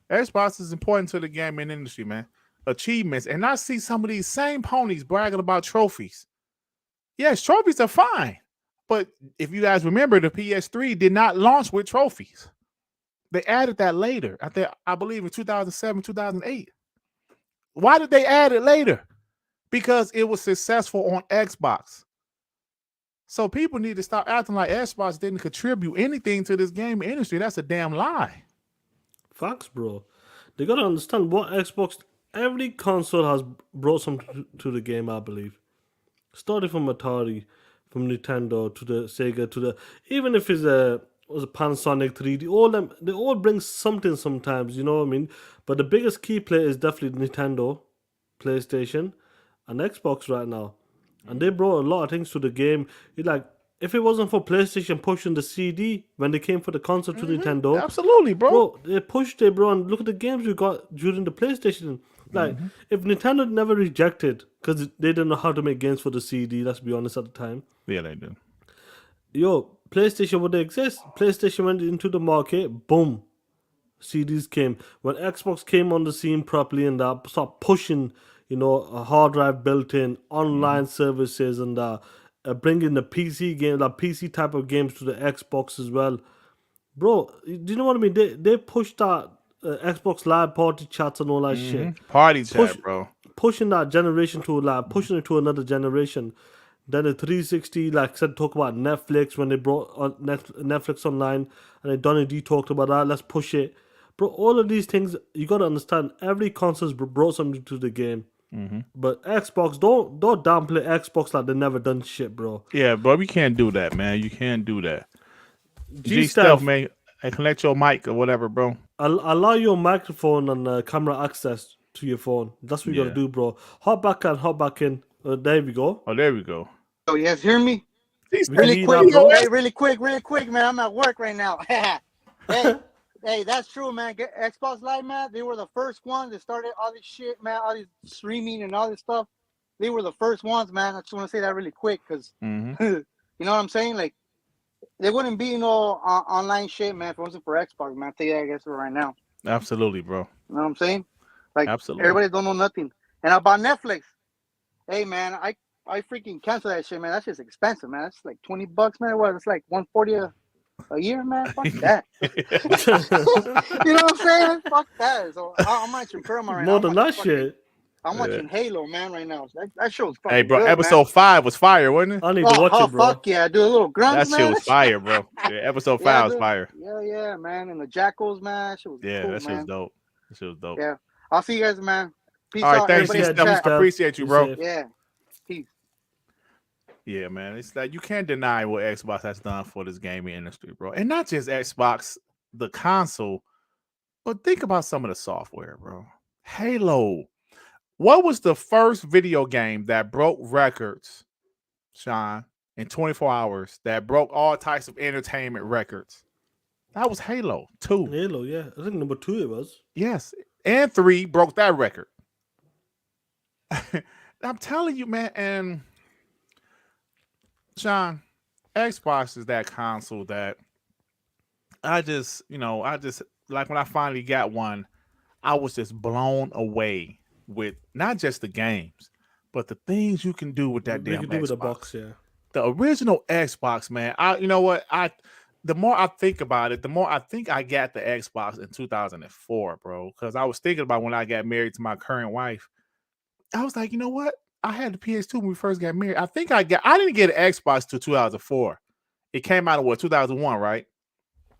Xbox is important to the gaming industry, man. Achievements. And I see some of these same ponies bragging about trophies. Yes, trophies are fine. But if you guys remember, the PS3 did not launch with trophies. They added that later. I believe in 2007, 2008. Why did they add it later? Because it was successful on Xbox. So people need to stop acting like Xbox didn't contribute anything to this game industry. That's a damn lie. Facts, bro. They gotta understand what Xbox. Every console has brought something to the game, I believe. Starting from Atari, from Nintendo to the Sega to the, even if it's a Panasonic 3D, all them, they all bring something sometimes. You know what I mean? But the biggest key player is definitely Nintendo, PlayStation, and Xbox right now. And they brought a lot of things to the game. It's like, if it wasn't for PlayStation pushing the CD when they came for the console to Nintendo. Absolutely, bro. They pushed it, bro. And look at the games we got during the PlayStation. Like, if Nintendo never rejected, because they didn't know how to make games for the CD, let's be honest, at the time. Yeah, they did. Yo, PlayStation would exist. PlayStation went into the market, boom. CDs came. When Xbox came on the scene properly and start pushing, a hard drive built in, online services, and bringing the PC game, like PC type of games to the Xbox as well. Bro, do you know what I mean? They pushed that Xbox Live party chats and all that shit. Party chat, bro. Pushing that generation to pushing it to another generation. Then the 360, like I said, talk about Netflix when they brought Netflix online, and then Donny D talked about that. Let's push it, bro. All of these things you gotta understand. Every console's brought something to the game. But Xbox, don't downplay Xbox like they never done shit, bro. Yeah, bro, you can't do that, man. You can't do that. G-Stealth, man, and connect your mic or whatever, bro. Allow your microphone and camera access to your phone. That's what you gotta do, bro. Hop back in. There we go. Oh, there we go. Oh, you guys hear me? Really quick, man. I'm at work right now. Hey, that's true, man. Xbox Live, man, they were the first ones that started all this shit, man, all this streaming and all this stuff. They were the first ones, man. I just want to say that really quick because, you know what I'm saying? Like, there wouldn't be no online shit, man, if it wasn't for Xbox, man. I'll tell you that, I guess, right now. Absolutely, bro. You know what I'm saying? Like, absolutely. Everybody don't know nothing. And about Netflix, hey, man, I freaking cancel that shit, man. That's just expensive, man. That's like $20, man. What? It's like $140 a year, man. Fuck that. You know what I'm saying? Fuck that. So I'm actually Paramount right now. More than that shit. I'm watching Halo, man, right now. That show's fucking Hey, bro, good, episode 5 was fire, wasn't it? I need to watch it, bro. Fuck yeah, do a little grunts, That shit man. was fire, bro. Yeah, episode 5 was fire. Yeah, man. And the jackals, man. That shit was Yeah, cool, that shit man. was dope. That shit was dope. Yeah. I'll see you guys, man. Peace All right, out. thanks, Everybody in the Steph. chat. I appreciate you, bro. Yeah. Peace. Yeah, man. It's like you can't deny what Xbox has done for this gaming industry, bro. And not just Xbox, the console, but think about some of the software, bro. Halo. What was the first video game that broke records, Sean, in 24 hours, that broke all types of entertainment records? That was Halo 2. Halo, yeah. I think number 2 it was. Yes. And 3 broke that record. I'm telling you, man, and Sean, Xbox is that console that I just like when I finally got one, I was just blown away with not just the games, but the things you can do with that You damn can do Xbox. with the box, yeah. The original Xbox, man. The more I think about it, the more I think I got the Xbox in 2004, bro. Because I was thinking about when I got married to my current wife. I was like, you know what? I had the PS2 when we first got married. I didn't get an Xbox till 2004. It came out in 2001, right?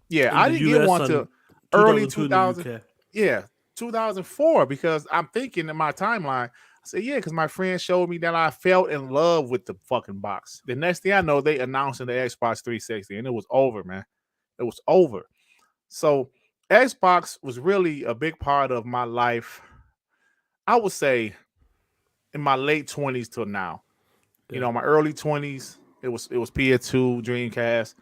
Yeah, I didn't get one till early 2000. Yeah, 2004, because I'm thinking in my timeline, I said, yeah, because my friend showed me that I fell in love with the fucking box. The next thing I know, they announced the Xbox 360, and it was over, man. It was over. So Xbox was really a big part of my life, I would say, in my late 20s till now. Yeah. You know, my early 20s, it was PS2, Dreamcast,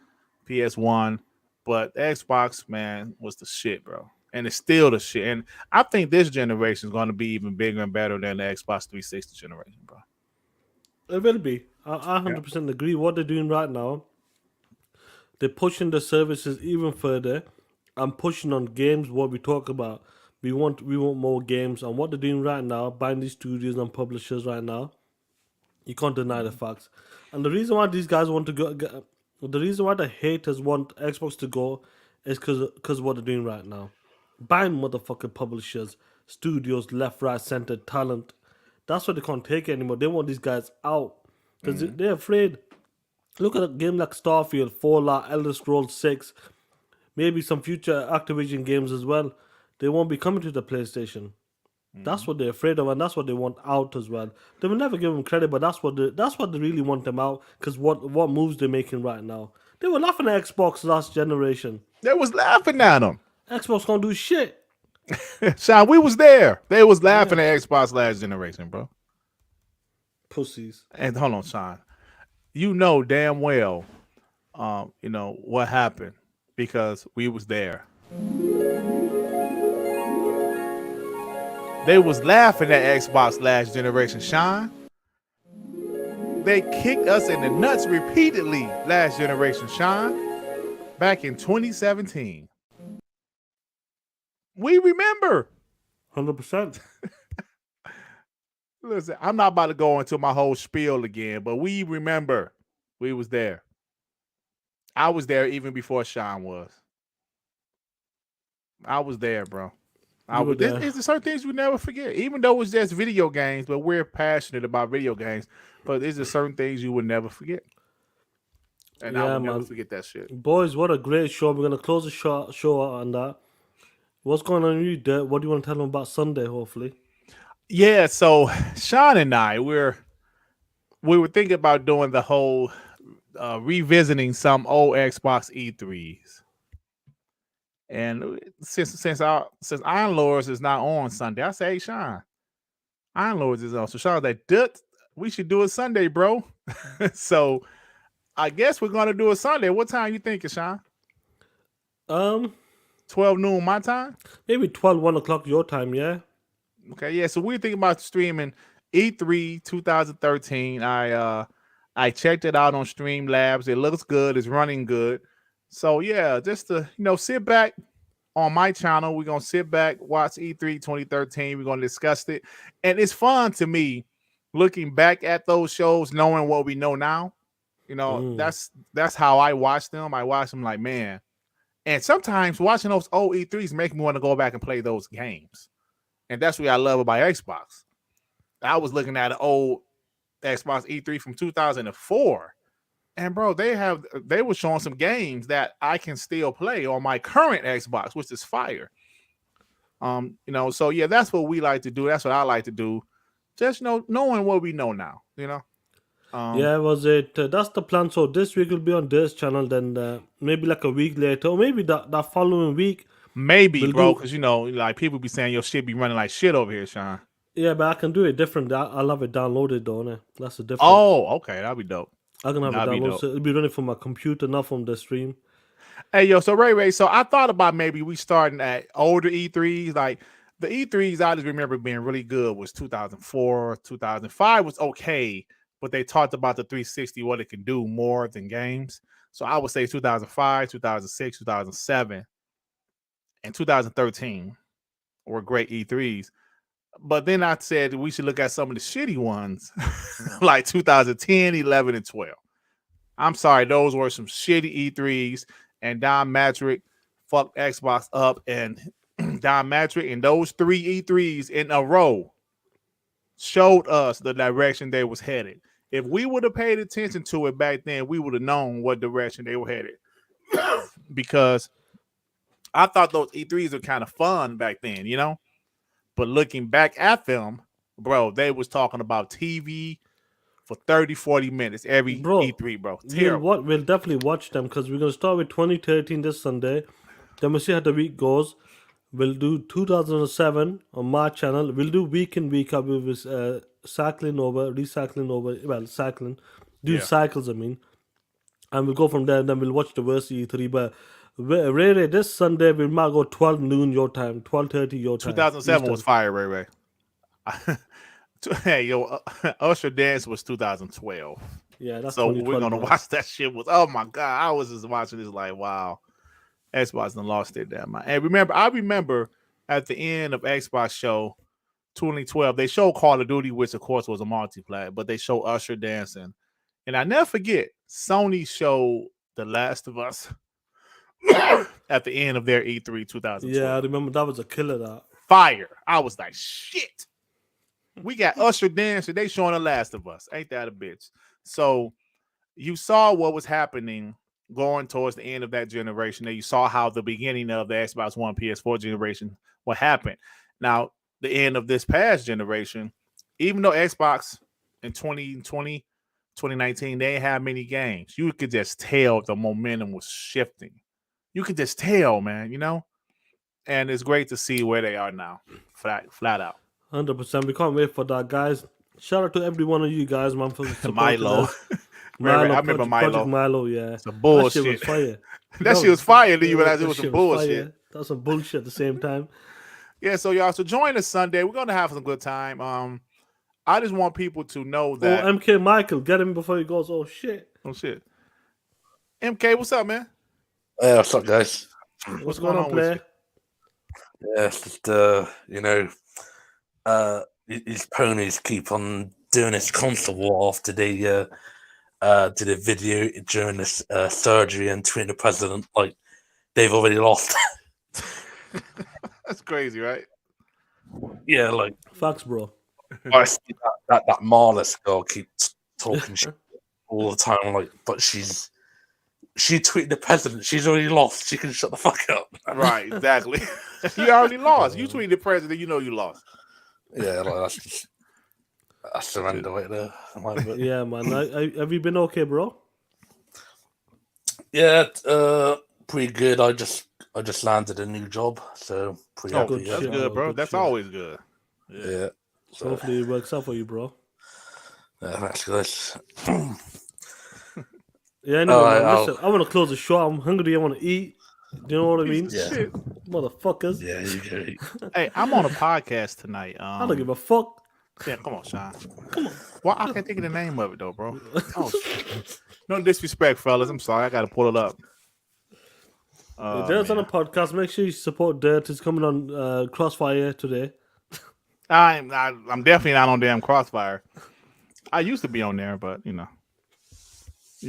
PS1, but Xbox, man, was the shit, bro. And it's still the shit. And I think this generation is going to be even bigger and better than the Xbox 360 generation, bro. It will be. I 100% agree. What they're doing right now, they're pushing the services even further and pushing on games. What we talk about, we want more games. And what they're doing right now, buying these studios and publishers right now, you can't deny the facts. And the reason why these guys want to go, the reason why the haters want Xbox to go, is because what they're doing right now. Buying motherfucking publishers, studios, left, right, center, talent. That's what they can't take anymore. They want these guys out because they're afraid. Look at a game like Starfield, Fallout, Elder Scrolls 6, maybe some future Activision games as well. They won't be coming to the PlayStation. That's what they're afraid of, and that's what they want out as well. They will never give them credit, but that's what they really want them out, because what moves they're making right now. They were laughing at Xbox last generation. They was laughing at them. Xbox can't do shit. Sean, we was there. They was laughing at Xbox last generation, bro. Pussies. And hold on, Sean. You know damn well, what happened, because we was there. They was laughing at Xbox last generation, Sean. They kicked us in the nuts repeatedly last generation, Sean. Back in 2017. We remember. 100%. Listen, I'm not about to go into my whole spiel again, but we remember. We was there. I was there even before Sean was. I was there, bro. There's certain things we never forget, even though it's just video games, but we're passionate about video games. But there's just certain things you would never forget. And I would never forget that shit. Boys, what a great show. We're going to close the show on that. What's going on with you, Dirt? What do you want to tell them about Sunday, hopefully? Yeah, so Sean and I, we were thinking about doing the whole revisiting some old Xbox E3s. And since Iron Lords is not on Sunday, I say, hey, Sean, Iron Lords is on. So Sean's like, Dut, we should do it Sunday, bro. So I guess we're gonna do it Sunday. What time you thinking, Sean? 12 noon my time? Maybe 1 o'clock your time, yeah. Okay, yeah. So we're thinking about streaming E3 2013. I checked it out on Streamlabs. It looks good. It's running good. So yeah, just to sit back on my channel. We're gonna sit back, watch E3 2013. We're gonna discuss it, and it's fun to me looking back at those shows, knowing what we know now. That's how I watch them. I watch them like, man. And sometimes watching those old E3s make me want to go back and play those games. And that's what I love about Xbox. I was looking at an old Xbox E3 from 2004, and bro, they were showing some games that I can still play on my current Xbox, which is fire. So yeah, that's what we like to do. That's what I like to do. Just knowing what we know now, Yeah, was it? That's the plan. So this week will be on this channel. Then maybe like a week later, or maybe that following week. Maybe, we'll bro, do- because like people be saying your shit be running like shit over here, Sean. Yeah, but I can do it different. I'll have it downloaded, don't I? That's the difference. Oh, okay, that'd be dope. I can have That'd it be downloaded. dope. So it'll be running from my computer, not from the stream. Hey, yo, so Ray, so I thought about maybe we starting at older E3s. Like the E3s I just remember being really good was 2004, 2005 was okay, but they talked about the 360, what it can do more than games. So I would say 2005, 2006, 2007, and 2013 were great E3s. But then I said we should look at some of the shitty ones, like 2010, 11, and 12. I'm sorry, those were some shitty E3s. And Don Matrick fucked Xbox up, and Don Matrick and those 3 E3s in a row showed us the direction they was headed. If we would have paid attention to it back then, we would have known what direction they were headed. Because I thought those E3s were kind of fun back then, But looking back at them, bro, they was talking about TV for 30, 40 minutes every E3, bro. We'll definitely watch them because we're going to start with 2013 this Sunday. Then we'll see how the week goes. We'll do 2007 on my channel. We'll do week in, week out. We'll be cycling over, recycling over. Well, cycling. Cycles, I mean. And we'll go from there, and then we'll watch the worst E3. But Ray, this Sunday, we might go 12 noon your time, 12:30 your time. 2007 was fire, Ray. Hey, yo, Usher Dance was 2012. Yeah, that's so we're gonna bro. watch that shit. Oh my god, I was just watching this like, wow, Xbox done lost their damn mind. And I remember at the end of Xbox show 2012, they showed Call of Duty, which of course was a multiplayer, but they showed Usher dancing, and I never forget Sony showed The Last of Us at the end of their E3 2012. Yeah, I remember that was a killer. That fire. I was like, shit. We got Usher dancing. They showing The Last of Us. Ain't that a bitch? So you saw what was happening going towards the end of that generation. And you saw how the beginning of the Xbox One, PS4 generation, what happened. Now, the end of this past generation, even though Xbox in 2020, 2019, they didn't have many games, you could just tell the momentum was shifting. You could just tell, man, And it's great to see where they are now, flat out. 100%. We can't wait for that, guys. Shout out to every one of you guys, man, for supporting Milo. us. Milo, I remember Milo. Project Milo, yeah. It's a bullshit. That shit was fire. That shit was fire. Then you realize it was some bullshit. That was some bullshit at the same time. Yeah, so y'all, join us Sunday. We're gonna have some good time. I just want people to know that. Oh, MK Michael, get him before he goes. Oh shit. MK, what's up, man? What's up, guys? What's going on, player? Yeah, it's just these ponies keep on doing this console war after they did a video during this surgery and tweeting the president like they've already lost. That's crazy, right? Yeah, like facts, bro. I see that Marlis girl keeps talking shit all the time, like, but she tweeted the president. She's already lost. She can shut the fuck up. Right, exactly. You already lost. You tweeted the president. You know you lost. Yeah, like I surrender right there. Yeah, man. Have you been okay, bro? Yeah, pretty good. I just landed a new job, so pretty happy. Good. That's good, bro. That's always good. Yeah. So hopefully it works out for you, bro. Yeah, that's good. Yeah, anyway, man, listen, I want to close the show. I'm hungry. I want to eat. Do you know what I mean? Yeah. Shit. Motherfuckers. Yeah, you go eat. Hey, I'm on a podcast tonight. I don't give a fuck. Yeah, come on, Sean. Come on. Well, I can't think of the name of it though, bro. Oh, no disrespect, fellas. I'm sorry. I got to pull it up. Dirt's on a podcast. Make sure you support Dirt. He's coming on Crossfire today. I'm definitely not on damn Crossfire. I used to be on there, but you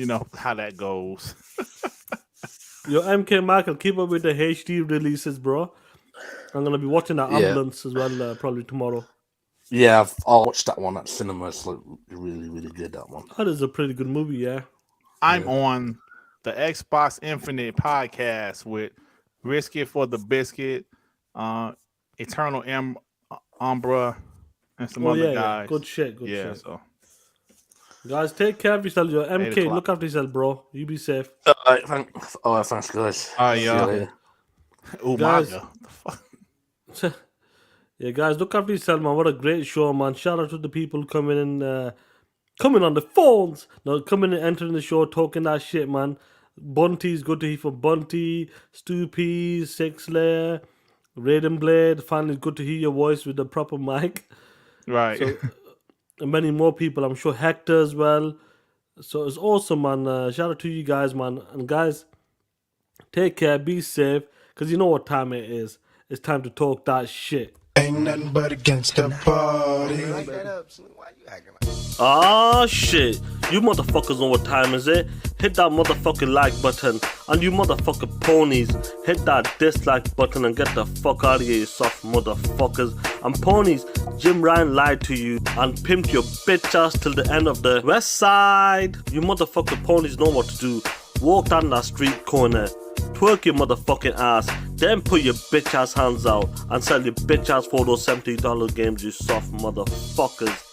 know how that goes. Yo, MK Michael, keep up with the HD releases, bro. I'm gonna be watching that ambulance as well, probably tomorrow. Yeah, I watched that one at cinema. It's like really, really good. That one. That is a pretty good movie, yeah. I'm on the Xbox Infinite podcast with Risk It for the Biscuit, Eternal Umbra, and some other guys. Good shit, good shit. So guys, take care of yourself. Yo, 8 MK, o'clock. look after yourself, bro. You be safe. Thanks, guys. yeah. Guys, Umaga. yeah, guys, look after yourself, man. What a great show, man. Shout out to the people coming in, coming on the phones. No, coming and entering the show, talking that shit, man. Bunty's good to hear from Bunty, Stoopy, Sixlayer, Raiden Blade. Finally, good to hear your voice with the proper mic. Right. So, and many more people. I'm sure Hector as well. So it's awesome, man. Shout out to you guys, man. And guys, take care, be safe, because you know what time it is. It's time to talk that shit. Ain't nothing but against the party. Ah shit. You motherfuckers know what time is it? Hit that motherfucking like button. And you motherfucking ponies, hit that dislike button and get the fuck out of here, you soft motherfuckers. And ponies, Jim Ryan lied to you and pimped your bitch ass till the end of the west side. You motherfucking ponies know what to do. Walk down that street corner, twerk your motherfucking ass, then put your bitch ass hands out and sell your bitch ass for those $70 games, you soft motherfuckers.